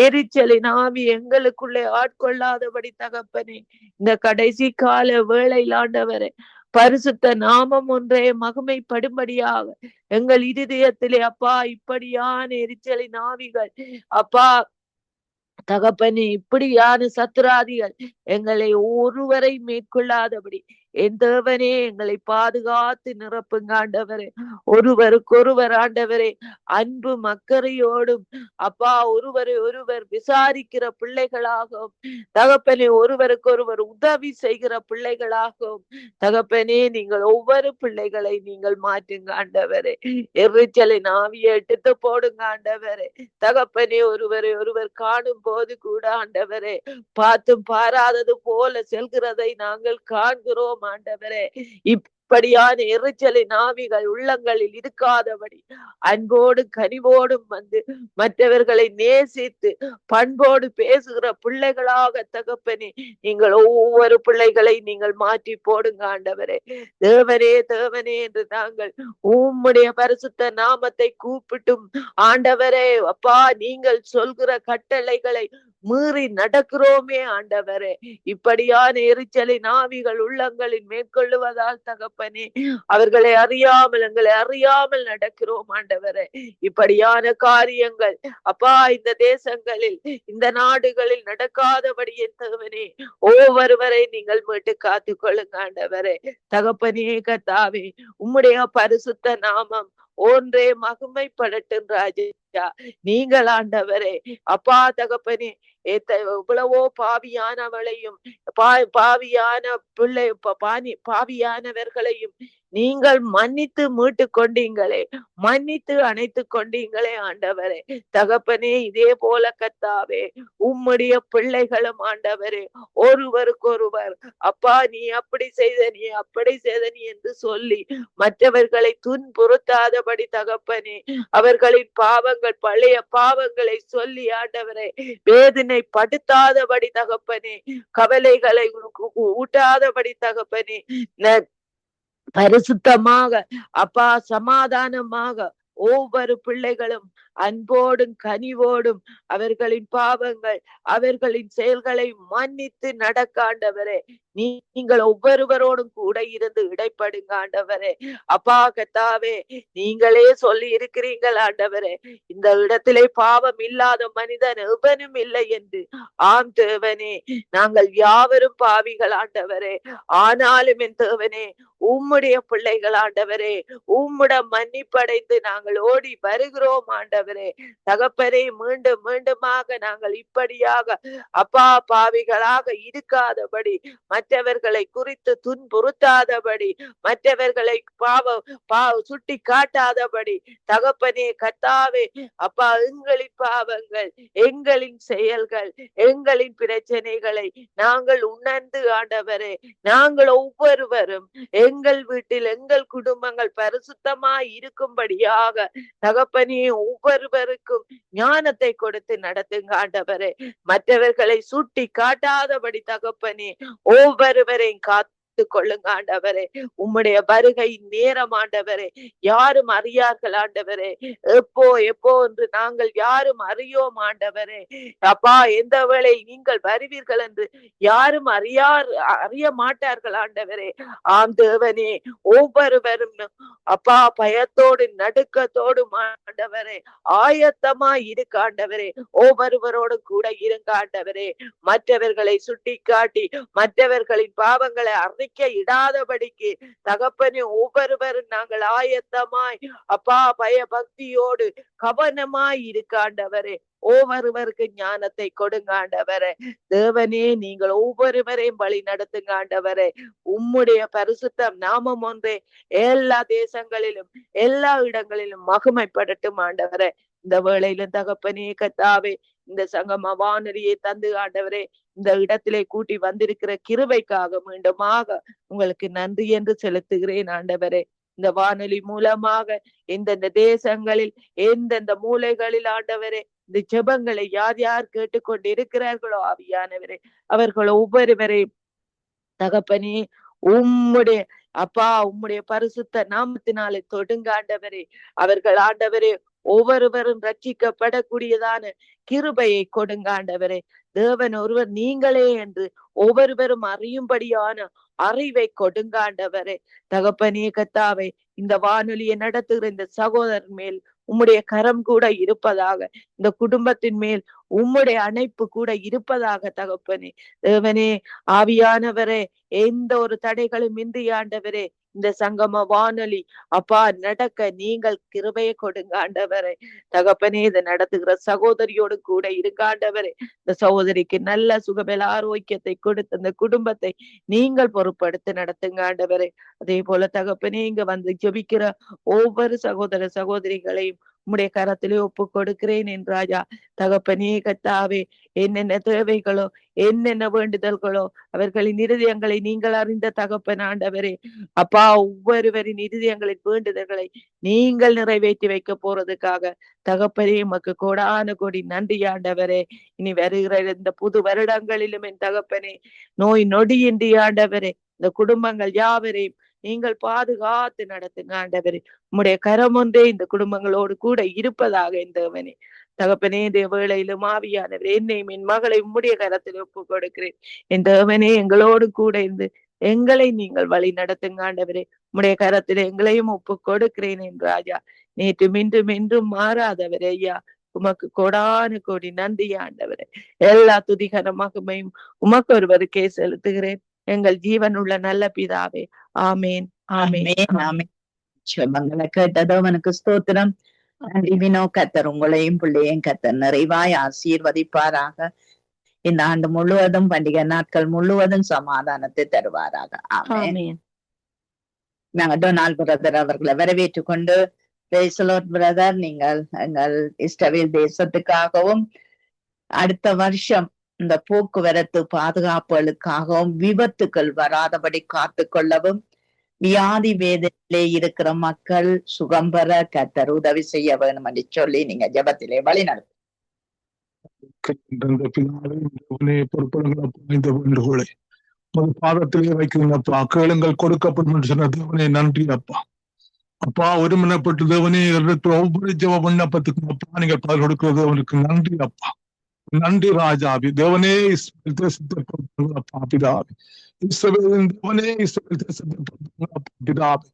எரிச்சலின் ஆவி எங்களுக்குள்ளே ஆட்கொள்ளாதபடி தகப்பனே, இந்த கடைசி கால வேளையில் ஆண்டவரே, பரிசுத்த நாமம் ஒன்றே மகிமைப்படும்படியாக எங்கள் இருதயத்திலே அப்பா இப்படியான எரிச்சலின் ஆவிகள் அப்பா தகப்பனே, இப்படியான சத்துராதிகள் எங்களை ஒருவரை மேற்கொள்ளாதபடி என் தேவனே எங்களை பாதுகாத்து நிரப்புங்க ஆண்டவரே. ஒருவருக்கொருவர் ஆண்டவரே அன்பு மக்கரையோடும் அப்பா ஒருவர் விசாரிக்கிற பிள்ளைகளாகவும் தகப்பனே, ஒருவருக்கொருவர் உதவி செய்கிற பிள்ளைகளாகவும் தகப்பனே, நீங்கள் ஒவ்வொரு பிள்ளைகளை நீங்கள் மாற்றுங்க ஆண்டவரே. எரிச்சலின் ஆவியை எடுத்து போடுங்க ஆண்டவரே. தகப்பனே, ஒருவர் காணும் போது கூட ஆண்டவரே, பார்த்தும் பாராதது போல செல்கிறதை நாங்கள் காண்கிறோம் ஆண்டவரே. இப்படியான எரிச்சலின் ஆவிகள் உள்ளங்களில் இருக்காதபடி அன்போடும் கனிவோடும் வந்து மற்றவர்களை நேசித்து பண்போடு பேசுகிற பிள்ளைகளாக தகப்பனே, நீங்கள் ஒவ்வொரு பிள்ளைகளை நீங்கள் மாற்றி போடுங்க ஆண்டவரே. தேவனே என்று நாங்கள் உம்முடைய பரிசுத்த நாமத்தை கூப்பிட்டும் ஆண்டவரே அப்பா, நீங்கள் சொல்கிற கட்டளைகளை மீறி நடக்கிறோமே ஆண்டவரே. இப்படியான எரிச்சலின் ஆவிகள் உள்ளங்களில் மேற்கொள்ளுவதால் தகப்பனே, அவர்களை எங்களை அறியாமல் நடக்கிறோம் ஆண்டவரே. இப்படியான காரியங்கள் அப்பா இந்த தேசங்களில், இந்த நாடுகளில் நடக்காதபடி என் தகவனே, ஒவ்வொருவரை நீங்கள் மீட்டு காத்து கொள்ளுங்க ஆண்டவரே. தகப்பனே, கர்த்தாவே, உம்முடைய பரிசுத்த நாமம் ஒன்றே மகிமைப்படட்டும் ராஜா. நீங்கள் ஆண்டவரே அப்பா தகப்பனே, எவ்வளவோ பாவியானவளையும் பாவியானவர்களையும் நீங்கள் மன்னித்து மீட்டு கொண்டீங்களே, மன்னித்து அணைத்து கொண்டீங்களே ஆண்டவரே. தகப்பனே, இதே போல கர்த்தாவே உம்முடைய பிள்ளைகளும் ஆண்டவரே ஒருவருக்கொருவர் அப்பா நீ அப்படி செய்த நீ என்று சொல்லி மற்றவர்களை துன்புறுத்தாதபடி தகப்பனே, அவர்களின் பாவங்கள் பழைய பாவங்களை சொல்லி ஆண்டவரே வேதனை படுத்தாதபடி தகப்பனே, கவலைகளை ஊட்டாதபடி தகப்பனே, பரிசுத்தமாக அப்பா சமாதானமாக ஒவ்வொரு பிள்ளைகளும் அன்போடும் கனிவோடும் அவர்களின் பாவங்கள் அவர்களின் செயல்களை மன்னித்து நடக்க ஆண்டவரே. நீங்கள் ஒவ்வொருவரோடும் கூட இருந்து இடைப்படுங்க ஆண்டவரே. அப்பா கர்த்தாவே, நீங்களே சொல்லி இருக்கிறீர்கள் ஆண்டவரே, இந்த இடத்திலே பாவம் இல்லாத மனிதன் எவனும் இல்லை என்று. ஆம் தேவனே, நாங்கள் யாவரும் பாவிகள் ஆண்டவரே. ஆனாலும் என் தேவனே, உம்முடைய பிள்ளைகள் ஆண்டவரே, உம்முடன் மன்னிப்படைந்து நாங்கள் ஓடி வருகிறோம் ஆண்டவரே. தகப்பனே, மீண்டும் மீண்டுமாக நாங்கள் இப்படியாக அப்பா பாவிகளாக இருக்காதபடி, மற்றவர்களை குறித்து துன்புறுத்தாதபடி, மற்றவர்களை சுட்டி காட்டாதபடி, தகப்பனே கர்த்தாவே அப்பா, எங்களின் பாவங்கள் எங்களின் செயல்கள் எங்களின் பிரச்சனைகளை நாங்கள் உணர்ந்து ஆண்டவரே, நாங்கள் ஒவ்வொருவரும் எங்கள் வீட்டில் எங்கள் குடும்பங்கள் பரிசுத்தமாய் இருக்கும்படியாக தகப்பனே ஒவ்வொருவருக்கும் ஞானத்தை கொடுத்து நடத்துங்க ஆண்டவரே. மற்றவர்களை சுட்டி காட்டாதபடி தகப்பனே ஒவ்வொருவரையும் காத்து கொள்ளுங்க ஆண்டவரே. உம்முடைய வருகை நேரம் ஆண்டவரே யாரும் அறியார்கள் ஆண்டவரே. எப்போ எப்போ என்று நாங்கள் யாரும் அறியோம் ஆண்டவரே. அப்பா, எந்த வேளை நீங்கள் வருவீர்கள் என்று யாரும் அறிய மாட்டார்கள் ஆண்டவரே. ஆம் தேவனே, ஒவ்வொருவரும் அப்பா பயத்தோடு நடுக்கத்தோடு ஆண்டவரே ஆயத்தமாய் இருக்க ஆண்டவரே. ஒவ்வொருவரோடு கூட இருங்க ஆண்டவரே. மற்றவர்களை சுட்டி காட்டி மற்றவர்களின் பாவங்களை அறிக்க இடாதபடிக்கு தகப்பனே ஒவ்வொருவரும் நாங்கள் ஆயத்தமாய் அப்பா பயபக்தியோடு கவனமாய் இருக்க ஆண்டவரே. ஒவ்வொருவருக்கு ஞானத்தை கொடுங்க ஆண்டவரே. தேவனே, நீங்கள் ஒவ்வொருவரையும் வழி நடத்துங்க ஆண்டவரே. உம்முடைய பரிசுத்த நாமம் ஒன்றே எல்லா தேசங்களிலும் எல்லா இடங்களிலும் மகிமைப்படட்டும் ஆண்டவரே. இந்த வேளையிலும் தகப்பனே கர்த்தாவே, இந்த சங்கம வானொலியை தந்து ஆண்டவரே இந்த இடத்திலே கூட்டி வந்திருக்கிற கிருபைக்காக மீண்டுமாக உங்களுக்கு நன்றி என்று செலுத்துகிறேன் ஆண்டவரே. இந்த வானொலி மூலமாக எந்தெந்த தேசங்களில் எந்தெந்த மூலைகளில் ஆண்டவரே இந்த ஜெபங்களை யார் யார் கேட்டுக்கொண்டு இருக்கிறார்களோ ஆவியானவரே, அவர்கள் ஒவ்வொருவரையும் தகப்பனே உம்முடைய அப்பா உம்முடைய பரிசுத்த நாமத்தினாலே தொடுங்க ஆண்டவரே. அவர்கள் ஆண்டவரே ஒவ்வொருவரும் ரட்சிக்கப்படக்கூடியதான கிருபையை கொடுங்க ஆண்டவரே. தேவன் ஒருவர் நீங்களே என்று ஒவ்வொருவரும் அறியும்படியான அறிவை கொடுங்க ஆண்டவரே. தகப்பனே கர்த்தாவே, இந்த வானொலியை நடத்துகிற இந்த சகோதரன் மேல் உம்முடைய கரம் கூட இருப்பதாக, இந்த குடும்பத்தின் மேல் உம்முடைய அணைப்பு கூட இருப்பதாக தகப்பனே. தேவனே ஆவியானவரே, எந்த ஒரு தடைகளும் இன்றி ஆண்டவரே இந்த சங்கம வானொலி அப்பா நடக்க நீங்கள் கிருபையை கொடுங்க ஆண்டவரே. தகப்பனே, இதை நடத்துகிற சகோதரியோடு கூட இருக்க ஆண்டவரே. இந்த சகோதரிக்கு நல்ல சுகபல ஆரோக்கியத்தை கொடுத்து அந்த குடும்பத்தை நீங்கள் பொறுப்படுத்தி நடத்துங்க ஆண்டவரே. அதே போல தகப்பனே, இங்க வந்து ஜெபிக்கிற ஒவ்வொரு சகோதர சகோதரிகளையும் உம்முடைய கரத்திலே ஒப்பு கொடுக்கிறேன் என் ராஜா. தகப்பனே கர்த்தாவே, என்னென்ன தேவைகளோ என்னென்ன வேண்டுதல்களோ அவர்களின் இருதயங்களை நீங்கள் அறிந்த தகப்பன் ஆண்டவரே. அப்பா, ஒவ்வொருவரின் இருதயங்களின் வேண்டுதல்களை நீங்கள் நிறைவேற்றி வைக்க போறதுக்காக தகப்பனே உமக்கு கோடான கோடி நன்றி ஆண்டவரே. இனி வருகிற இந்த புது வருடங்களிலும் என் தகப்பனே நோய் நொடியின்றி ஆண்டவரே இந்த குடும்பங்கள் யாவரையும் நீங்கள் பாதுகாத்து நடத்துங்க ஆண்டவரே. உம்முடைய கரம் ஒன்றே இந்த குடும்பங்களோடு கூட இருப்பதாக இந்த தகப்பனே, இந்த வேளையிலும் ஆவியானவரே என்னையும் என் மகளை உம்முடைய கரத்தில் ஒப்பு கொடுக்கிறேன். என் தேவனே, எங்களோடு கூட இருந்து எங்களை நீங்கள் வழி நடத்துங்க ஆண்டவரே. உம்முடைய கரத்தில் எங்களையும் ஒப்பு கொடுக்கிறேன் என் ராஜா. நேற்றும் இன்றும் என்றும் மாறாதவரே ஐயா, உமக்கு கோடான கோடி நன்றி ஆண்டவரே. எல்லா துதிகர மகிமையும் உமக்கு ஒருவருக்கே செலுத்துகிறேன் எங்கள் ஜீவன் உள்ள நல்ல பிதாவே. ஆமேன் ஆமேன் ஆமேன். ஜெபங்களை கேட்டதோ அவனுக்கு ஸ்தோத்திரம். நன்றி வினோ. கர்த்தர் உங்களையும் பிள்ளையும் கர்த்தர் நிறைவாய் ஆசீர்வதிப்பாராக. இந்த ஆண்டு முழுவதும் பண்டிகை நாட்கள் முழுவதும் சமாதானத்தை தருவாராக. ஆமென். நாங்க டொனால்ட் பிரதர் அவர்களை வரவேற்றுக் கொண்டு பிரதர், நீங்கள் எங்கள் இஸ்ரவேல் தேசத்துக்காகவும் அடுத்த வருஷம் இந்த போக்குவரத்து பாதுகாப்புகளுக்காகவும் விபத்துக்கள் வராதபடி காத்து கொள்ளவும், வியாதி வேதனையிலே இருக்கிற மக்கள் சுகம் பெற கர்த்தர் உதவி செய்ய வேணும் என்று சொல்லி நீங்க ஜெபத்திலே வழி நடத்து. வேண்டுகோளை பாதத்திலே வைக்கிறப்பா, கேளுங்கள் கொடுக்கப்படும் சொன்ன தேவனே நன்றி அப்பா. அப்பா ஒருமனப்பட்டு தேவனே ஒவ்வொரு ஜெப விண்ணப்பத்துக்கும் அப்பா நீங்கள் பதில் கொடுக்கிறது அவனுக்கு நன்றி அப்பா. நன்றி ராஜாவி தேவனே. இஸ்ரவேல் தேசத்தை பொறுத்தவரை அப்பா பிதாவே. இஸ்ரவேலின் தேவனே இஸ்ரவேல் தேசத்தை பொறுத்தவரை அப்பா பிதாவே.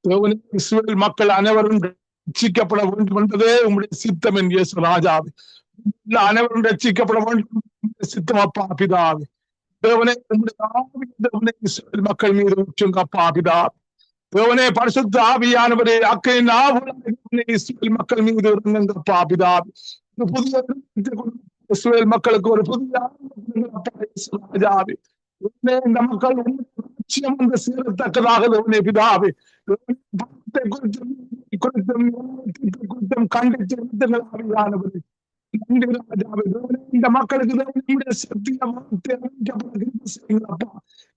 தேவனே இஸ்ரவேல் மக்கள் அனைவரும் ரட்சிக்கப்பட வேண்டும் என்பதே உங்களுடைய சித்தம் என் இயேசு ராஜாவே. அனைவரும் ரட்சிக்கப்பட வேண்டும் சித்தம் அப்பா பிதாவே. தேவனே உங்களுடைய ஆவி தேவனே இஸ்ரவேல் மக்கள் மீது ஊற்றுங்க அப்பா பிதாவே. தேவனே பரிசுத்த ஆவியானவரே அக்கையின் ஆவுள்ள இஸ்ரவேல் மக்கள் மீது இருங்க அப்பா பிதாவே. புதிய இஸ்ரவேல் மக்களுக்கு ஒரு புதிய ராஜாவே. இந்த மக்கள் நிச்சயம் வந்து சேரத்தக்கதாக தேவனே பிதாவே. குறித்தும் கண்டித்து ஆவியானவரே நன்றி ராஜாவே. இந்த மக்களுக்கு நம்முடைய சத்திய வார்த்தை அறிவிக்கப்பட ராஜா இந்த மக்களுக்கு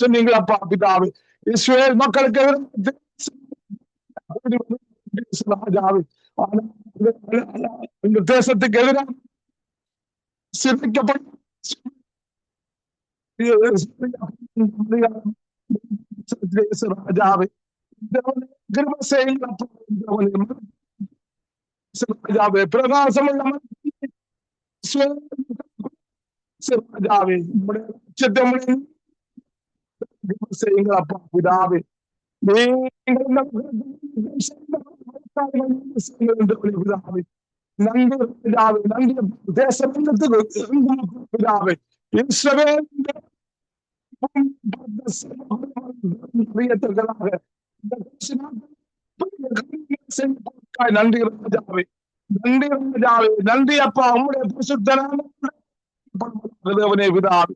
சொன்னீங்களப்பா பிதாவே. இஸ்ரவேல் மக்களுக்கு ராஜாவே இந்த தேசத்துக்கு எதிராக சிரிக்கப்பட்ட ராஜாவே ராஜாவே பிரகாசம் ராஜாவே செய்யுங்களப்பா பிதாவே. நன்றி பிதாவே. நன்றி தேசத்துக்கு இஸ்ரவேல் நன்றி ராஜாவே. நன்றி ராஜாவே. நன்றி அப்பா உங்களுடைய பரிசுத்தனே பிதாவே.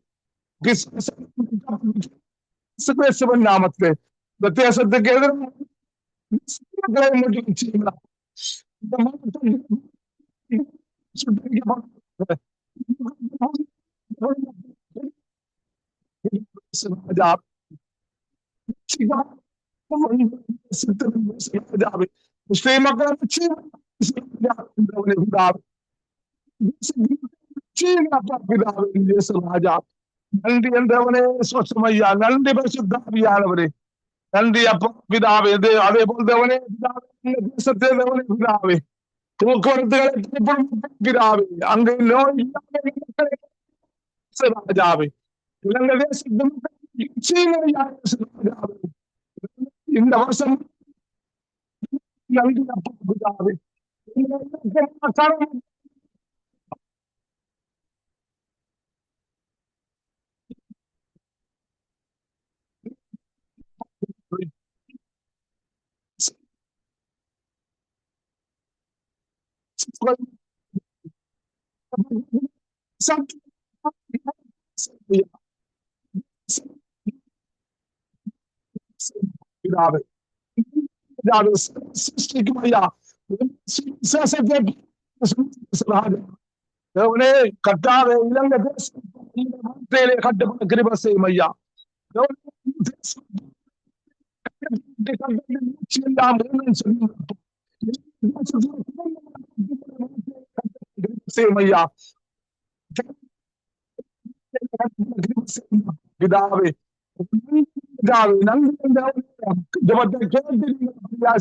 நாமத்திலே இந்த தேசத்துக்கு எதிராக ராஜா நன்றி என்றவனே சொசமையா. நன்றி பரிசுத்தாவியானவரே. நன்றி அப்பா பிதாவே. அதே போல் தேவனே தேசத்தே தேவனே பிதாவே. போக்குவரத்துகளை பிதாவே. அங்கு நோய் ராஜாவே. இலங்கை தேசத்து இந்த வருஷம் நன்றி அப்பா பிதாவே. கட்டாவே இலங்கை தேசத்திலே கட்டப்பட்ட கிருபை செய்யும் ஐயா. செய்யும் ஐயா. பிதாவே பிதாவே நன்றி. ஜபத்தை கேட்டு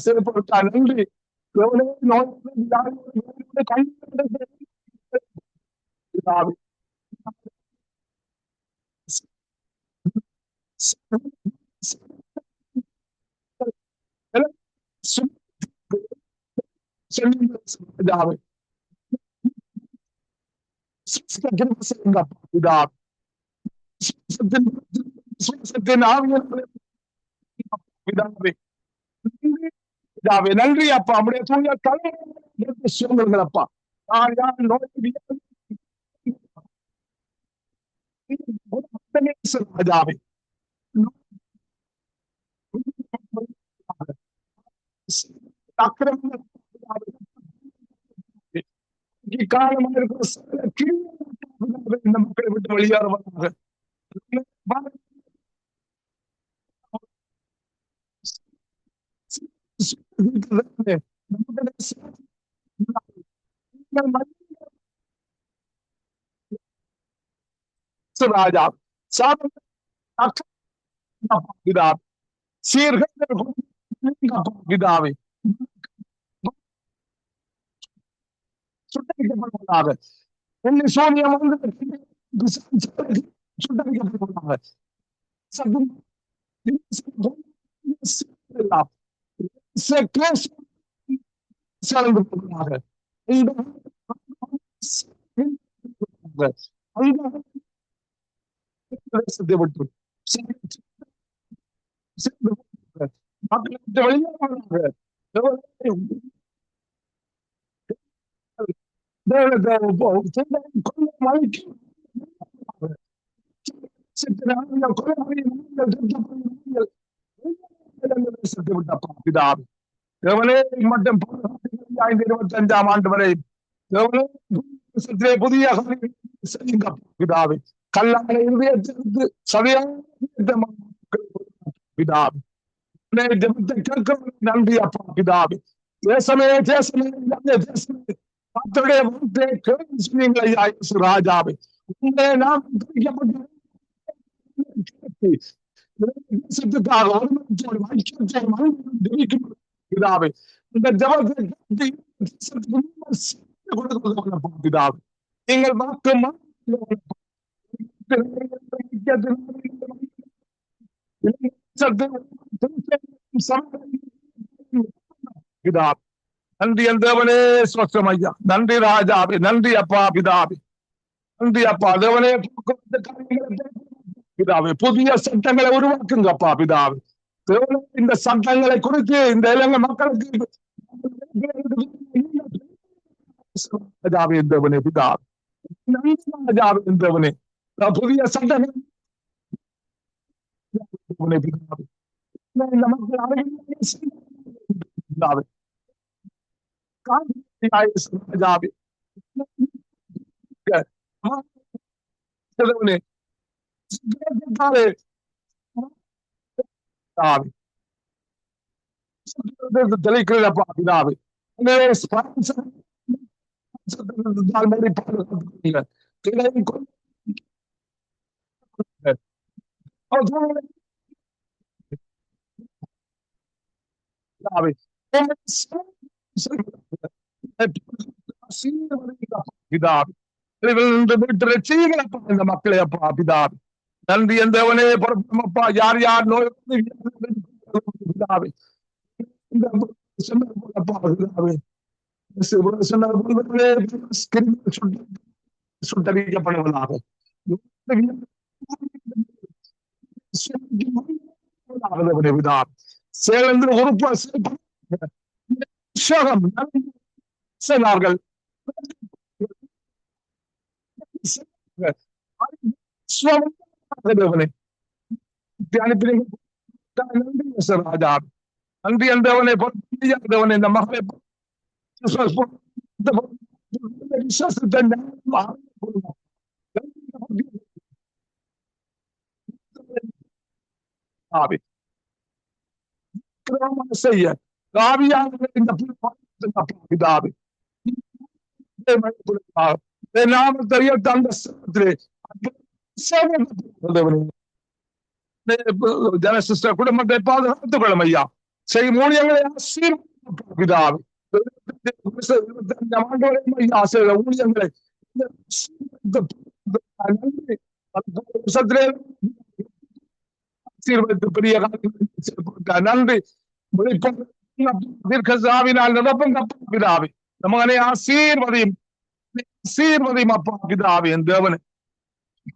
செயல்படுத்தா நன்றி. பிதாவே பிதாவே பிதாவே நன்றி அப்பா. நம்முடைய தூய தலைமை சுகங்களப்பா யார் யார் நோய் ராஜாவே காலமாக இருக்கிற இந்த மக்களை விட்டு வெளியேறுவாங்க ராஜா பிதாவே சுட்டரிக்கப்படுவதாக என்னை சோனியம் சுட்டரிக்கப்படுவதாக மட்டும் 2025 ஆண்டு வரை புதிய பிதாவே கல்லான இருதயத்திற்கு சரியான பிதாவே நன்றி அப்பா பிதாவே தேசமே தேசமே தேசமே ராஜாவே நாம் பிதாவே இந்த ஜபத்தை பிதாவே நீங்கள் வாக்கு பிதாவே நன்றி என் தேவனே ஸ்வஸ்தம் ஐயா நன்றி ராஜாவே நன்றி அப்பா பிதாவே நன்றி அப்பா தேவனே பிதாவே புதிய சட்டங்களை உருவாக்குங்க அப்பா பிதாவே தேவனே இந்த சட்டங்களை குறித்து இந்த இலங்கை மக்களுக்கு ராஜாவே தேவனே பிதாவே ராஜாவே தேவனே புதிய சட்டங்கள் பிதாவே இந்த மக்கள் பிதாவே ராஜாவே தெளிக்கிறப்பா பிதாவே இந்த மக்களை அப்பா பிதாவே நன்றி என் தேவனே பொறுப்பா யார் யார் நோய் பிதாவே சுட்டரிக்கப்படுவதாக சேர்ந்து சொன்னார்கள் ராஜா நன்றி என்றவனை பொறுத்தவனை இந்த மகளை செய்ய இந்த பிதாவே நாமத்தைய தந்த ஜனசிஸ்ட குடும்பத்தை பாதுகாத்துக் கொள்ளும் ஐயா செய் ஊழியர்களை பிதாவே 25 ஆண்டு வரை ஐயா செய்த ஊழியர்களை பெரிய நன்றி தீர்க்கசாவினால் நிரப்பும் பிதாவே மகனை ஆசீர்வதியும் அப்பா பிதாவே என் தேவனே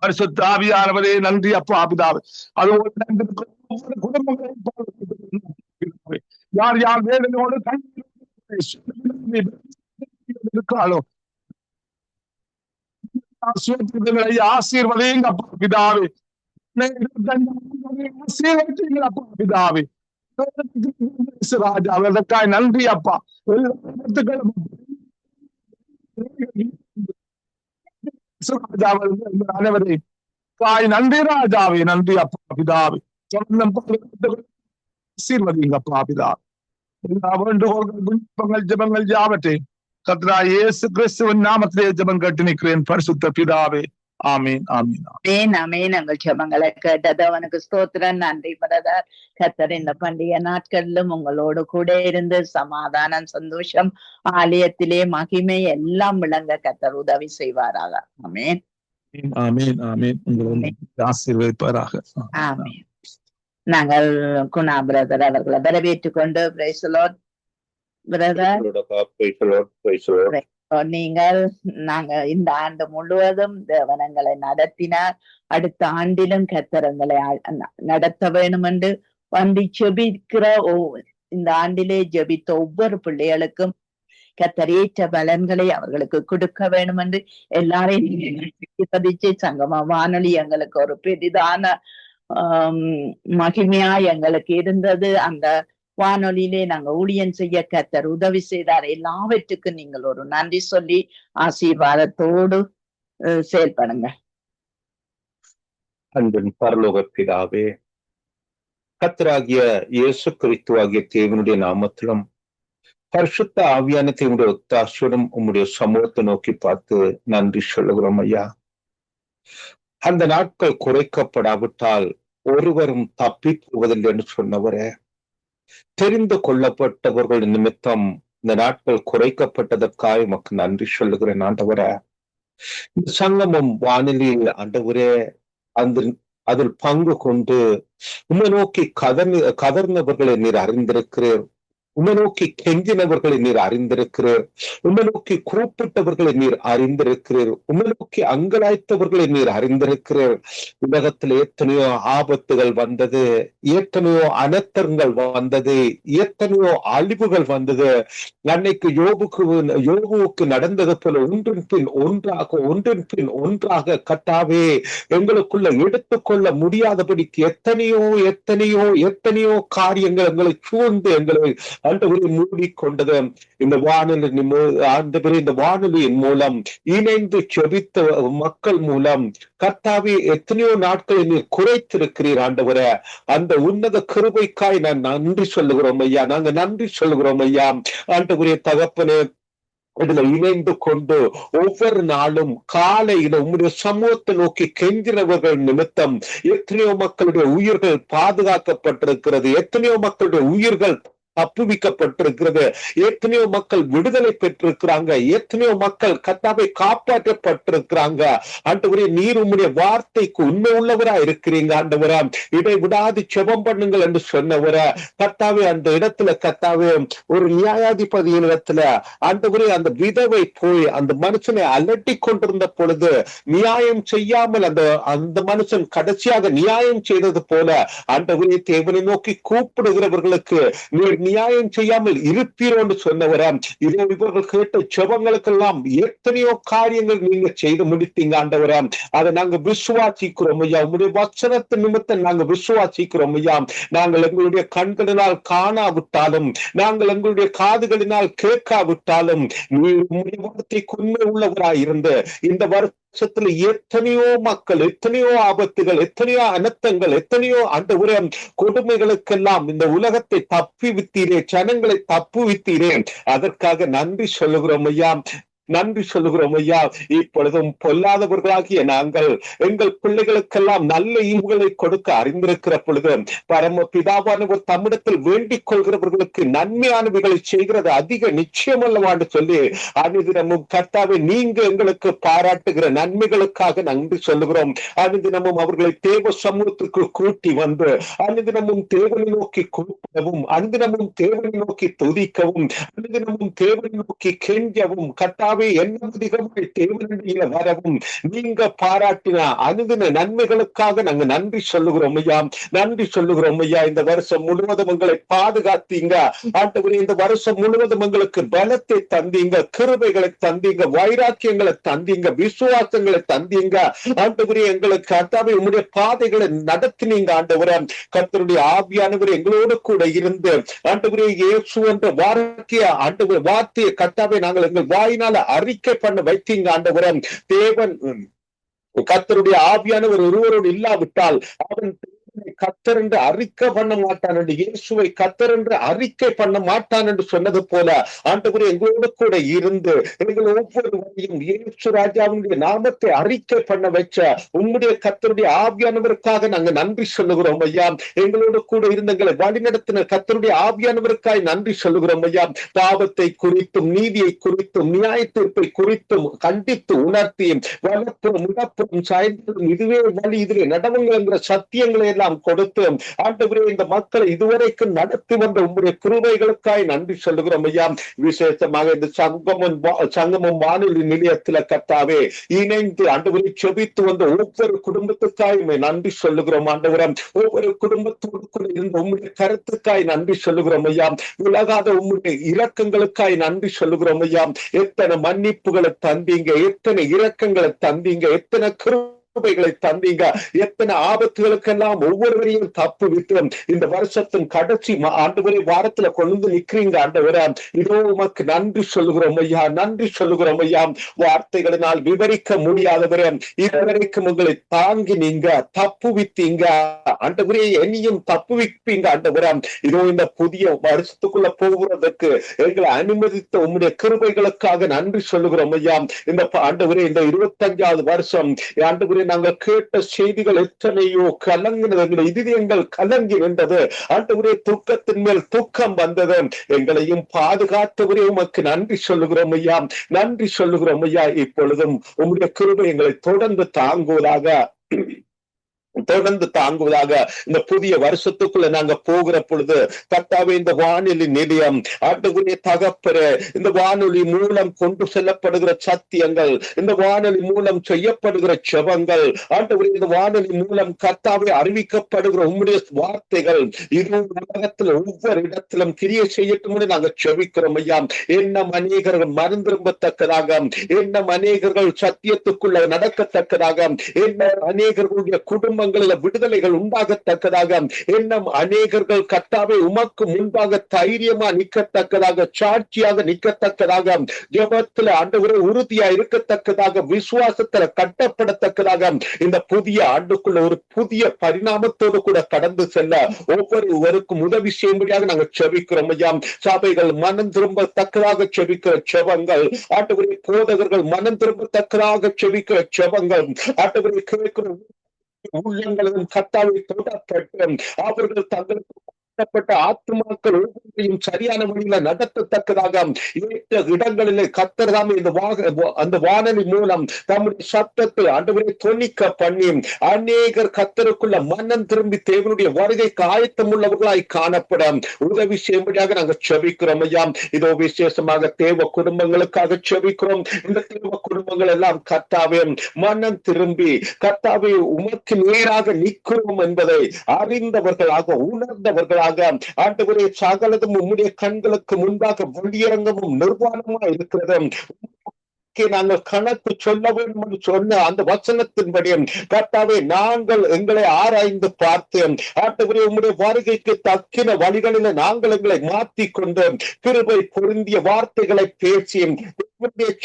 பரிசுத்த ஆவியானவரே நன்றி அப்பா பிதாவே அதோடு குடும்பங்களை யார் யார் வேதனையோடு இருக்காளோ ஆசீர்வதிங்க அப்பா பிதாவே. ஆசீர்வதிங்க அப்பா பிதாவே. ராஜா அதற்காய் நன்றி அப்பா. அனைவரையும் தாய் நன்றி ராஜாவே, நன்றி அப்பா பிதாவே. ஆசீர்வதிங்க அப்பா பிதாவே. எல்லா வேண்டுகோள்கள் விண்ணப்பங்கள் ஜெபங்கள் யாவற்றையும் கர்த்தராகிய இயேசு கிறிஸ்துவின் நாமத்திலே ஜெபம் கேட்டு நிற்கிறேன் பரிசுத்த பிதாவே. ஆமீன் ஆமீன் ஆமேன் ஆமேன். எங்கள் ஜெபங்களை கேட்டது அவனுக்கு ஸ்தோத்திரம். நன்றி பிரதர். கர்த்தர் இந்த பண்டிகை நாட்களிலும் உங்களோடு கூட இருந்து சமாதானம் சந்தோஷம் ஆலயத்திலே மகிமை எல்லாம் விளங்க கர்த்தர் உதவி செய்வாராக. ஆமேன் ஆமீன் ஆமீன். உங்களை ஆசீர்வதிப்பாராக. ஆமேன். நாங்கள் குணா பிரதர் அவர்களை வரவேற்றுக் கொண்டு பிரைஸ் தி லார்ட் பிரதர். நீங்கள் நாங்க இந்த ஆண்டு முழுவதும் தேவனங்களை நடத்தினார். அடுத்த ஆண்டிலும் கர்த்தரங்களை நடத்த வேணும் என்று வந்து ஜெபிக்கிற இந்த ஆண்டிலே ஜெபித்த ஒவ்வொரு பிள்ளைகளுக்கும் கர்த்தர் ஏற்ற பலன்களை அவர்களுக்கு கொடுக்க வேண்டும் என்று எல்லாரையும் பதிச்சு சங்கம வானொலி எங்களுக்கு ஒரு பெரிதான மகிமையா எங்களுக்கு இருந்தது. அந்த வானொலியிலே நாங்க ஊழியம் செய்ய கர்த்தர் உதவி செய்தார். எல்லாவற்றுக்கும் நீங்கள் ஒரு நன்றி சொல்லி ஆசீர்வாதத்தோடு செயல்படுங்க. அன்பின் பரலோக பிதாவே, கர்த்தராகிய இயேசு கிறிஸ்துவாகிய தேவனுடைய நாமத்திலும் பரிசுத்த ஆவியான தேவனுடைய ஒத்தாசையோடும் உம்முடைய சமூகத்தை நோக்கி பார்த்து நன்றி சொல்லுகிறோம் ஐயா. அந்த நாட்கள் குறைக்கப்படாவிட்டால் ஒருவரும் தப்பி போவதில்லை என்று சொன்னவரே, தெரிந்து கொள்ளப்பட்டவர்கள் நிமித்தம் இந்த நாட்கள் குறைக்கப்பட்டதற்காக உமக்கு நன்றி சொல்லுகிறேன் ஆண்டவரே. இந்த சங்கமம் வானிலையில் ஆண்டவரே அதில் பங்கு கொண்டு உம்மை நோக்கி கதர்ந்தவர்களை நீர் அறிந்திருக்கிறீர். உம்மை நோக்கி கெஞ்சினவர்களை நீர் அறிந்திருக்கிறீர். உம்மை நோக்கி கூப்பிட்டவர்களை நீர் அறிந்திருக்கிறீர். உம்மை நோக்கி அங்கலாய்த்தவர்களை நீர் அறிந்திருக்கிறீர். உலகத்தில் எத்தனையோ ஆபத்துகள் வந்தது, எத்தனையோ அனர்த்தங்கள் வந்தது, எத்தனையோ அழிவுகள் வந்தது. அன்னைக்கு யோபுவுக்கு நடந்தது போல ஒன்றின் பின் ஒன்றாக கர்த்தாவே எங்களுக்குள்ள எடுத்துக்கொள்ள முடியாதபடிக்கு எத்தனையோ எத்தனையோ எத்தனையோ காரியங்கள் எங்களை சூழ்ந்து எங்களை ஆண்டவரை மூடிக்கொண்டது. இந்த வானொலியின் மூலம் இணைந்து செபித்த மக்கள் மூலம் கர்த்தாவே எத்தனையோ நாட்களை நீர் குறைத்திருக்கிறீர் ஆண்டவரே. அந்த உன்னத கிருபைக்காய் நான் நன்றி சொல்லுகிறோம் ஐயா. நாங்க நன்றி சொல்லுகிறோம் ஐயா. ஆண்டவரே தகப்பனே, இதுல இணைந்து கொண்டு ஒவ்வொரு நாளும் காலையில உம்முடைய சமூகத்தை நோக்கி கெஞ்சினவர்கள் நிமித்தம் எத்தனையோ மக்களுடைய உயிர்கள் பாதுகாக்கப்பட்டிருக்கிறது. எத்தனையோ மக்களுடைய உயிர்கள் தப்புவிக்கப்பட்டிருக்கிறது. எத்தனையோ மக்கள் விடுதலை பெற்றிருக்கிறாங்க. எத்தனையோ மக்கள் கர்த்தாவை காப்பாற்றப்பட்டிருக்கிறாங்க. ஆண்டவரே, நீர் உம்முடைய வார்த்தைக்கு உண்மை உள்ளவரா இருக்கிறீங்க ஆண்டவரே. இதை விடாது செபம் பண்ணுங்கள் என்று சொன்னவர கர்த்தாவே, அந்த இடத்துல கர்த்தாவே ஒரு நியாயாதிபதியின் இடத்துல ஆண்டவரே அந்த விதவை போய் அந்த மனுஷனை அலட்டி கொண்டிருந்த பொழுது நியாயம் செய்யாமல் அந்த மனுஷன் கடைசியாக நியாயம் செய்தது போல ஆண்டவரே தேவனை நோக்கி கூப்பிடுகிறவர்களுக்கு நீர் நியாயம் செய்யாமல் இருப்பீரோ என்று சொன்னவராம். இதோ இவர்கள் கேட்ட செபங்களுக்கெல்லாம் எத்தனையோ காரியங்கள் நீங்க செய்து முடித்தீங்க ஆண்டவராம். அதை நாங்க விசுவாசிக்கிறோம் ஐயா. உங்களுடைய வசனத்தின் நிமித்தம் நாங்க விசுவாசிக்கிறோம் ஐயா. நாங்கள் எங்களுடைய கண்களினால் காணாவிட்டாலும், நாங்கள் எங்களுடைய காதுகளினால் கேட்காவிட்டாலும் நீர் உங்களுடைய வார்த்தைக்கு உண்மை உள்ளவராய் இருந்து இந்த வருஷத்துல எத்தனையோ மக்கள், எத்தனையோ ஆபத்துகள், எத்தனையோ அனர்த்தங்கள், எத்தனையோ ஆண்டவரே கொடுமைகளுக்கெல்லாம் இந்த உலகத்தை தப்பி வித்தீரே, ஜனங்களை தப்பு வித்தீரே. அதற்காக நன்றி சொல்லுகிறோம் ஐயா. நன்றி சொல்லுகிறோம் ஐயா. இப்பொழுதும் பொல்லாதவர்களாகிய நாங்கள் எங்கள் பிள்ளைகளுக்கெல்லாம் நல்ல ஈவுகளை கொடுக்க அறிந்திருக்கிற பொழுது பரம பிதாவானவர் தம்மிடத்தில் வேண்டிக் கொள்கிறவர்களுக்கு நன்மையானவைகளை செய்கிறது அதிக நிச்சயம் அல்லவான்னு சொல்லி அனுதினமும் கர்த்தாவை நீங்க எங்களுக்கு பாராட்டுகிற நன்மைகளுக்காக நன்றி சொல்லுகிறோம். அனுதினமும் அவர்களை தேவ சமூகத்திற்கு கூட்டி வந்து அனுதினமும் தேவனை நோக்கி கூப்பிடவும், அனுதினமும் தேவனை நோக்கி துதிக்கவும், அனுதினமும் தேவனை நோக்கி கெஞ்சவும் கர்த்தாவை கர்த்தாவே என்ன அதிகமாய் தேவனுடைய வரவும் நீங்க பாராட்டின அனுதின நன்மைகளுக்காக நாங்க நன்றி சொல்லுகிறோம் ஐயா. நன்றி சொல்லுகிறோம் ஐயா. இந்த வருஷம் முழுவதும் உங்களை பாதுகாத்தீங்க ஆண்டவரே. இந்த வருஷம் முழுவதும் எங்களுக்கு பலத்தை தந்தீங்க, கிருபைகளை தந்தீங்க, வைராக்கியங்களை தந்தீங்க, விசுவாசங்களை தந்தீங்க ஆண்டவரே. எங்களுக்கு கர்த்தாவே உம்முடைய பாதைகளை நடத்தினீங்க ஆண்டவரே. கர்த்தருடைய ஆவியானவர் எங்களோடு கூட இருந்து ஆண்டவரே இயேசு என்ற வார்த்தையை கர்த்தாவே நாங்கள் எங்கள் வாயினால அறிக்கை பண்ண வைத்தீங்க ஆண்டவரே. தேவன் கர்த்தருடைய ஆவியானவர் ஒருவரோடு இல்லாவிட்டால் அவன் கர்த்தர் என்று அறிக்கை பண்ண மாட்டான் என்று, இயேசுவை கர்த்தர் என்று அறிக்கை பண்ண மாட்டான் என்று சொன்னது போல ஆண்டவரே எங்களோடு கூட இருந்து எங்கள் ஒவ்வொருவரையும் இயேசு ராஜாவினுடைய நாமத்தை அறிக்கை பண்ண வச்ச உம்முடைய கர்த்தருடைய ஆவியானவருக்காக நாங்க நன்றி சொல்லுகிறோம் ஐயா. எங்களோடு கூட இருந்த எங்களை வழிநடத்தின கர்த்தருடைய ஆவியானவருக்காய் நன்றி சொல்லுகிறோம் ஐயா. பாவத்தை குறித்தும் நீதியை குறித்தும் நியாய தீர்ப்பை குறித்தும் கண்டித்து உணர்த்தி வலப்புறம் இடப்புறம் சாய்ந்ததும் இதுவே வழி இதிலே நடவுங்கள் என்கிற சத்தியங்களை எல்லாம் கொடுத்து ஆண்டவரே இந்த மக்களை இதுவரைக்கும் நடத்தி வந்த உங்களுடைய கிருபைகளுக்காய் நன்றி சொல்லுகிறோம் ஐயா. விசேஷமாக இந்த சங்கமம் வானொலி நிலையத்தில கர்த்தாவே இணைந்து ஆண்டவரை செபித்து வந்த ஒவ்வொரு குடும்பத்துக்காய் நன்றி சொல்லுகிறோம் ஆண்டவரம். ஒவ்வொரு குடும்பத்தோடு கூட இருந்த உங்களுடைய கருத்துக்காய் நன்றி சொல்லுகிறோம் ஐயா. விலகாத உங்களுடைய இரக்கங்களுக்காய் நன்றி சொல்லுகிறோம் ஐயா. எத்தனை மன்னிப்புகளை தந்தீங்க, எத்தனை இரக்கங்களை தந்தீங்க, எத்தனை கிருபைகளை தந்தீங்க, எத்தனை ஆபத்துகளுக்கெல்லாம் ஒவ்வொருவரையும் தப்பு விட்டு இந்த வருஷத்தின் கடைசி ஆண்டவரே வாரத்துல கொண்டு நிக்கிறீங்க ஆண்டவரே. இதோ உமக்கு நன்றி சொல்லுகிறோம் ஐயா, நன்றி சொல்லுகிறோம் ஐயா. வார்த்தைகளினால் விவரிக்க முடியாதவரே இதுவரைக்கும் உங்களை தாங்கி நீங்க தப்பு வித்தீங்க ஆண்டவரே. என்னையும் தப்பு விப்பீங்க ஆண்டவரே. இதோ இந்த புதிய வருஷத்துக்குள்ள போகிறதுக்கு எங்களை அனுமதித்த உம்முடைய கிருபைகளுக்காக நன்றி சொல்லுகிறோம் ஐயா. இந்த ஆண்டவரே இந்த 25வது வருஷம் ஆண்டவரே நாங்க கேட்ட செய்திகள் எத்தனையோ கலங்கினது, இதயங்கள் கலங்கி நின்றது ஆண்டவரே. துக்கத்தின் மேல் துக்கம் வந்தது. எங்களையும் பாதுகாத்தவரே உமக்கு நன்றி சொல்லுகிறோம் ஐயா, நன்றி சொல்லுகிறோம் ஐயா. இப்பொழுதும் உம்முடைய கிருபை எங்களை தொடர்ந்து தாங்குவதாக இந்த புதிய வருஷத்துக்குள்ள நாங்க போகிற பொழுது கர்த்தாவே இந்த வானொலி நிலையம் ஆண்டவரே தகப்பரே, இந்த வானொலி மூலம் கொண்டு செல்லப்படுகிற சத்தியங்கள், இந்த வானொலி மூலம் செய்யப்படுகிற செபங்கள் ஆண்டவரே, இந்த வானொலி மூலம் கர்த்தாவே அறிவிக்கப்படுகிற உம்முடைய வார்த்தைகள் இது உலகத்துல ஒவ்வொரு இடத்திலும் கிரியை செய்யட்டும் நாங்க செபிக்கிறோம் ஐயா. என்ன அநேகர்கள் மறந்திரும்பத்தக்கதாக, என்ன அநேகர்கள் சத்தியத்துக்குள்ள நடக்கத்தக்கதாக, என்ன அநேகர்களுடைய குடும்ப விடுதலைகள் உண்டாகத்தக்கதாக, என்ன அநேகர்கள் கர்த்தாவே உமக்கு முன்பாக தைரியமா நிற்கத்தக்கதாக, சாட்சியாக நிற்கத்தக்கதாக, ஜெபத்துல ஆண்டவரே உறுதியா இருக்கத்தக்கதாக, விசுவாசத்துல கட்டப்படத்தக்கதாக இந்த புதிய ஆண்டுக்குள்ள ஒரு புதிய பரிணாமத்தோடு கூட கடந்து செல்ல ஒவ்வொருவருக்கும் உதவி செய்யும்படியாக நாங்கள் செபிக்கிறோம் ஐயா. சபைகள் மனம் திரும்பத்தக்கதாக செபிக்கிற செபங்கள் ஆண்டவரே, போதகர்கள் மனம் திரும்பத்தக்கதாக செபிக்கிற செபங்கள் ஆண்டவரே, கேட்கிற உள்ளங்களும் கர்த்தாவை தொடப்பட்டு அவர்கள் தங்களுக்கு ஆத்மாக்கள் ஒவ்வொன்றையும் சரியான வழியில நடத்தத்தக்கதாக ஏற்ற இடங்களிலே கர்த்தர் தாமே அந்த வானொலி மூலம் தம்முடைய சத்தத்தை ஆண்டவரை தொனிக்க பண்ணி அநேகர் கர்த்தருக்குள்ள மனம் திரும்பி தேவனுடைய வருகைக்கு ஆயத்தம் உள்ளவர்களாய் காணப்பட உதவி செய்யும்படியாக நாங்கள் செபிக்கிறோம் ஐயா. இதோ விசேஷமாக தேவ குடும்பங்களுக்காக செபிக்கிறோம். இந்த தேவ குடும்பங்கள் எல்லாம் கர்த்தாவே மனம் திரும்பி கர்த்தாவே உமக்கு நேராக நிற்கிறோம் என்பதை அறிந்தவர்களாக உணர்ந்தவர்களாக ஆண்டவரே, சகலதும் உம்முடைய கண்களுக்கு முன்பாக வெளியரங்கமும் நிர்வாணமா இருக்கிறது. நாங்கள் கணக்கு சொல்ல வேண்டும் என்று சொன்ன அந்த வசனத்தின்படி கர்த்தாவே நாங்கள் எங்களை ஆராய்ந்து பார்த்து ஆண்டவரே உம்முடைய வருகைக்கு தக்கின வழிகளில் நாங்கள் எங்களை மாற்றிக் கொண்டு கிருபை பொருந்திய வார்த்தைகளை பேசி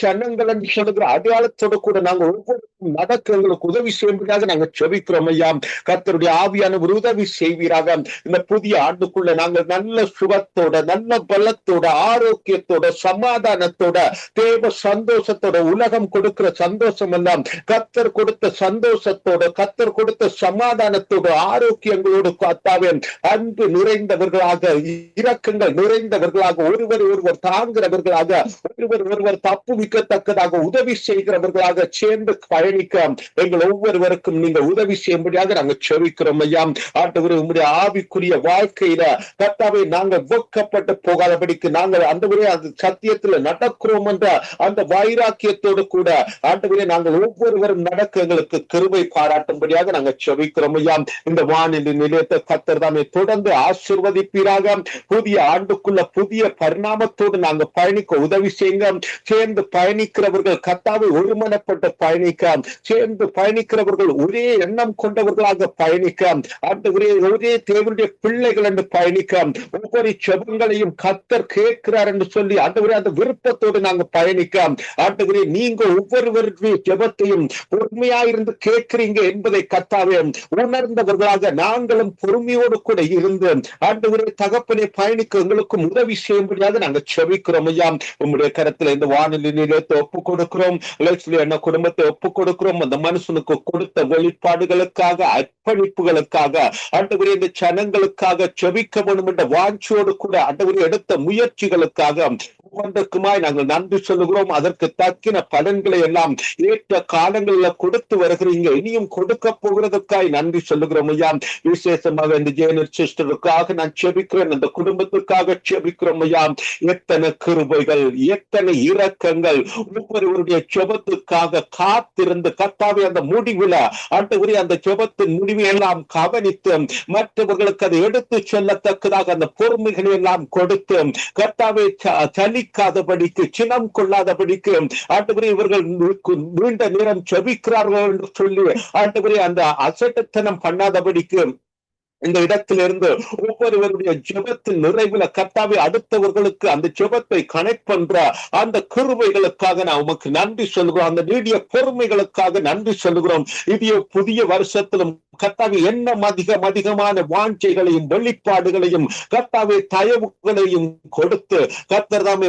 சனங்கள் என்று சொல்லுகிற அடையாளத்தோடு கூட நாங்கள் ஒவ்வொருக்கும் நடக்க எங்களுக்கு உதவி செய்யும்படியாக நாங்கள் செபிக்கிறோம் ஐயா. கர்த்தருடைய ஆவியான ஒரு உதவி செய்வீராக. இந்த புதிய ஆண்டுக்குள்ள நாங்கள் நல்ல சுகத்தோட, நல்ல பலத்தோட, ஆரோக்கியத்தோட, சமாதானத்தோட, தேவ சந்தோஷத்தோட, உலகம் கொடுக்கிற சந்தோஷம் எல்லாம் கர்த்தர் கொடுத்த சந்தோஷத்தோட, கர்த்தர் கொடுத்த சமாதானத்தோட, ஆரோக்கியங்களோடு கர்த்தாவே அன்பு நிறைந்தவர்களாக, இரக்கங்கள் நிறைந்தவர்களாக, ஒருவர் ஒருவர் தாங்குகிறவர்களாக, ஒருவர் ஒருவர் தப்புவிக்கத்தக்கதாக உதவி செய்கிறவர்களாக சேர்ந்து பயணிக்க எங்கள் ஒவ்வொருவருக்கும் நீங்க உதவி செய்யும்படியாக நாங்கள் செபிக்கிறோம் ஐயா. ஆண்டவரே, உம்முடைய ஆவிக்குரிய வாழ்க்கையில கர்த்தாவே நாங்கள் வெட்கப்பட்டு போகாதபடிக்கு நாங்கள் ஆண்டவரே அந்த சத்தியத்துல நடக்கிறோம் என்ற அந்த வைராக்கியத்தோடு கூட ஆண்டவரே நாங்கள் ஒவ்வொருவரும் நடக்க எங்களுக்கு கிருபை பாராட்டும்படியாக நாங்கள் செபிக்கிறோம் ஐயா. இந்த வானிலை நிலையத்தை கர்த்தர் தாமே தொடர்ந்து ஆசீர்வதிப்பீராக. புதிய ஆண்டுக்குள்ள புதிய பரிணாமத்தோடு நாங்கள் பயணிக்க உதவி செய்யுங்க. சேர்ந்து பயணிக்கிறவர்கள் கர்த்தாவை ஒருமனப்பட்டு பயணிக்க, சேர்ந்து பயணிக்கிறவர்கள் ஒரே எண்ணம் கொண்டவர்களாக பயணிக்க, ஆண்டவரே ஒரே தேவனுடைய பிள்ளைகள் என்று பயணிக்க, ஒவ்வொரு ஜெபங்களையும் கர்த்தர் கேட்கிறார் என்று சொல்லி ஆண்டவரே அந்த விருப்பத்தோடு நாங்கள் பயணிக்க, ஆண்டவரே நீங்க ஒவ்வொருவருடைய ஜெபத்தையும் பொறுமையாயிருந்து கேட்கிறீங்க என்பதை கர்த்தாவே உணர்ந்தவர்களாக நாங்களும் பொறுமையோடு கூட இருந்து ஆண்டவரே தகப்பனை பயணிக்க எங்களுக்கும் உதவி செய்யும்படியாக நாங்கள் செபிக்கிறோம் ஐயா. உம்முடைய கரத்துல இந்த வானிலை நிலையத்தை ஒப்பு கொடுக்கிறோம். என்ன குடும்பத்தை ஒப்பு கொடுக்கிறோம். அந்த மனுஷனுக்கு கொடுத்த வெளிப்பாடுகளுக்காக, அர்ப்பணிப்புகளுக்காக, ஆண்டவரே இந்த ஜனங்களுக்காக செபிக்க வேண்டும் என்ற வாஞ்சோடு கூட ஆண்டவரே எடுத்த முயற்சிகளுக்காக ஒவ்வொன்றுக்குமாய் நாங்கள் நன்றி சொல்லுகிறோம். அதற்கு தக்கின பலன்களை எல்லாம் ஏற்ற காலங்களில் கொடுத்து வருகிறீங்க, இனியும் கொடுக்க போகிறதுக்காய் நன்றி சொல்லுகிறோம் ஐயா. விசேஷமாக இந்த ஜெயனர் சிஸ்டருக்காக நான் செபிக்கிறேன், அந்த குடும்பத்துக்காக செபிக்கிறோம் ஐயா. எத்தனை கிருபைகள், எத்தனை இரக்கங்கள், ஒவ்வொருவருடைய ஜெபத்துக்காக காத்திருந்து கர்த்தாவே அந்த முடிவுல ஆண்டவரே அந்த ஜெபத்தின் முடிவை எல்லாம் கவனித்து மற்றவர்களுக்கு அதை எடுத்து செல்லத்தக்கதாக அந்த பொறுமைகளை எல்லாம் கொடுத்து கர்த்தாவே சலிக்காதபடிக்கு, சினம் கொள்ளாதபடிக்கு ஆண்டவரே இவர்கள் நீண்ட நேரம் ஜெபிக்கிறார்கள் என்று சொல்லி ஆண்டவரே அந்த அசட்டத்தனம் பண்ணாதபடிக்கு இந்த இடத்திலிருந்து ஒவ்வொருவருடைய ஜெபத்தின் நிறைவுல கர்த்தாவே அடுத்தவர்களுக்கு அந்த ஜெபத்தை கனெக்ட் பண்ற அந்த கிருபைகளுக்காக நான் உமக்கு நன்றி சொல்கிறோம். அந்த நீடிய பொறுமைகளுக்காக நன்றி சொல்கிறோம். இது புதிய வருஷத்திலும் கர்த்தாவே என்ன அதிகமான வாஞ்சைகளையும் வெளிப்பாடுகளையும் கர்த்தாவே தயவுகளையும் கொடுத்து கர்த்தர் தாமே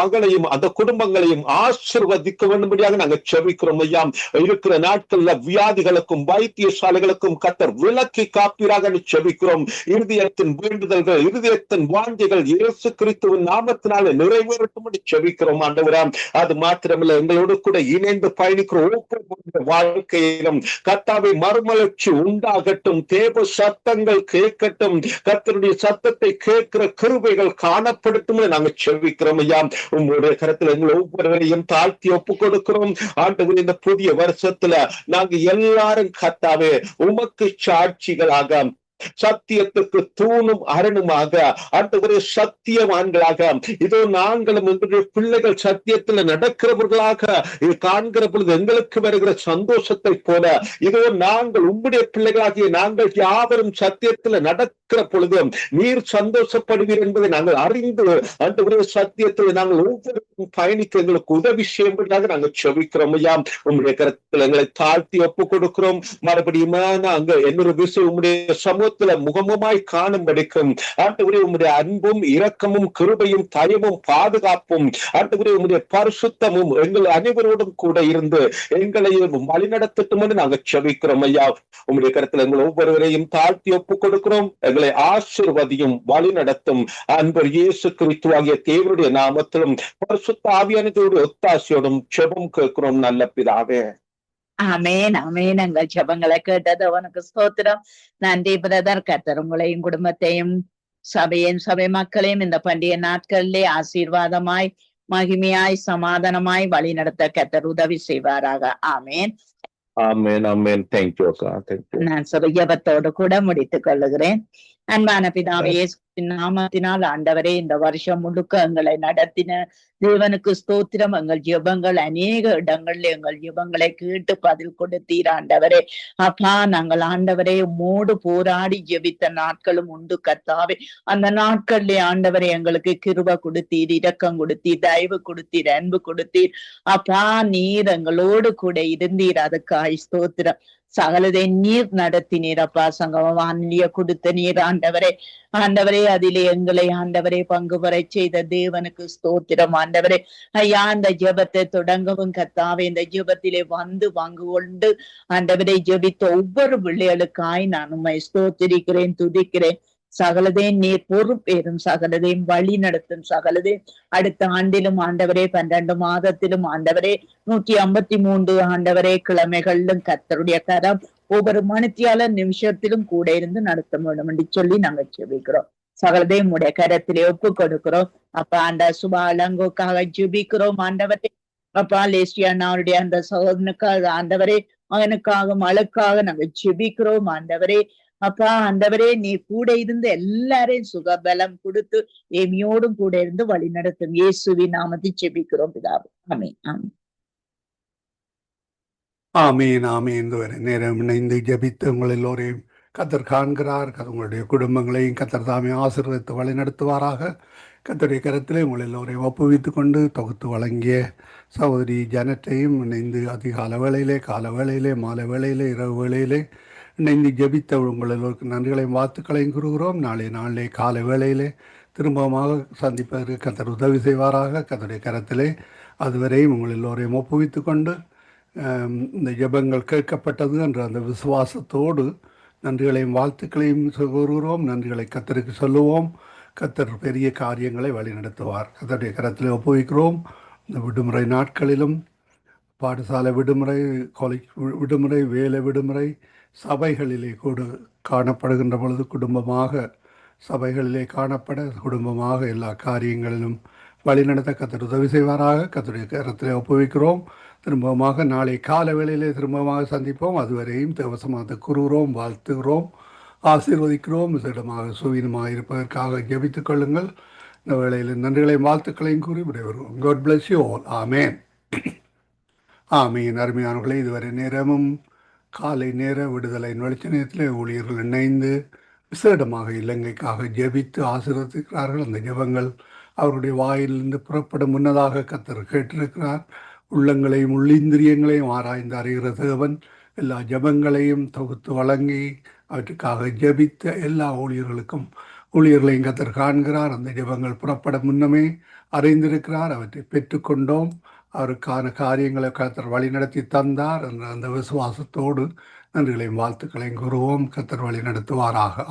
மகளையும் அந்த குடும்பங்களையும் ஆசீர்வதிக்க வேண்டும்படியாக நாங்கள் செபிக்கிறோம் ஐயா. இருக்கிற நாட்கள்ல வியாதிகளுக்கும் வைத்தியசாலைகளுக்கும் கர்த்தர் விலக்கி காப்பீராக செபிக்கிறோம். இருதயத்தின் வேண்டுதல்கள், இருதயத்தின் வாஞ்சைகள் இயேசு கிறிஸ்துவின் நாமத்தினால நிறைவேறட்டும் செபிக்கிறோம் ஆண்டவரே. அது மாத்திரமல்ல, எங்களோடு கூட இணைந்து பயணிக்கிற ஒவ்வொரு வாழ்க்கையிலும் கர்த்தாவே மறுமலர்ச்சி உண்டாகட்டும், தேவ சத்தங்கள் கேட்கட்டும், கர்த்தருடைய சத்தத்தை கேட்கிற கிருபைகள் காணப்படட்டும் நாங்கள் செபிக்கிறோம் ஐயா. உங்களுடைய கருத்தில் எங்கள் ஒவ்வொருவரையும் தாழ்த்தி ஒப்பு கொடுக்கிறோம் ஆண்டவரே. இந்த புதிய வருஷத்துல நாங்க எல்லாரும் கர்த்தாவே உமக்கு சாட்சிகளாக, சத்தியத்துக்கு தூணும் அரணுமாக ஆண்டவரே சத்தியவான்களாக இதோ நாங்களும் எங்களுடைய பிள்ளைகள் சத்தியத்துல நடக்கிறவர்களாக காண்கிற பொழுது எங்களுக்கு வருகிற சந்தோஷத்தை போல இதோ நாங்கள் உம்முடைய பிள்ளைகளாகிய நாங்கள் யாவரும் சத்தியத்துல நடக்கிற பொழுது நீர் சந்தோஷப்படுவீர் என்பதை நாங்கள் அறிந்து ஆண்டவரே சத்தியத்துல நாங்கள் ஒவ்வொருவரும் பயணிக்க எங்களுக்கு உதவி செய்யும்படியாக நாங்கள் செபிக்கிறோம் ஐயா. உம்முடைய கருத்துல எங்களை தாழ்த்தி ஒப்பு கொடுக்கிறோம். மறுபடியும் நாங்க என்னொரு விஷயம் உம்முடைய சமூகத்துல முகமுமாய் காணும்படிக்கும் ஆண்டவரே உம்முடைய அன்பும் இரக்கமும் கிருபையும் தயவும் பாதுகாப்பும் ஆண்டவரே உம்முடைய பரிசுத்தமும் எங்கள் அனைவரோடும் கூட இருந்து எங்களையும் வழிநடத்தட்டும் என்று நாங்கள் செபிக்கிறோம் ஐயா. உம்முடைய கருத்துல எங்கள் ஒவ்வொருவரையும் தாழ்த்தி ஒப்புக் கொடுக்கிறோம். எங்களை ஆசீர்வதியும் வழிநடத்தும் அன்பர் இயேசு கிறிஸ்துவாகிய தேவனுடைய நாமத்திலும் பரிசுத்த ஆவியானவருடைய ஒத்தாசையோடும் ஜெபம் கேட்கிறோம் நல்ல பிதாவே. ஆமேன் ஆமேன். எங்கள் ஜெபங்களை கேட்டது அவனுக்கு ஸ்தோத்திரம். நன்றி பிரதர். கர்த்தர் உங்களையும் குடும்பத்தையும் சபை மக்களையும் இந்த பண்டிகை நாட்களிலே ஆசீர்வாதமாய் மகிமையாய் சமாதானமாய் வழி நடத்த கர்த்தர் உதவி செய்வாராக. ஆமேன் ஆமேன் ஆமேன். தேங்க்யூ அக்கா. நான் ஜெபத்தோடு கூட முடித்துக் கொள்ளுகிறேன். அன்பான பிதாவே இயேசுவின் நாமத்தினால் ஆண்டவரே இந்த வருஷம் முழுக்க எங்களை நடத்தின தேவனுக்கு ஸ்தோத்திரம். எங்கள் ஜெபங்கள் அநேக இடங்கள்ல எங்கள் ஜெபங்களை கேட்டு பதில் கொடுத்தீர் ஆண்டவரே. அப்பா நாங்கள் ஆண்டவரே உம்மோடு போராடி ஜெபித்த நாட்களும் உண்டு கர்த்தாவே. அந்த நாட்கள்ல ஆண்டவரே எங்களுக்கு கிருபை கொடுத்தீர், இரக்கம் கொடுத்தீர், தயவு கொடுத்தீர், அன்பு கொடுத்தீர். அப்பா நீர் எங்களோடு கூட இருந்தீர், அதுக்காய் ஸ்தோத்திரம். சகலதை நீர் நடத்தினீர் அப்பா. சங்கமவானிய கொடுத்த நீர் ஆண்டவரே. ஆண்டவரே அதிலே எங்களை ஆண்டவரே பங்கு பெற செய்த தேவனுக்கு ஸ்தோத்திரம் ஆண்டவரே. ஐயா இந்த ஜெபத்தை தொடங்கவும் கர்த்தாவே இந்த ஜெபத்திலே வந்து பங்கு கொண்டு ஆண்டவரை ஜெபித்த ஒவ்வொரு பிள்ளைகளுக்காய் நான் உம்மை ஸ்தோத்திரிக்கிறேன், துதிக்கிறேன். சகலதையும் நீர் பொறுப்பேறும், சகலதையும் வழி நடத்தும், சகலதையும் அடுத்த ஆண்டிலும் ஆண்டவரே 12 மாதத்திலும் ஆண்டவரே 153 ஆண்டவரே கிழமைகளிலும் கர்த்தருடைய கரம் ஒவ்வொரு மணித்தியால நிமிஷத்திலும் கூட இருந்து நடத்த வேண்டும் என்று சொல்லி நாங்கள் ஜெபிக்கிறோம். சகலதையும் உடைய கரத்திலே ஒப்பு கொடுக்கிறோம். அப்பா அந்த சுபா அலங்கோக்காக ஜெபிக்கிறோம் ஆண்டவரே. அப்பா லேசியானாருடைய அந்த சகோதரனுக்காக ஆண்டவரே, மகனுக்காக மகளுக்காக நாங்கள் ஜெபிக்கிறோம் ஆண்டவரே. அப்பா ஆண்டவரே, நீ கூட இருந்து எல்லாரையும் சுகபலம் கொடுத்து ஏமியோடும் கூட இருந்து வழி நடத்தும். இயேசுவின் நாமத்தில் ஜெபிக்கிறோம் பிதாவே. ஆமென். ஆமென். ஆமீன் ஆமீன். இதுவரை நேரம் இணைந்து ஜெபித்து உங்கள் எல்லோரையும் கத்தர் காண்கிறார். உங்களுடைய குடும்பங்களையும் கத்தர் தாமே ஆசீர்வதித்து வழி நடத்துவாராக. கத்தருடைய கரத்திலே உங்கள் எல்லோரையும் ஒப்புவித்து கொண்டு தொகுத்து வழங்கிய சகோதரி ஜனத்தையும் இணைந்து அதிகால வேளையிலே, கால வேளையிலே, மாலை வேளையிலே, இரவு வேளையிலே இணைந்து ஜெபித்த உங்கள் எல்லோருக்கும் நன்றிகளையும் வாழ்த்துக்களையும் கூறுகிறோம். நாளிலே காலை வேளையிலே திரும்பமாக சந்திப்பதற்கு கத்தர் உதவி செய்வாராக. கத்தருடைய கரத்திலே அதுவரையும் உங்கள் எல்லோரையும் ஒப்புவித்து கொண்டு இந்த ஜெபங்கள் கேட்கப்பட்டது என்ற அந்த விசுவாசத்தோடு நன்றிகளையும் வாழ்த்துக்களையும் கூறுகிறோம். நன்றிகளை கத்தருக்கு சொல்லுவோம். கத்தர் பெரிய காரியங்களை வழிநடத்துவார். கத்தருடைய கரத்தில் ஒப்புவிக்கிறோம். இந்த விடுமுறை நாட்களிலும் பாடசாலை விடுமுறை, காலேஜ் விடுமுறை, வேலை விடுமுறை, சபைகளிலே கூட காணப்படுகின்ற பொழுது குடும்பமாக சபைகளிலே காணப்பட குடும்பமாக எல்லா காரியங்களிலும் வழிநடத்த கத்தர் உதவி செய்வாராக. கத்தருடைய கரத்தில் ஒப்புவிக்கிறோம். திரும்பமாக நாளை கால வேளையிலே திரும்பமாக சந்திப்போம். அதுவரையும் தேவசமாக கூறுகிறோம், வாழ்த்துகிறோம், ஆசீர்வதிக்கிறோம். விசேடமாக சுவீனமாக இருப்பதற்காக ஜெபித்துக் கொள்ளுங்கள். இந்த வேளையில் நன்றிகளையும் வாழ்த்துக்களையும் கூறி விடைபெறுவோம். God bless you all. ஆமேன். ஆமீன். அருமையானவர்களே, இதுவரை நேரமும் காலை நேர விடுதலை வெளிச்ச ஊழியர்கள் இணைந்து விசேடமாக இலங்கைக்காக ஜெபித்து ஆசீர்வதிக்கிறார்கள். அந்த ஜெபங்கள் அவருடைய வாயிலிருந்து புறப்படும் முன்னதாக கத்தர் கேட்டிருக்கிறார். உள்ளங்களையும் உள்ளிந்திரியங்களையும் ஆராய்ந்து அறிகிற தேவன் எல்லா ஜெபங்களையும் தொகுத்து வழங்கி அவற்றுக்காக ஜெபித்த எல்லா ஊழியர்களையும் கத்தர் காண்கிறார். அந்த ஜெபங்கள் புறப்பட முன்னமே அறிந்திருக்கிறார். அவற்றை பெற்றுக்கொண்டோம். அவருக்கான காரியங்களை கத்தர் வழி நடத்தி தந்தார் என்ற அந்த விசுவாசத்தோடு நன்றிகளையும் வாழ்த்துக்களையும் கூறுவோம். கத்தர் வழி நடத்துவாராக.